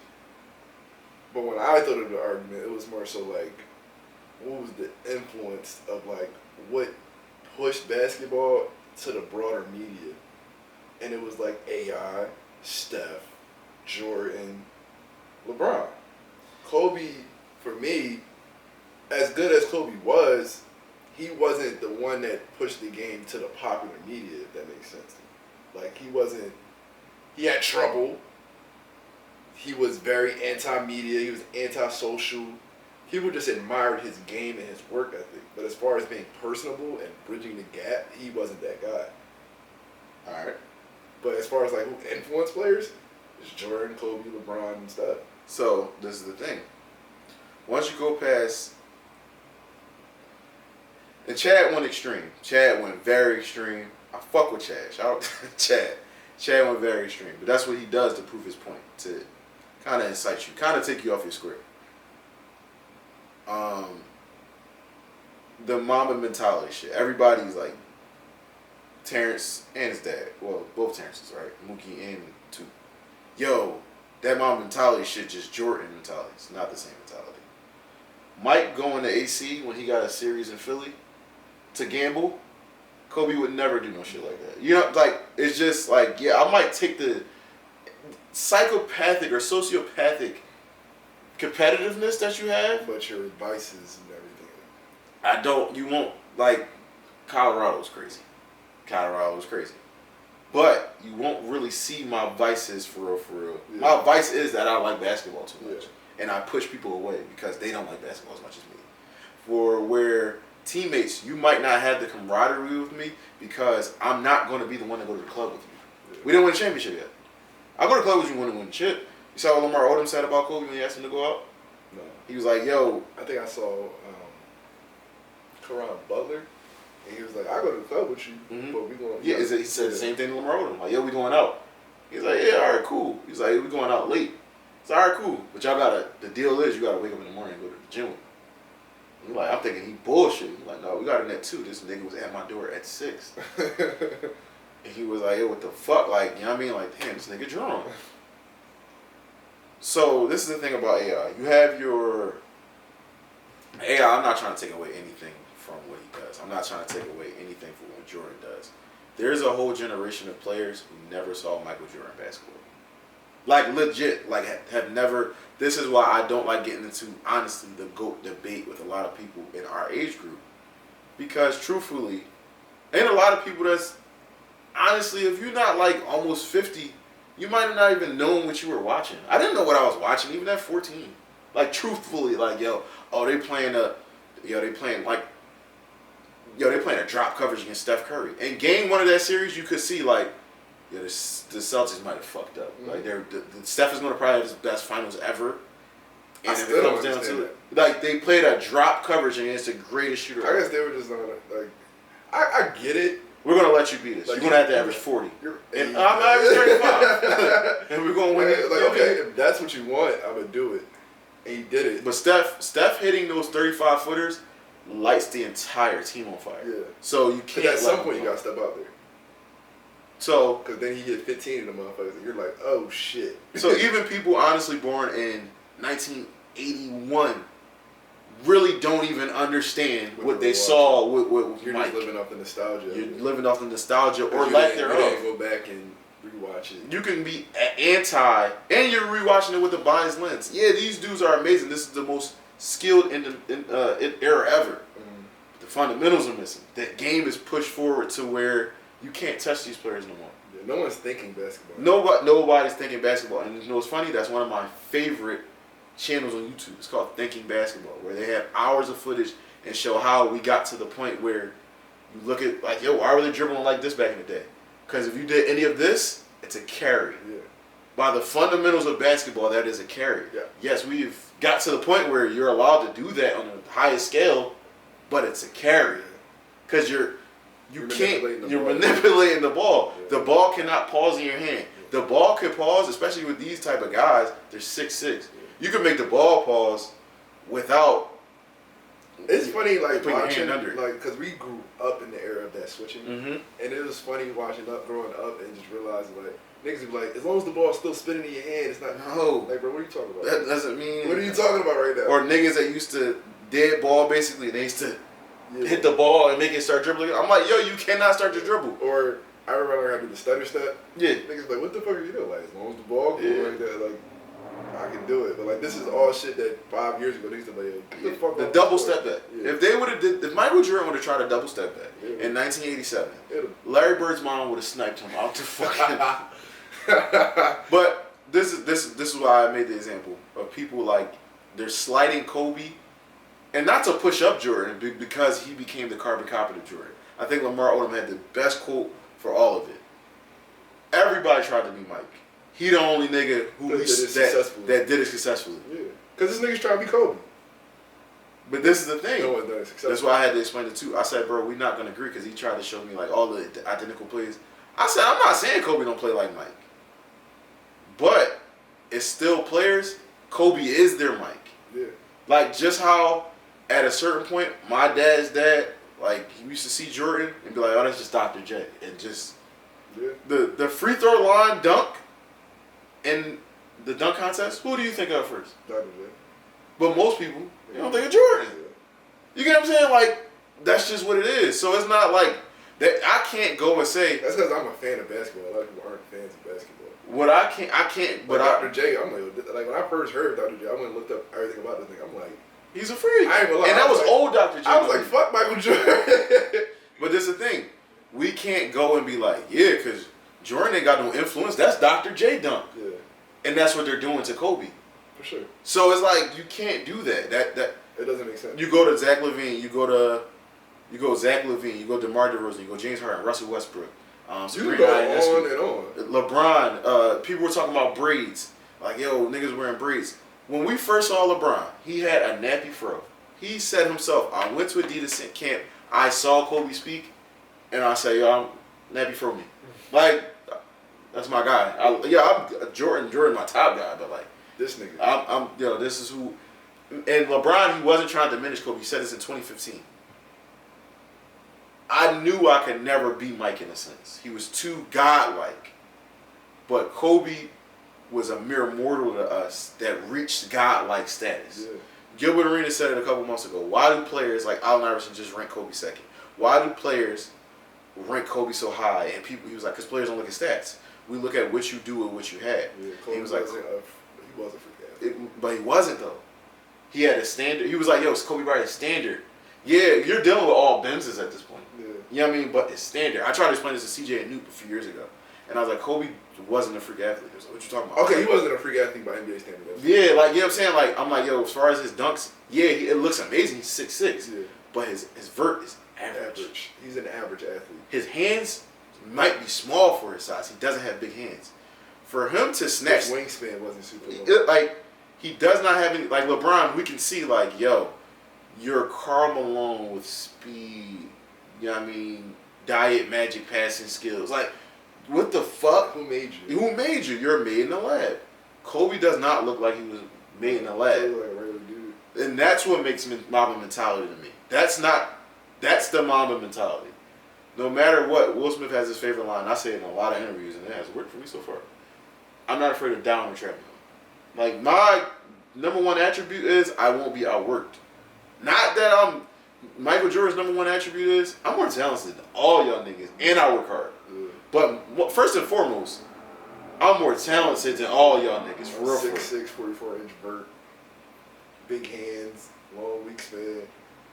[SPEAKER 2] But when I thought of the argument, it was more so like, what was the influence of like what pushed basketball to the broader media? And it was like AI, Steph, Jordan, LeBron. Kobe, for me, as good as Kobe was, he wasn't the one that pushed the game to the popular media, if that makes sense. Like, he had trouble. He was very anti-media. He was anti-social. People just admired his game and his work ethic. But as far as being personable and bridging the gap, he wasn't that guy.
[SPEAKER 1] All right.
[SPEAKER 2] But as far as like who influenced players, it's Jordan, Kobe, LeBron, and stuff.
[SPEAKER 1] So this is the thing. Once you go past, and Chad went extreme. Chad went very extreme. I fuck with Chad. Shout out to Chad. Chad went very extreme, but that's what he does to prove his point, to kind of incite you, kind of take you off your square. The Mamba mentality shit. Everybody's like, Terrence and his dad. Well, both Terrences, right? Mookie and two. Yo, that Mamba mentality shit just Jordan mentality. It's not the same mentality. Mike going to AC when he got a series in Philly to gamble, Kobe would never do no shit like that. You know, like, it's just like, yeah, I might take the psychopathic or sociopathic competitiveness that you have.
[SPEAKER 2] But your vices and everything.
[SPEAKER 1] You won't, like, Colorado's crazy. Colorado's crazy. But you won't really see my vices for real, for real. Yeah. My vice is that I like basketball too much. Yeah. And I push people away because they don't like basketball as much as me. For where teammates, you might not have the camaraderie with me because I'm not going to be the one to go to the club with you. Yeah. We didn't win a championship yet. I go to the club with you when we win the chip. You saw what Lamar Odom said about Kobe when he asked him to go out?
[SPEAKER 2] No.
[SPEAKER 1] He was like, yo.
[SPEAKER 2] I think I saw Caron Butler. And he was like, I go to the club with you, but we going.
[SPEAKER 1] Yeah, he said the same thing to Lamar Odom. Like, yo, we going out. He's like, yeah, all right, cool. He's like, we going out late. It's all right, cool. But y'all gotta. The deal is you gotta wake up in the morning and go to the gym with me. And like, I'm thinking he bullshit. He's like, no, we got it at 2. This nigga was at my door at 6. And he was like, yo, what the fuck? Like, you know what I mean? Like, damn, this nigga drunk. So this is the thing about AI. You have your AI. I'm not trying to take away anything from what he does. I'm not trying to take away anything from what Jordan does. There's a whole generation of players who never saw Michael Jordan basketball. Like, legit. Like, have never. This is why I don't like getting into, honestly, the GOAT debate with a lot of people in our age group. Because, truthfully, ain't a lot of people that's, honestly, if you're not, like, almost 50, you might have not even known what you were watching. I didn't know what I was watching even at 14. Like truthfully, like they playing a drop coverage against Steph Curry. In game 1 of that series, you could see like, the Celtics might have fucked up. Mm-hmm. Like Steph is going to probably have his best finals ever. And if it comes down to it, like they played a drop coverage against the greatest shooter.
[SPEAKER 2] I guess they were just not like. I get it.
[SPEAKER 1] We're gonna let you beat us. Like, you're gonna have to average 40, and I'm averaging 35, and we're gonna win it.
[SPEAKER 2] Like, okay, if that's what you want, I'm gonna do it, and he did it.
[SPEAKER 1] But Steph hitting those 35 footers lights the entire team on fire.
[SPEAKER 2] Yeah.
[SPEAKER 1] So you can't.
[SPEAKER 2] At some point, you gotta step out there.
[SPEAKER 1] So,
[SPEAKER 2] because then he get 15 in the motherfuckers, and you're like, oh shit.
[SPEAKER 1] So even people honestly born in 1981 really don't even understand what they saw with
[SPEAKER 2] You're
[SPEAKER 1] Mike.
[SPEAKER 2] just living off the nostalgia.
[SPEAKER 1] You're living off the nostalgia or lack thereof.
[SPEAKER 2] You didn't go back and rewatch it.
[SPEAKER 1] You can be anti, and you're rewatching it with a biased lens. Yeah, these dudes are amazing. This is the most skilled in era ever. Mm-hmm. The fundamentals are missing. That game is pushed forward to where you can't touch these players no more.
[SPEAKER 2] Yeah, no one's thinking basketball.
[SPEAKER 1] Nobody's thinking basketball. And you know what's funny? That's one of my favorite channels on YouTube. It's called Thinking Basketball, where they have hours of footage and show how we got to the point where you look at like, why were they dribbling like this back in the day? Because if you did any of this, it's a carry. Yeah. By the fundamentals of basketball, that is a carry. Yeah. Yes, we've got to the point where you're allowed to do that on the highest scale, but it's a carry. Because you're manipulating the ball. Yeah. The ball cannot pause in your hand. Yeah. The ball can pause, especially with these type of guys. They're 6'6". Yeah. You can make the ball pause without.
[SPEAKER 2] It's funny, like watching, like, because we grew up in the era of that switching, and it was funny watching growing up, and just realizing like niggas would be like, as long as the ball's still spinning in your hand, it's not.
[SPEAKER 1] No,
[SPEAKER 2] like, bro, what are you talking about?
[SPEAKER 1] That doesn't mean.
[SPEAKER 2] What are you talking about right now?
[SPEAKER 1] Or niggas that used to dead ball basically, they used to hit the ball and make it start dribbling. I'm like, you cannot start your dribble.
[SPEAKER 2] Or I remember I had to do the stutter step.
[SPEAKER 1] Yeah,
[SPEAKER 2] niggas like, what the fuck are you doing? Like, as long as the ball goes like that, like. I can do it, but like this is all shit that 5 years ago they used to like
[SPEAKER 1] the double step back. Yeah. If they would have if Michael Jordan would have tried a double step back in 1987, Larry Bird's mom would have sniped him out the fucking. But this is why I made the example of people like they're slighting Kobe, and not to push up Jordan because he became the carbon copy of Jordan. I think Lamar Odom had the best quote for all of it. Everybody tried to be Mike. He the only nigga who that did it successfully.
[SPEAKER 2] Yeah, because this nigga's trying to be Kobe.
[SPEAKER 1] But this is the thing.
[SPEAKER 2] No one's done it successfully.
[SPEAKER 1] That's why I had to explain it too. I said, bro, we're not gonna agree because he tried to show me like all the identical plays. I said, I'm not saying Kobe don't play like Mike, but it's still players. Kobe is their Mike.
[SPEAKER 2] Yeah. Like
[SPEAKER 1] just how at a certain point, my dad's dad, like he used to see Jordan and be like, oh, that's just Dr. J, and just the free throw line dunk. In the dunk contest, who do you think of first?
[SPEAKER 2] Dr. J.
[SPEAKER 1] But most people, you don't think of Jordan. Yeah. You get what I'm saying? Like, that's just what it is. So it's not like that. I can't go and say
[SPEAKER 2] that's because I'm a fan of basketball. A lot of people aren't fans of basketball.
[SPEAKER 1] What I can't. But
[SPEAKER 2] Dr. J, I'm like when I first heard Dr. J, I went and looked up everything about this thing. I'm like,
[SPEAKER 1] he's a freak.
[SPEAKER 2] I ain't gonna lie.
[SPEAKER 1] And that was old Dr. J.
[SPEAKER 2] I was like, fuck Michael Jordan.
[SPEAKER 1] But this is the thing. We can't go and be like, yeah, because Jordan ain't got no influence. That's Dr. J dunk. Yeah. And that's what they're doing to Kobe.
[SPEAKER 2] For sure.
[SPEAKER 1] So it's like you can't do that. That
[SPEAKER 2] it doesn't make sense.
[SPEAKER 1] You go to Zach LaVine, you go Zach LaVine, you go DeMar DeRozan, you go James Harden, Russell Westbrook.
[SPEAKER 2] You can go on and on.
[SPEAKER 1] LeBron. People were talking about braids. Like, niggas wearing braids. When we first saw LeBron, he had a nappy fro. He said himself, I went to Adidas camp, I saw Kobe speak, and I said, I'm nappy fro me. Like, that's my guy. I'm Jordan my top guy, but like
[SPEAKER 2] this nigga.
[SPEAKER 1] This is who. And LeBron, he wasn't trying to diminish Kobe. He said this in 2015. I knew I could never be Mike in a sense. He was too godlike. But Kobe was a mere mortal to us that reached godlike status. Yeah. Gilbert Arenas said it a couple months ago. Why do players like Allen Iverson just rank Kobe second? Why do players rank Kobe so high? And he was like, because players don't look at stats. We look at what you do and what you had. Yeah, he was like,
[SPEAKER 2] he wasn't for that.
[SPEAKER 1] But he wasn't though. He had a standard. He was like, it's Kobe Bryant's standard. Yeah, you're dealing with all Benzes at this point. Yeah. You know what I mean? But it's standard. I tried to explain this to CJ and Newt a few years ago. And I was like, Kobe wasn't a freak athlete. I was like, what you talking about?
[SPEAKER 2] Okay, he wasn't a freak athlete by NBA standards.
[SPEAKER 1] Yeah, like, you know what I'm saying? Like, I'm like, yo, as far as his dunks, yeah, it looks amazing. He's 6'6". Yeah. But his vert is average.
[SPEAKER 2] He's an average athlete.
[SPEAKER 1] His hands might be small for his size. He doesn't have big hands. For him to snatch...
[SPEAKER 2] His wingspan wasn't super long.
[SPEAKER 1] Like, he does not have any... Like, LeBron, we can see, like, yo, you're Karl Malone with speed. You know what I mean? Diet, magic, passing skills. Like, what the fuck?
[SPEAKER 2] Who made you?
[SPEAKER 1] Who made you? You're made in the lab. Kobe does not look like he was made in the lab.
[SPEAKER 2] Like a regular dude.
[SPEAKER 1] And that's what makes Mamba mentality to me. That's the Mamba mentality. No matter what, Will Smith has his favorite line. I say it in a lot of interviews, and it has worked for me so far. I'm not afraid of down the treadmill. Like, my number one attribute is I won't be outworked. Not that I'm... Michael Jordan's number one attribute is I'm more talented than all y'all niggas, and I work hard. Yeah. But first and foremost, I'm more talented than all y'all niggas. For real.
[SPEAKER 2] 6'6", 44-inch vert, big hands, long wingspan.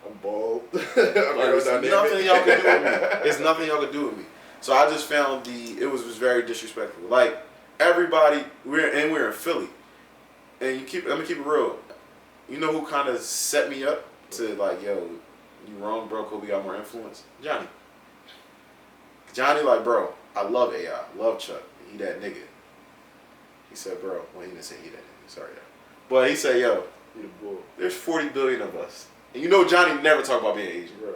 [SPEAKER 2] I'm bald.
[SPEAKER 1] There's nothing y'all can do with me. There's nothing y'all can do with me. So I just found it was very disrespectful. Like, everybody, we're in Philly, and I'm gonna keep it real. You know who kind of set me up to, like, yo, you wrong, bro. Kobe got more influence. Johnny, like, bro, I love AI, love Chuck. He that nigga. He said, bro. Well, he didn't say he that nigga. Sorry, y'all. But he said, yo,
[SPEAKER 2] he the bull.
[SPEAKER 1] There's 40 billion of us, and you know Johnny never talk about being Asian.
[SPEAKER 2] Right.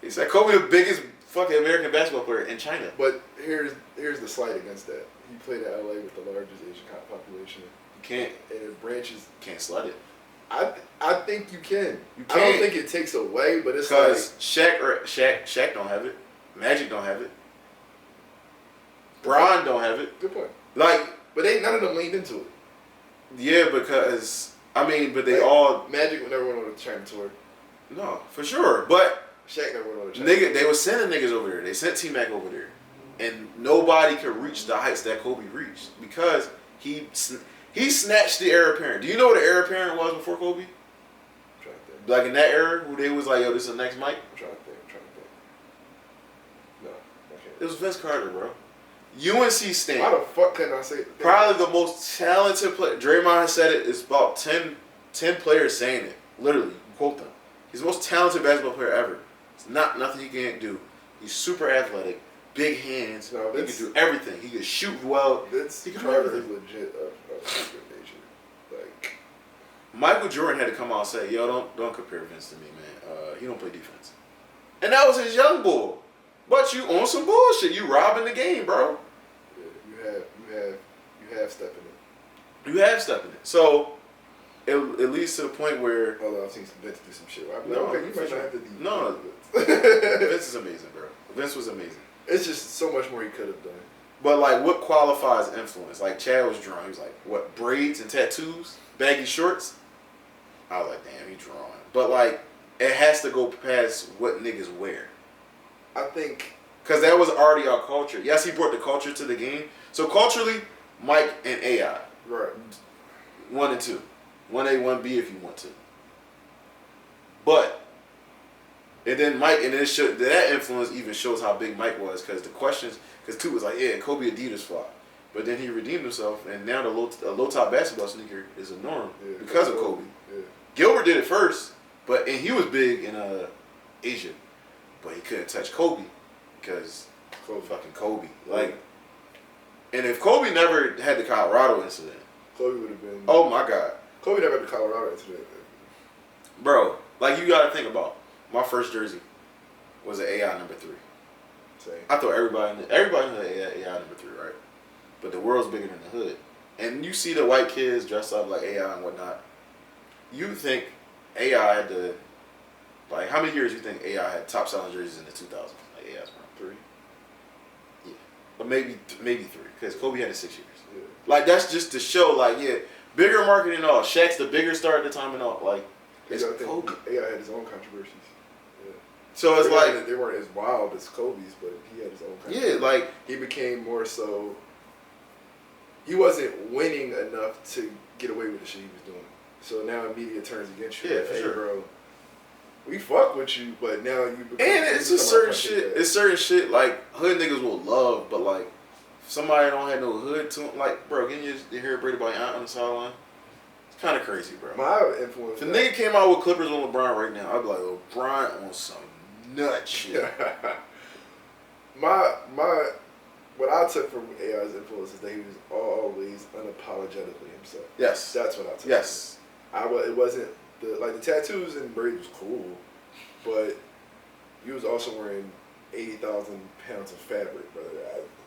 [SPEAKER 1] He said Kobe the biggest fucking American basketball player in China.
[SPEAKER 2] But here's the slight against that. He played at LA with the largest Asian population.
[SPEAKER 1] You can't.
[SPEAKER 2] And it branches.
[SPEAKER 1] Can't slut it.
[SPEAKER 2] I think you can.
[SPEAKER 1] You can.
[SPEAKER 2] I don't think it takes away, but it's
[SPEAKER 1] because Shaq don't have it. Magic don't have it. Bron don't have it.
[SPEAKER 2] Good point.
[SPEAKER 1] Like,
[SPEAKER 2] but none of them leaned into it.
[SPEAKER 1] Yeah, because but they
[SPEAKER 2] like,
[SPEAKER 1] all
[SPEAKER 2] Magic never went on a China tour.
[SPEAKER 1] No, for sure. But
[SPEAKER 2] Shaq never went on a China tour.
[SPEAKER 1] They were sending niggas over there. They sent T-Mac over there, and nobody could reach the heights that Kobe reached because he snatched the heir apparent. Do you know what the heir apparent was before Kobe?
[SPEAKER 2] I'm trying to think.
[SPEAKER 1] Like in that era, who they was like, yo, this is the next Mike?
[SPEAKER 2] I'm trying to think. No, I can't.
[SPEAKER 1] It was Vince Carter, bro. UNC Stan.
[SPEAKER 2] Why the fuck couldn't I say it?
[SPEAKER 1] Probably the most talented player. Draymond has said it. It's about 10 players saying it. Literally, quote them. He's the most talented basketball player ever. It's nothing he can't do. He's super athletic, big hands. No, he can do everything. He can shoot well.
[SPEAKER 2] He can do everything. Legit of super nature. Like
[SPEAKER 1] Michael Jordan had to come out and say, "Yo, don't compare Vince to me, man. He don't play defense." And that was his young bull. But you on some bullshit. You robbing the game, bro.
[SPEAKER 2] Yeah, you have stepping it.
[SPEAKER 1] You have stepping it. So it leads to the point where
[SPEAKER 2] although I've seen Vince do some shit. I'm
[SPEAKER 1] no,
[SPEAKER 2] like, okay, you might not have to do
[SPEAKER 1] no. Vince is amazing, bro. Vince was amazing.
[SPEAKER 2] It's just so much more he could have done.
[SPEAKER 1] But like, what qualifies influence? Like Chad was drawing. He was like, what, braids and tattoos, baggy shorts. I was like, damn, he drawing. But like, it has to go past what niggas wear.
[SPEAKER 2] I think
[SPEAKER 1] because that was already our culture. Yes, he brought the culture to the game. So culturally, Mike and AI,
[SPEAKER 2] right,
[SPEAKER 1] 1 and 2, 1A, 1B if you want to. But and then Mike, and then that influence even shows how big Mike was because the questions, because Toot was like, yeah, Kobe Adidas flop, but then he redeemed himself, and now the low top basketball sneaker is a norm because of Kobe.
[SPEAKER 2] Yeah.
[SPEAKER 1] Gilbert did it first, and he was big in Asia. But he couldn't touch Kobe because fucking Kobe. Like, and if Kobe never had the Colorado incident,
[SPEAKER 2] Kobe would have been.
[SPEAKER 1] Oh my God.
[SPEAKER 2] Kobe never had the Colorado incident.
[SPEAKER 1] Bro, like you got to think about my first jersey was an AI number 3.
[SPEAKER 2] Same.
[SPEAKER 1] I thought everybody knew AI number 3, right? But the world's bigger than the hood, and you see the white kids dressed up like AI and whatnot. You think AI had the like, how many years do you think AI had top selling jerseys in the 2000s? Like AI's around 3? Yeah. But maybe 3, because Kobe had it 6 years.
[SPEAKER 2] Yeah.
[SPEAKER 1] Like, that's just to show, like, yeah, bigger market and all. Shaq's the bigger star at the time and all. Like, it's Kobe.
[SPEAKER 2] AI had his own controversies. Yeah.
[SPEAKER 1] So it's like...
[SPEAKER 2] They weren't as wild as Kobe's, but he had his own controversies.
[SPEAKER 1] Yeah, like...
[SPEAKER 2] He became more so... He wasn't winning enough to get away with the shit he was doing. So now media turns against you.
[SPEAKER 1] Yeah,
[SPEAKER 2] like,
[SPEAKER 1] for
[SPEAKER 2] hey,
[SPEAKER 1] sure.
[SPEAKER 2] Bro, we fuck with you, but now you become...
[SPEAKER 1] And it's just certain shit. It's certain shit, like, hood niggas will love, but, like, somebody don't have no hood to him, like, bro, getting your hair braided by your aunt on the sideline, it's kind of crazy, bro.
[SPEAKER 2] My influence.
[SPEAKER 1] If a nigga came out with clippers on LeBron right now, I'd be like, LeBron on some nut shit.
[SPEAKER 2] What I took from AI's influence is that he was always unapologetically himself.
[SPEAKER 1] Yes.
[SPEAKER 2] That's what I took.
[SPEAKER 1] Yes.
[SPEAKER 2] It wasn't the tattoos and braids was cool, but he was also wearing 80,000 pounds of fabric, brother.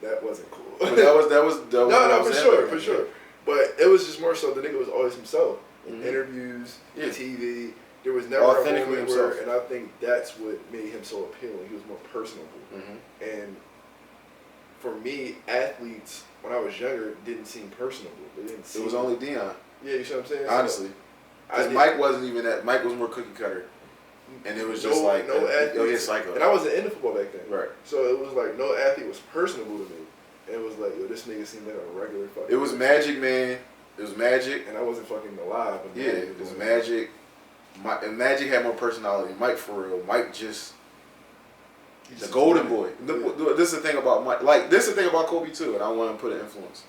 [SPEAKER 2] That wasn't cool.
[SPEAKER 1] But that was
[SPEAKER 2] no, for sure. But it was just more so the nigga was always himself in interviews, TV. There was never a moment
[SPEAKER 1] himself.
[SPEAKER 2] where, and I think that's what made him so appealing. He was more personable, and for me, athletes when I was younger didn't seem personable. They didn't.
[SPEAKER 1] It was only Deion.
[SPEAKER 2] Yeah, you see what I'm saying?
[SPEAKER 1] Honestly, because Mike wasn't even that. Mike was more cookie cutter, and it was just like
[SPEAKER 2] no athlete.
[SPEAKER 1] Psycho.
[SPEAKER 2] And I wasn't into football back then,
[SPEAKER 1] right?
[SPEAKER 2] So it was like no athlete was personable to me. And it was like, yo, this nigga seemed like a regular fucking.
[SPEAKER 1] It was Magic, man. It was Magic,
[SPEAKER 2] and I wasn't fucking alive.
[SPEAKER 1] Yeah, it was Magic. And Magic had more personality. Mike, for real, Mike just the golden boy. This is the thing about Mike. Like, this is the thing about Kobe too, and I want to put an influence,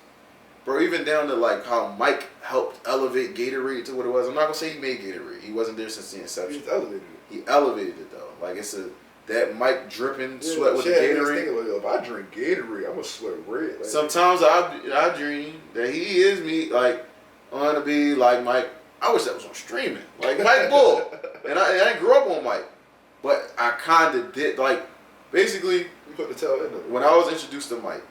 [SPEAKER 1] bro. Even down to like how Mike helped elevate Gatorade to what it was. I'm not gonna say he made Gatorade. He wasn't there since the inception.
[SPEAKER 2] He just elevated it.
[SPEAKER 1] He elevated it though. Like that Mike dripping sweat with the Gatorade.
[SPEAKER 2] Thinking, like, if I drink Gatorade, I'm gonna sweat red. Like,
[SPEAKER 1] sometimes I dream that he is me. Like, I want to be like Mike. I wish that was on streaming. Like Mike Bull. And I didn't grow up on Mike. But I kind of did. Like, basically,
[SPEAKER 2] you put the tail in it.
[SPEAKER 1] When I was introduced to Mike,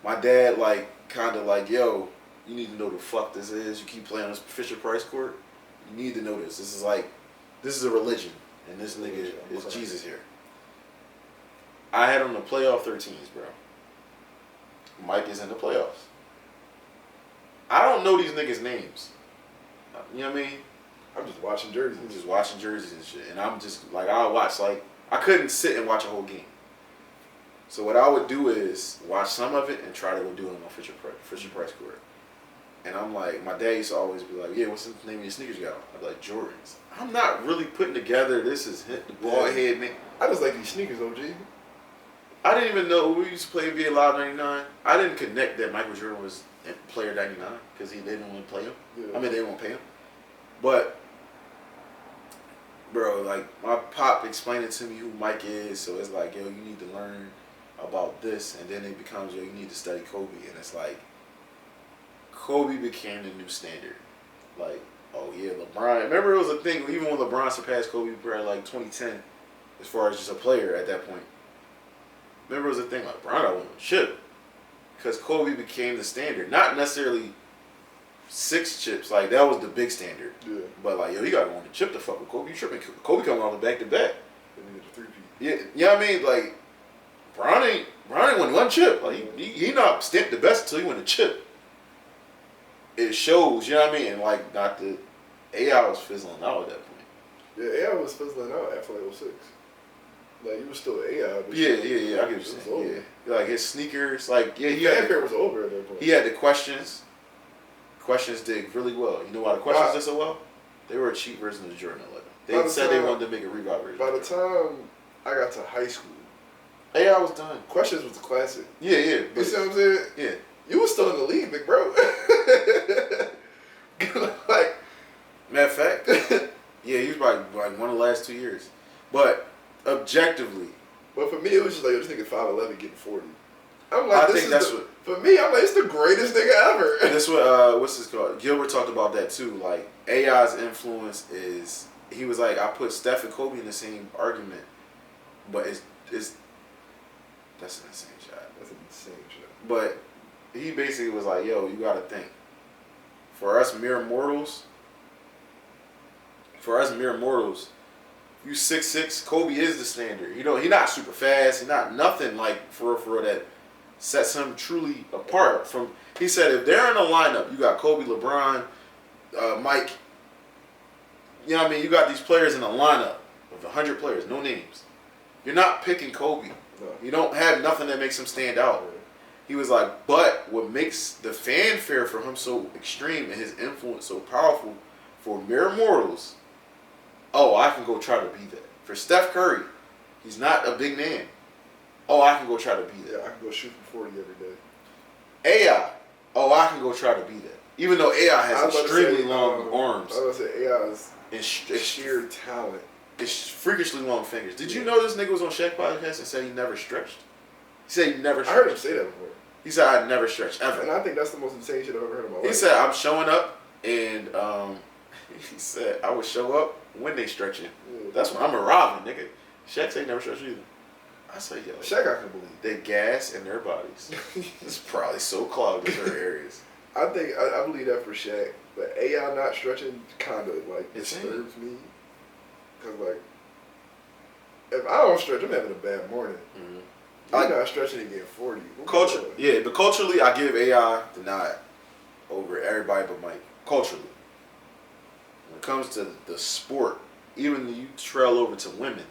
[SPEAKER 1] my dad, like, kind of like, yo, you need to know the fuck this is. You keep playing on this Fisher Price court. You need to know this. This is a religion. And this nigga is Jesus here. I had him to playoff 13s, bro. Mike is in the playoffs. I don't know these niggas' names. You know what I mean?
[SPEAKER 2] I'm just watching jerseys.
[SPEAKER 1] I'm just watching jerseys and shit. And I'm just, like, I'll watch, like, I couldn't sit and watch a whole game. So what I would do is watch some of it and try to go do it on my Fisher Price court. And I'm like, my dad used to always be like, yeah, what's the name of your sneakers you got? I'd be like, Jordans. I'm not really putting together this is the bald head, man.
[SPEAKER 2] I just like these sneakers, OG.
[SPEAKER 1] I didn't even know we used to play via Live 99. I didn't connect that Michael Jordan was player 99 because they didn't want to play him.
[SPEAKER 2] Yeah.
[SPEAKER 1] I mean, they didn't want to pay him. But, bro, like, my pop explained to me who Mike is, so it's like, yo, you need to learn about this, and then it becomes, yo, you need to study Kobe, and it's like, Kobe became the new standard. Like, oh yeah, LeBron. Remember it was a thing, even when LeBron surpassed Kobe, probably like 2010, as far as just a player at that point. Remember it was a thing, like, LeBron got won a chip. Because Kobe became the standard. Not necessarily 6 chips, like, that was the big standard.
[SPEAKER 2] Yeah.
[SPEAKER 1] But, like, yo, you got to win the chip to fuck with Kobe. You tripping. Kobe coming off the back-to-back. Yeah, you know what I mean? Like, Bron ain't won one chip. Like, he not stamped the best until he won a chip. It shows, you know what I mean? And, like, not the AI was fizzling out at that point.
[SPEAKER 2] Yeah, AI was fizzling out after like 06. Like, you was still AI. But
[SPEAKER 1] yeah, I get what you're saying. Yeah. Like, his sneakers, like, yeah, he
[SPEAKER 2] had
[SPEAKER 1] had
[SPEAKER 2] was over at that point.
[SPEAKER 1] He had the questions. Questions did really well. You know why the questions did so well? They were a cheap version of the Jordan 11. They said they wanted to make a Reebok version.
[SPEAKER 2] By the time I got to high school,
[SPEAKER 1] AI was done.
[SPEAKER 2] Questions was the classic.
[SPEAKER 1] Yeah.
[SPEAKER 2] You see what I'm saying?
[SPEAKER 1] Yeah.
[SPEAKER 2] You was still in the league, big bro. Like,
[SPEAKER 1] matter of fact, yeah, he was probably like one of the last 2 years. But objectively,
[SPEAKER 2] but for me, it was just like, this nigga 5'11" getting 40. I'm like, for me, I'm like, it's the greatest nigga ever.
[SPEAKER 1] This what what's this called? Gilbert talked about that too. Like, AI's influence is, he was like, I put Steph and Kobe in the same argument, but it's that's an insane shot.
[SPEAKER 2] That's an insane shot.
[SPEAKER 1] But he basically was like, yo, you gotta think. For us mere mortals, you 6'6", Kobe is the standard. You know, he not super fast. He not nothing like for real that sets him truly apart from. He said if they're in a lineup, you got Kobe, LeBron, Mike. You know what I mean? You got these players in a lineup of 100 players, no names. You're not picking Kobe.
[SPEAKER 2] No.
[SPEAKER 1] You don't have nothing that makes him stand out. He was like, but what makes the fanfare for him so extreme and his influence so powerful for mere mortals, I can go try to be that. For Steph Curry, he's not a big man. Oh, I can go try to be that.
[SPEAKER 2] Yeah, I can go shoot for 40 every day.
[SPEAKER 1] AI. Oh, I can go try to be that. Even though AI has extremely long arms.
[SPEAKER 2] I was going to say AI is
[SPEAKER 1] it's
[SPEAKER 2] sheer talent.
[SPEAKER 1] It's freakishly long fingers. Did you know this nigga was on Shaq podcast and said he never stretched? He said he never stretched.
[SPEAKER 2] I heard him say that before.
[SPEAKER 1] He said I'd never stretched ever.
[SPEAKER 2] And I think that's the most insane shit I've ever heard in my life.
[SPEAKER 1] He said I'm showing up and he said I would show up when they stretching.
[SPEAKER 2] Yeah.
[SPEAKER 1] That's when I'm arriving, nigga. Shaq said he never stretched either. I say, yo.
[SPEAKER 2] Shaq, I can believe.
[SPEAKER 1] They gas in their bodies. It's probably so clogged in certain areas.
[SPEAKER 2] I think I believe that for Shaq. But AI not stretching kind of like disturbs me. Cause like, if I don't stretch, I'm having a bad morning. Mm-hmm. I'm not stretching and getting 40.
[SPEAKER 1] But culturally, I give AI the nod over everybody but Mike. Culturally, when it comes to the sport, even when you trail over to women,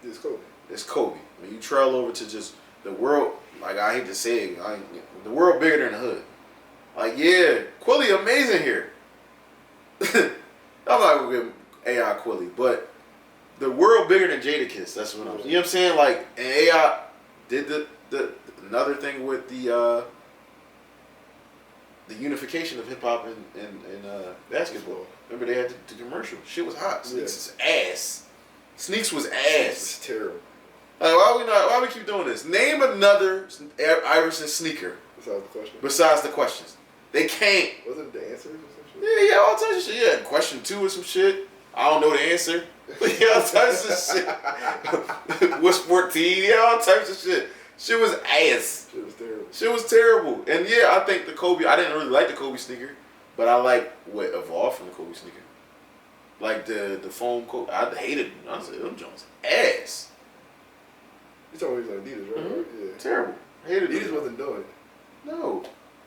[SPEAKER 2] it's Kobe.
[SPEAKER 1] It's Kobe. When you trail over to just the world, like I hate to say it, the world bigger than the hood. Like, yeah, Quilly amazing here. I'm not gonna give AI Quilly, but the world bigger than Jadakiss. That's what I'm saying. You know what I'm saying? Like, and AI did the another thing with the unification of hip hop and basketball. Remember they had the commercial. Shit was hot. Sneaks was ass. Sneaks was ass.
[SPEAKER 2] It's terrible.
[SPEAKER 1] Like, why we keep doing this? Name another Iverson sneaker. Besides the questions. They can't.
[SPEAKER 2] Wasn't it the answers or some shit?
[SPEAKER 1] Yeah, all types of shit. Yeah, question 2 or some shit. I don't know the answer. Yeah, all types of shit. What's 14? Yeah, all types of shit. Shit was ass. Shit was terrible. And yeah, I think the Kobe, I didn't really like the Kobe sneaker, but I like what evolved from the Kobe sneaker. Like the foam Kobe. I hated them. I said, them Jones ass.
[SPEAKER 2] You talking about Adidas, right?
[SPEAKER 1] Mm-hmm. Yeah. Terrible. Hated
[SPEAKER 2] Adidas wasn't doing it.
[SPEAKER 1] No.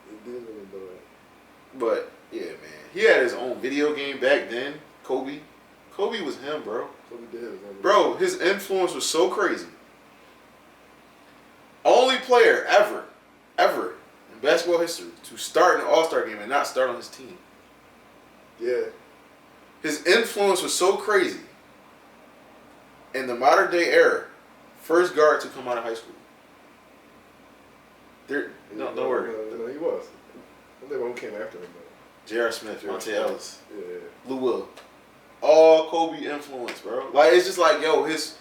[SPEAKER 2] Adidas wasn't doing it.
[SPEAKER 1] But, yeah, man. He had his own video game back then. Kobe. Kobe was him, bro.
[SPEAKER 2] Kobe did his own.
[SPEAKER 1] Bro, his influence was so crazy. Only player ever in basketball history to start an All-Star game and not start on his team.
[SPEAKER 2] Yeah.
[SPEAKER 1] His influence was so crazy. In the modern day era, first guard to come out of high school. No, word.
[SPEAKER 2] No, he was. I don't know who came after him, though.
[SPEAKER 1] J.R. Smith, Monte Ellis,
[SPEAKER 2] Yeah.
[SPEAKER 1] Lou Will. All Kobe influence, bro. Like, it's just like, yo, his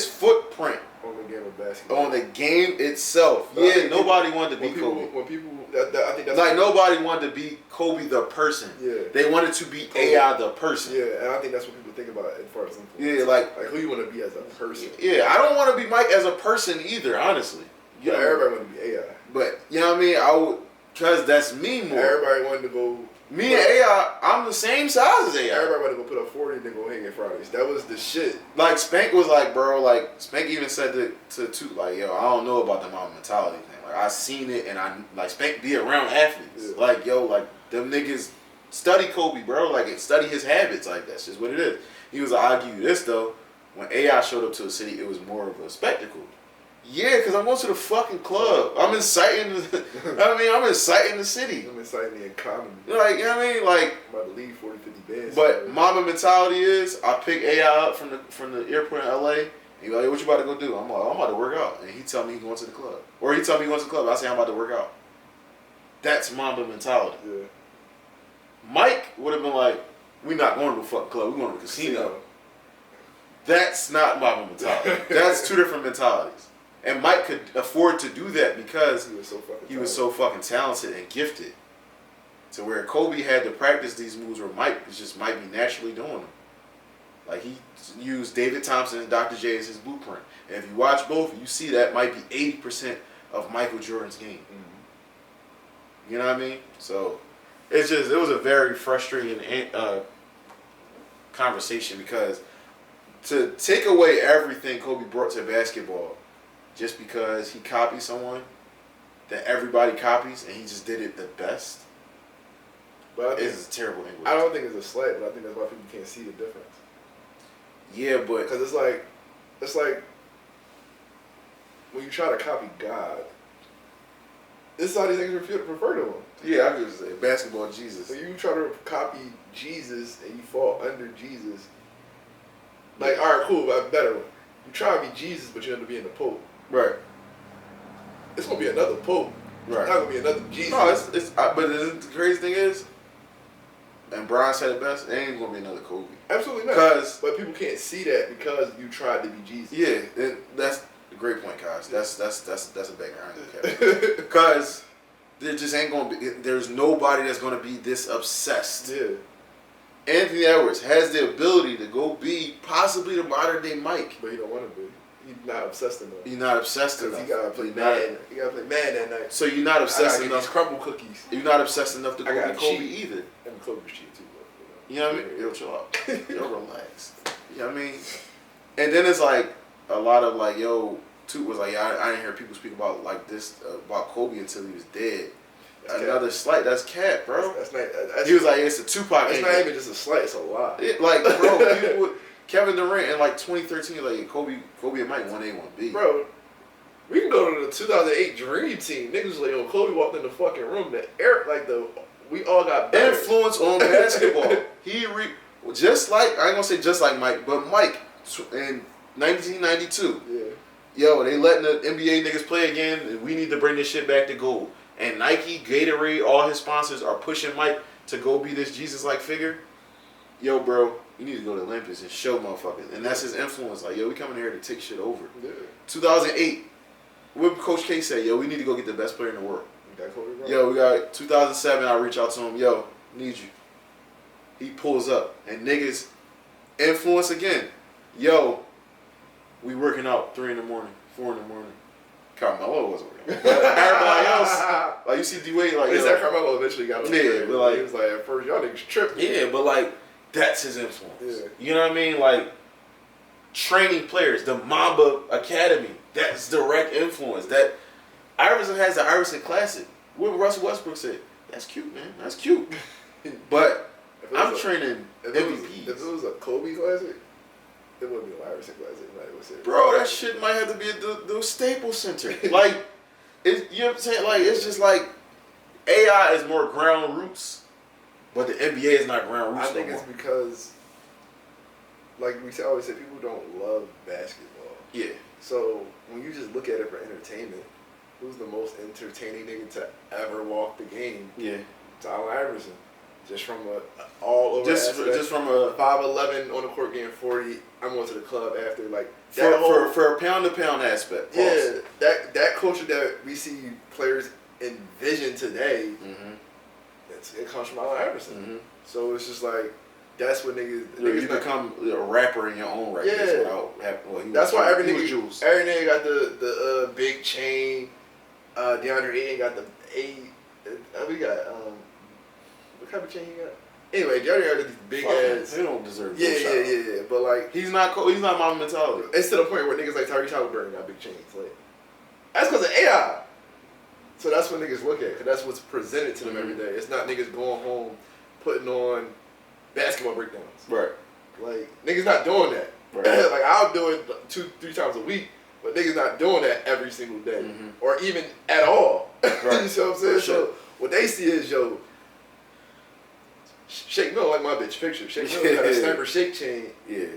[SPEAKER 1] footprint
[SPEAKER 2] on the game of basketball.
[SPEAKER 1] On the game itself. But yeah, nobody wanted to be Kobe.
[SPEAKER 2] When people, I think that's
[SPEAKER 1] like nobody wanted to be Kobe the person.
[SPEAKER 2] Yeah.
[SPEAKER 1] They wanted to be Kobe. AI the person.
[SPEAKER 2] Yeah, and I think that's what people think about as far as influence.
[SPEAKER 1] Yeah, like
[SPEAKER 2] who you want to be as a person.
[SPEAKER 1] Yeah, I don't want to be Mike as a person either, honestly.
[SPEAKER 2] Yeah, everybody want to be AI.
[SPEAKER 1] But you know what I mean? I would, cause that's me more.
[SPEAKER 2] Everybody wanted to go.
[SPEAKER 1] Me and AI, I'm the same size as AI.
[SPEAKER 2] Everybody wanted to go put up 40 and then go hang at Fridays. That was the shit.
[SPEAKER 1] Like Spank was like, bro, like Spank even said to like, yo, I don't know about the Mamba mentality thing. Like I seen it and I like Spank be around athletes. Yeah. Like, yo, like them niggas study Kobe, bro. Like study his habits. Like that's just what it is. He was like, I'll give you this though. When AI showed up to a city, it was more of a spectacle. Yeah, because I'm going to the fucking club. I'm inciting I'm inciting the city.
[SPEAKER 2] I'm inciting the economy.
[SPEAKER 1] Like, you know what I mean? Like,
[SPEAKER 2] I'm about to leave 40, 50 bands.
[SPEAKER 1] But Mamba mentality is, I pick AI up from the airport in LA, and he's like, hey, what you about to go do? I'm like, I'm about to work out. And he tell me he going to the club. Or he tell me he going to the club. I say, I'm about to work out. That's Mamba mentality.
[SPEAKER 2] Yeah.
[SPEAKER 1] Mike would have been like, we not going to the fucking club. We going to the casino. That's not Mamba mentality. That's two different mentalities. And Mike could afford to do that because he was so fucking talented and gifted. To where Kobe had to practice these moves where Mike just might be naturally doing them. Like he used David Thompson and Dr. J as his blueprint. And if you watch both, you see that might be 80% of Michael Jordan's game. Mm-hmm. You know what I mean? So it was a very frustrating conversation because to take away everything Kobe brought to basketball just because he copied someone that everybody copies and he just did it the best. But it's a terrible English.
[SPEAKER 2] I don't think it's a slight, but I think that's why people can't see the difference.
[SPEAKER 1] Yeah, but
[SPEAKER 2] because it's like when you try to copy God, this is how these niggas refer to him.
[SPEAKER 1] Yeah, I could say basketball Jesus.
[SPEAKER 2] So you try to copy Jesus and you fall under Jesus. Like, all right, cool, but better. You try to be Jesus, but you end up being the Pope.
[SPEAKER 1] Right.
[SPEAKER 2] it's gonna be another Pope.
[SPEAKER 1] Right.
[SPEAKER 2] It's not gonna be another Jesus.
[SPEAKER 1] No, but the crazy thing is, and Brian said it best, there ain't gonna be another Kobe.
[SPEAKER 2] Absolutely not. But people can't see that because you tried to be Jesus.
[SPEAKER 1] Yeah, that's a great point, guys. That's a banger. Because there just ain't gonna be. There's nobody that's gonna be this obsessed.
[SPEAKER 2] Yeah.
[SPEAKER 1] Anthony Edwards has the ability to go be possibly the modern day Mike,
[SPEAKER 2] but he don't want to be. He's not obsessed enough.
[SPEAKER 1] He's not obsessed enough.
[SPEAKER 2] He gotta play Madden. He gotta play Madden that night.
[SPEAKER 1] So you're not obsessed enough.
[SPEAKER 2] These crumble cookies.
[SPEAKER 1] You're not obsessed enough to go be Kobe either.
[SPEAKER 2] And Kobe's cheat too.
[SPEAKER 1] You know what I mean? Yo, chill out. Yo, relax. You know what I mean? And then it's like a lot of like, yo, Toot was like, yeah, I didn't hear people speak about like this about Kobe until he was dead. That's another slight. That's cat, bro. He was like, it's a Tupac.
[SPEAKER 2] It's not even just a slight. It's a lot.
[SPEAKER 1] Like, bro, people would. Kevin Durant in like 2013, like Kobe and Mike 1A, 1B.
[SPEAKER 2] Bro, we can go to the 2008 Dream Team. Niggas was like, yo, Kobe walked in the fucking room. We all got better.
[SPEAKER 1] Influence on basketball. Just like, I ain't gonna say just like Mike, but Mike in 1992.
[SPEAKER 2] Yeah.
[SPEAKER 1] Yo, they letting the NBA niggas play again, and we need to bring this shit back to gold. And Nike, Gatorade, all his sponsors are pushing Mike to go be this Jesus-like figure. Yo, bro, you need to go to Olympus and show motherfuckers. And that's his influence. Like, yo, we coming here to take shit over.
[SPEAKER 2] Yeah.
[SPEAKER 1] 2008, what Coach K said, yo, we need to go get the best player in the world.
[SPEAKER 2] Got Kobe, bro.
[SPEAKER 1] Yo, we got 2007, I reach out to him, yo, need you. He pulls up, and niggas influence again. Yo, we working out 3 in the morning, 4 in the morning. Carmelo wasn't working out. But everybody else, like you see D-Wade, like,
[SPEAKER 2] yo. Carmelo eventually got on
[SPEAKER 1] yeah, but like,
[SPEAKER 2] he was like, at first, y'all niggas tripping.
[SPEAKER 1] Yeah, but like, that's his influence.
[SPEAKER 2] Yeah.
[SPEAKER 1] You know what I mean? Like, training players, the Mamba Academy, that's direct influence. That Iverson has the Iverson Classic. What Russell Westbrook said, that's cute, man. That's cute. But I'm training MVPs.
[SPEAKER 2] If it was a Kobe Classic, it wouldn't be an Iverson Classic.
[SPEAKER 1] Bro, that shit might have to be at the Staples Center. Like, you know what I'm saying? Like, it's just like, AI is more ground roots, but the NBA is not ground roots.
[SPEAKER 2] I think it's because, like we always say, people don't love basketball.
[SPEAKER 1] Yeah.
[SPEAKER 2] So when you just look at it for entertainment, who's the most entertaining nigga to ever walk the game?
[SPEAKER 1] Yeah.
[SPEAKER 2] It's Allen Iverson. Just from all over.
[SPEAKER 1] Just from a
[SPEAKER 2] 5'11" on the court getting 40. I'm going to the club after
[SPEAKER 1] for a pound to pound aspect.
[SPEAKER 2] Yeah, that culture that we see players envision today.
[SPEAKER 1] Mm-hmm.
[SPEAKER 2] It comes from Allen Iverson.
[SPEAKER 1] Mm-hmm.
[SPEAKER 2] So it's just like that's what niggas.
[SPEAKER 1] You become a rapper in your own right.
[SPEAKER 2] Yeah. That's why every nigga got the big chain. DeAndre Ayton got the we got what type of chain he got? Anyway, DeAndre got these big ass.
[SPEAKER 1] They don't deserve.
[SPEAKER 2] Yeah. But like
[SPEAKER 1] he's not my mentality.
[SPEAKER 2] It's to the point where niggas like Tyrese Halliburton got big chains. Like that's because of AI. So that's what niggas look at, because that's what's presented to them every day. It's not niggas going home putting on basketball breakdowns.
[SPEAKER 1] Right.
[SPEAKER 2] Like, niggas not doing that.
[SPEAKER 1] Right.
[SPEAKER 2] Like, I'll do it 2-3 times a week, but niggas not doing that every single day.
[SPEAKER 1] Mm-hmm.
[SPEAKER 2] Or even at all.
[SPEAKER 1] Right.
[SPEAKER 2] You see what I'm saying?
[SPEAKER 1] Sure.
[SPEAKER 2] So, what they see is, yo, Shake Mill, like my bitch picture. Shake Mill got a Sniper Shake chain.
[SPEAKER 1] Yeah.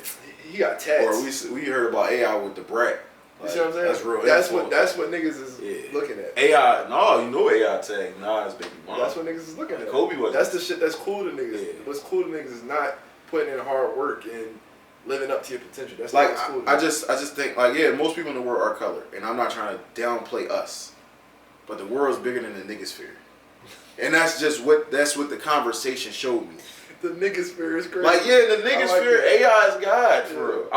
[SPEAKER 2] He got tats.
[SPEAKER 1] Or we heard about AI with the brat.
[SPEAKER 2] You see what I'm saying?
[SPEAKER 1] That's real.
[SPEAKER 2] That's what niggas is looking at.
[SPEAKER 1] AI, no, you know AI tag Nas baby mom.
[SPEAKER 2] That's what niggas is looking at.
[SPEAKER 1] Kobe was.
[SPEAKER 2] That's the shit that's cool to niggas.
[SPEAKER 1] Yeah.
[SPEAKER 2] What's cool to niggas is not putting in hard work and living up to your potential. That's
[SPEAKER 1] like
[SPEAKER 2] what's cool to
[SPEAKER 1] I just think like most people in the world are colored, and I'm not trying to downplay us, but the world's bigger than the nigga sphere, and that's what the conversation showed me.
[SPEAKER 2] The nigga sphere is crazy.
[SPEAKER 1] Like the nigga sphere, AI is God for real.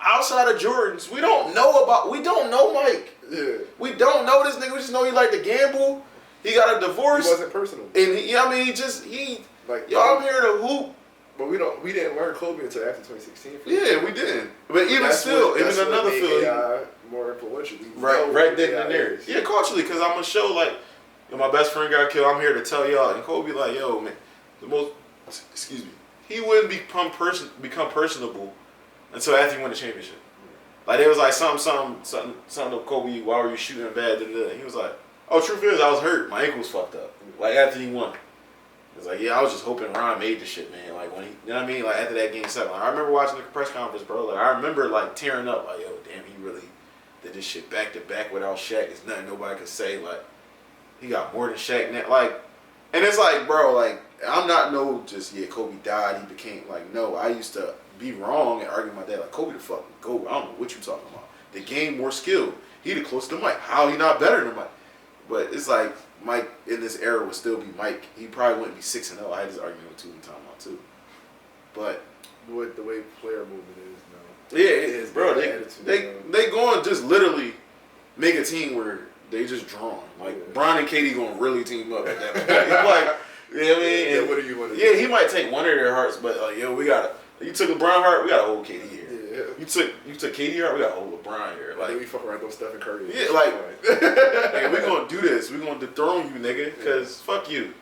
[SPEAKER 1] Outside of Jordans, we don't know Mike.
[SPEAKER 2] Yeah.
[SPEAKER 1] We don't know this nigga. We just know he like to gamble. He got a divorce.
[SPEAKER 2] He wasn't personal.
[SPEAKER 1] And I'm here to hoop.
[SPEAKER 2] But we didn't learn Kobe until after 2016.
[SPEAKER 1] Yeah, we didn't. But even still, even another field.
[SPEAKER 2] AI more influential.
[SPEAKER 1] Right then and there. Yeah, culturally, because I'm gonna show like, my best friend got killed. I'm here to tell y'all. And Kobe like, yo, man, he wouldn't become personable until after he won the championship. Like, it was like something to Kobe, why were you shooting bad? He was like, oh, truth is, I was hurt. My ankle was fucked up. Like, after he won. It's like, yeah, I was just hoping Ron made the shit, man. Like, when he, you know what I mean? Like, after that game 7. Like, I remember watching the press conference, bro. Like, I remember, like, tearing up. Like, yo, damn, he really, did this shit back to back without Shaq. There's nothing nobody could say. Like, he got more than Shaq now. Like, and it's like, bro, like, I'm not Kobe died, he became, like, no, I used to be wrong and argue with my dad, like, Kobe the fucking GOAT. I don't know what you talking about. The game more skilled. He the closest to Mike. How he not better than Mike? But it's like, Mike in this era would still be Mike. He probably wouldn't be 6-0. I had this argument with two in timeout too. But
[SPEAKER 2] what the way player movement is now.
[SPEAKER 1] Yeah, it is, bro. They going to just literally make a team where they just drawn. Like, Bron and KD going to really team up at that point. Like, you know what I mean?
[SPEAKER 2] Yeah, what do you want to do?
[SPEAKER 1] Yeah, he might take one of their hearts, but like, yo, you took LeBron heart, we got to hold KD here.
[SPEAKER 2] Yeah.
[SPEAKER 1] You took KD heart, we got to hold LeBron here. Like,
[SPEAKER 2] we fuck around with Stephen Curry.
[SPEAKER 1] Yeah, like, hey, we going to do this. We going to dethrone you, nigga, because fuck you.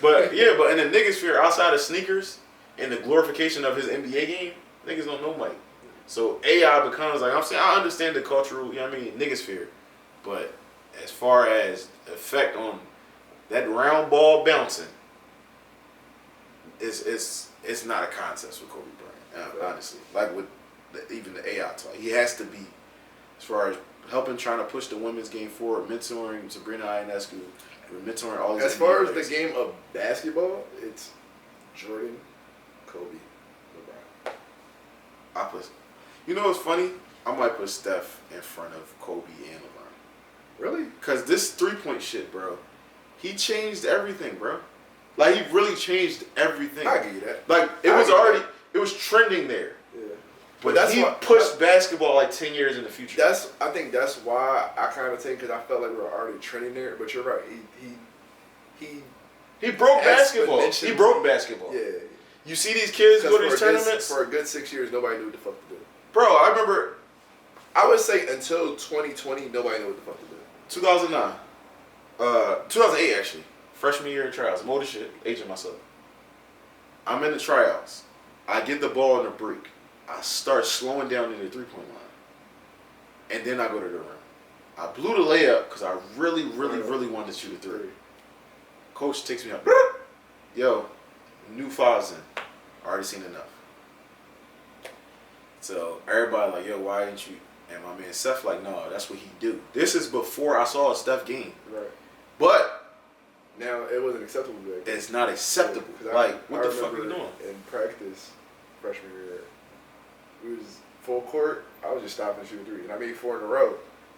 [SPEAKER 1] But, yeah, but in the nigga sphere, outside of sneakers and the glorification of his NBA game, niggas don't know Mike. So AI becomes, like I'm saying, I understand the cultural, you know what I mean, nigga sphere. But as far as effect on that round ball bouncing, it's not a contest with Kobe Bryant, honestly. Like with even the AI talk, he has to be, as far as helping, trying to push the women's game forward, mentoring Sabrina Ionescu, mentoring all these.
[SPEAKER 2] As far as the game of basketball, it's Jordan, Kobe, LeBron.
[SPEAKER 1] I put. You know what's funny? I might put Steph in front of Kobe and LeBron.
[SPEAKER 2] Really?
[SPEAKER 1] Because this 3-point shit, bro, he changed everything, bro. Like, he really changed everything.
[SPEAKER 2] I give you that.
[SPEAKER 1] Like, it was trending there.
[SPEAKER 2] Yeah.
[SPEAKER 1] But that's he pushed basketball like 10 years in the future.
[SPEAKER 2] I think that's why I kind of think, because I felt like we were already trending there. But you're right.
[SPEAKER 1] He broke basketball. He broke basketball.
[SPEAKER 2] Yeah.
[SPEAKER 1] You see these kids go to these tournaments?
[SPEAKER 2] For a good 6 years, nobody knew what the fuck to do.
[SPEAKER 1] Bro, I remember.
[SPEAKER 2] I would say until 2020, nobody knew what the fuck to do.
[SPEAKER 1] 2009. 2008, actually. Freshman year in tryouts. I'm old as shit. Aging myself. I'm in the tryouts. I get the ball in the break. I start slowing down in the 3-point line. And then I go to the rim. I blew the layup because I really wanted to shoot a 3. Coach takes me up. Yo, new fouls in. Already seen enough. So everybody like, yo, why didn't you? And my man Steph like, no, that's what he do. This is before I saw a Steph game.
[SPEAKER 2] Right.
[SPEAKER 1] But
[SPEAKER 2] now it wasn't acceptable back then.
[SPEAKER 1] It's not acceptable. Like, what the fuck are you doing?
[SPEAKER 2] In practice, freshman year, we was full court. I was just stopping shooting 3, and I made 4 in a row.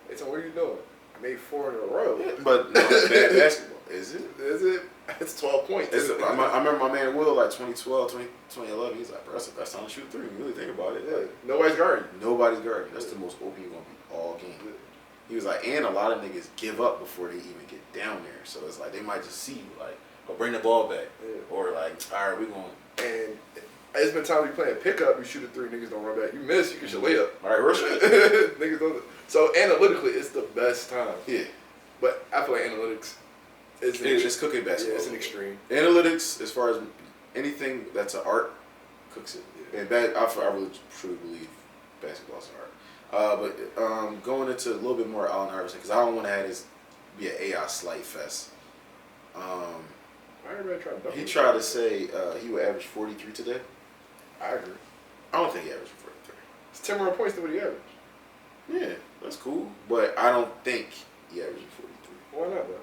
[SPEAKER 2] They told me, what are you doing? I made 4 in a row.
[SPEAKER 1] Yeah, but no, it's bad basketball. Is it?
[SPEAKER 2] Is it? It's 12 points.
[SPEAKER 1] I remember my man Will, like 2012, 2011, he's like, bro, that's the best time to shoot 3. When you really think about it.
[SPEAKER 2] Yeah.
[SPEAKER 1] Like,
[SPEAKER 2] nobody's guarding.
[SPEAKER 1] Nobody's guarding. That's the most open you're going to be all game. Yeah. He was like, and a lot of niggas give up before they even get down there. So it's like, they might just see you, like, oh, bring the ball back. Yeah. Or like, all right, we're going.
[SPEAKER 2] And it's been times you playing pickup, you shoot a 3, niggas don't run back. You miss, you get your layup.
[SPEAKER 1] All right, rush
[SPEAKER 2] it. Niggas don't. So analytically, it's the best time.
[SPEAKER 1] Yeah.
[SPEAKER 2] But I feel like analytics
[SPEAKER 1] it's cooking basketball.
[SPEAKER 2] Yeah, it's an extreme.
[SPEAKER 1] Analytics, as far as anything that's an art, cooks it. Yeah. And I really truly believe basketball's an art. But going into a little bit more Allen Iverson, because I don't want to have this be an AI slight fest. He tried to say he would average 43 today.
[SPEAKER 2] I agree.
[SPEAKER 1] I don't think he averaged 43.
[SPEAKER 2] It's 10 more points than what he averaged.
[SPEAKER 1] Yeah, that's cool. But I don't think he averaged 43.
[SPEAKER 2] Why not, though?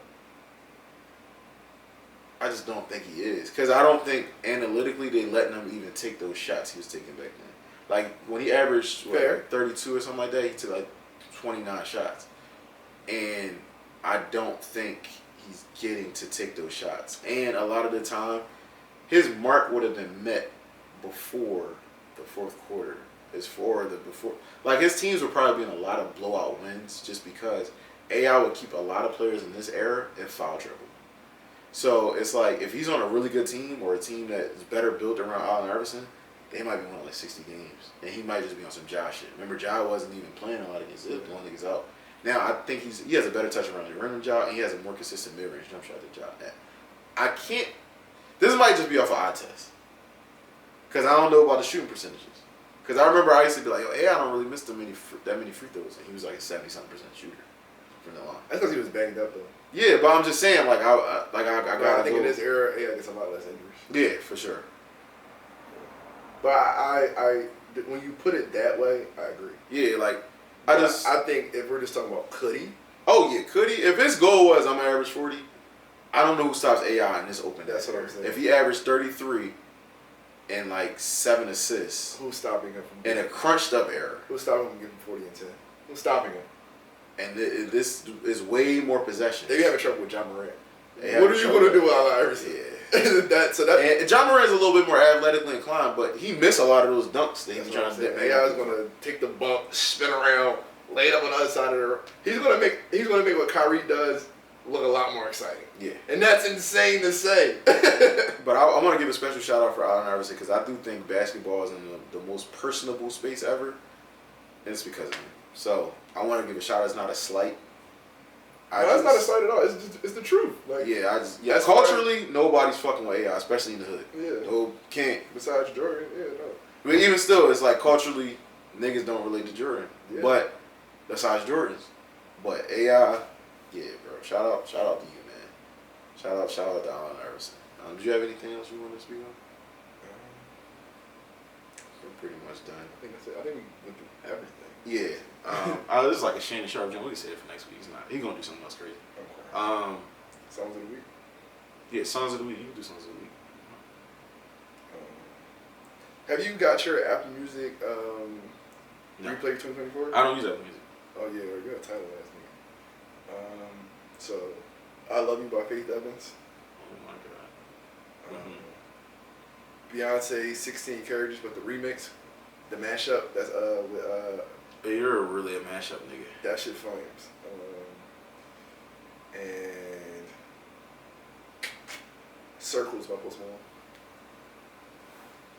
[SPEAKER 1] I just don't think he is. Because I don't think analytically they letting him even take those shots he was taking back then. Like, when he averaged like 32 or something like that, he took like 29 shots. And I don't think he's getting to take those shots. And a lot of the time, his mark would have been met before the fourth quarter. Like, his teams would probably be in a lot of blowout wins just because AI would keep a lot of players in this era in foul trouble. So it's like, if he's on a really good team or a team that is better built around Allen Iverson, they might be winning like 60 games. And he might just be on some Ja shit. Remember, Ja wasn't even playing a lot against it, blowing niggas out. Now, I think he has a better touch around the rim than Ja, and he has a more consistent mid-range jump shot than Ja. I can't, this might just be off an eye test. Because I don't know about the shooting percentages. Because I remember I used to be like, yo, AI don't really miss that many free throws. And he was like a 70-something% shooter from the line.
[SPEAKER 2] That's because he was banged up, though.
[SPEAKER 1] Yeah, but I'm just saying, like, I
[SPEAKER 2] think in this era, AI gets a lot less injuries.
[SPEAKER 1] Yeah, for sure.
[SPEAKER 2] But I when you put it that way, I agree.
[SPEAKER 1] Yeah, like,
[SPEAKER 2] I think if we're just talking about Cudi.
[SPEAKER 1] Oh yeah, Cudi. If his goal was I'm gonna average 40, I don't know who stops AI in this open.
[SPEAKER 2] That's what I'm saying.
[SPEAKER 1] If he averaged 33 and like 7 assists,
[SPEAKER 2] Who's stopping him from
[SPEAKER 1] in a crunched up era?
[SPEAKER 2] Who's stopping him from getting 40 and 10? Who's stopping him?
[SPEAKER 1] And this is way more possession.
[SPEAKER 2] They be having trouble with John Morant.
[SPEAKER 1] What
[SPEAKER 2] are you going to do with Allen Iverson?
[SPEAKER 1] Yeah.
[SPEAKER 2] And
[SPEAKER 1] John Morant's a little bit more athletically inclined, but he missed a lot of those dunks that he's trying to dip.
[SPEAKER 2] AI is going to take the bump, spin around, lay it up on the other side of the. He's going to make what Kyrie does look a lot more exciting.
[SPEAKER 1] Yeah,
[SPEAKER 2] and that's insane to say.
[SPEAKER 1] But I want to give a special shout out for Allen Iverson because I do think basketball is in the most personable space ever, and it's because of him. So I want to give a shout out. It's not a slight.
[SPEAKER 2] That's not a slight at all. It's the truth. Like,
[SPEAKER 1] culturally, nobody's fucking with AI, especially in the hood.
[SPEAKER 2] Yeah.
[SPEAKER 1] No, can't.
[SPEAKER 2] Besides Jordan, no.
[SPEAKER 1] But even still, it's like culturally, niggas don't relate to Jordan.
[SPEAKER 2] Yeah.
[SPEAKER 1] But besides Jordans, but AI, yeah, bro. Shout out to you, man. Shout out to Allen Iverson. Do you have anything else you want to speak on? We're pretty much done.
[SPEAKER 2] I think that's it. I think we went through everything.
[SPEAKER 1] Yeah. This is like a Shannon Sharp joint. We can say it for next week. He's gonna do something else crazy.
[SPEAKER 2] Okay. Songs of the week.
[SPEAKER 1] Yeah, songs of the week. You can do songs of the week.
[SPEAKER 2] Have you got your Apple Music
[SPEAKER 1] No.
[SPEAKER 2] replay 2024?
[SPEAKER 1] I don't use Apple Music.
[SPEAKER 2] Oh yeah, you got a title last nigga. So I Love You by Faith Evans.
[SPEAKER 1] Oh my god.
[SPEAKER 2] Beyonce 16 Carriages, but the remix, the mashup. That's with
[SPEAKER 1] You're really a mashup nigga.
[SPEAKER 2] that shit flames. And Circles by Post Malone.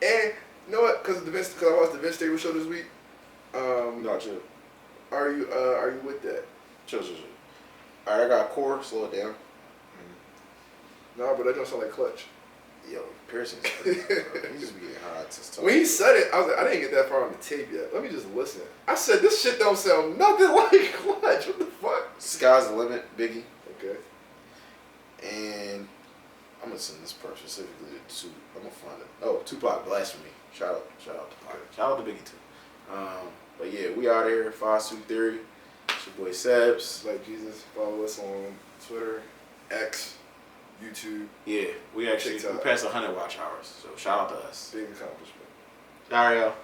[SPEAKER 2] And you know what? Because I watched the Vince Staples show this week.
[SPEAKER 1] No, chill.
[SPEAKER 2] Are you with that?
[SPEAKER 1] Chill. All right, I got a core. Slow it down.
[SPEAKER 2] No, but that don't sound like Clutch.
[SPEAKER 1] Yo, piercings. He just be getting hot.
[SPEAKER 2] When he said it, I was like, I didn't get that far on the tape yet. Let me just listen. I said, this shit don't sound nothing like Clutch. What the fuck?
[SPEAKER 1] Sky's the limit, Biggie.
[SPEAKER 2] Okay.
[SPEAKER 1] And I'm gonna send this part specifically to. I'm gonna find it. Oh, Tupac Blasphemy. Shout out to Tupac. Shout out to Biggie too. But yeah, we out here. 5 Suit Theory. It's your boy Sebs.
[SPEAKER 2] Like Jesus. Follow us on Twitter, X, YouTube.
[SPEAKER 1] Yeah, we
[SPEAKER 2] TikTok.
[SPEAKER 1] passed 100 watch hours. So shout out to us.
[SPEAKER 2] Big accomplishment.
[SPEAKER 1] All right, y'all.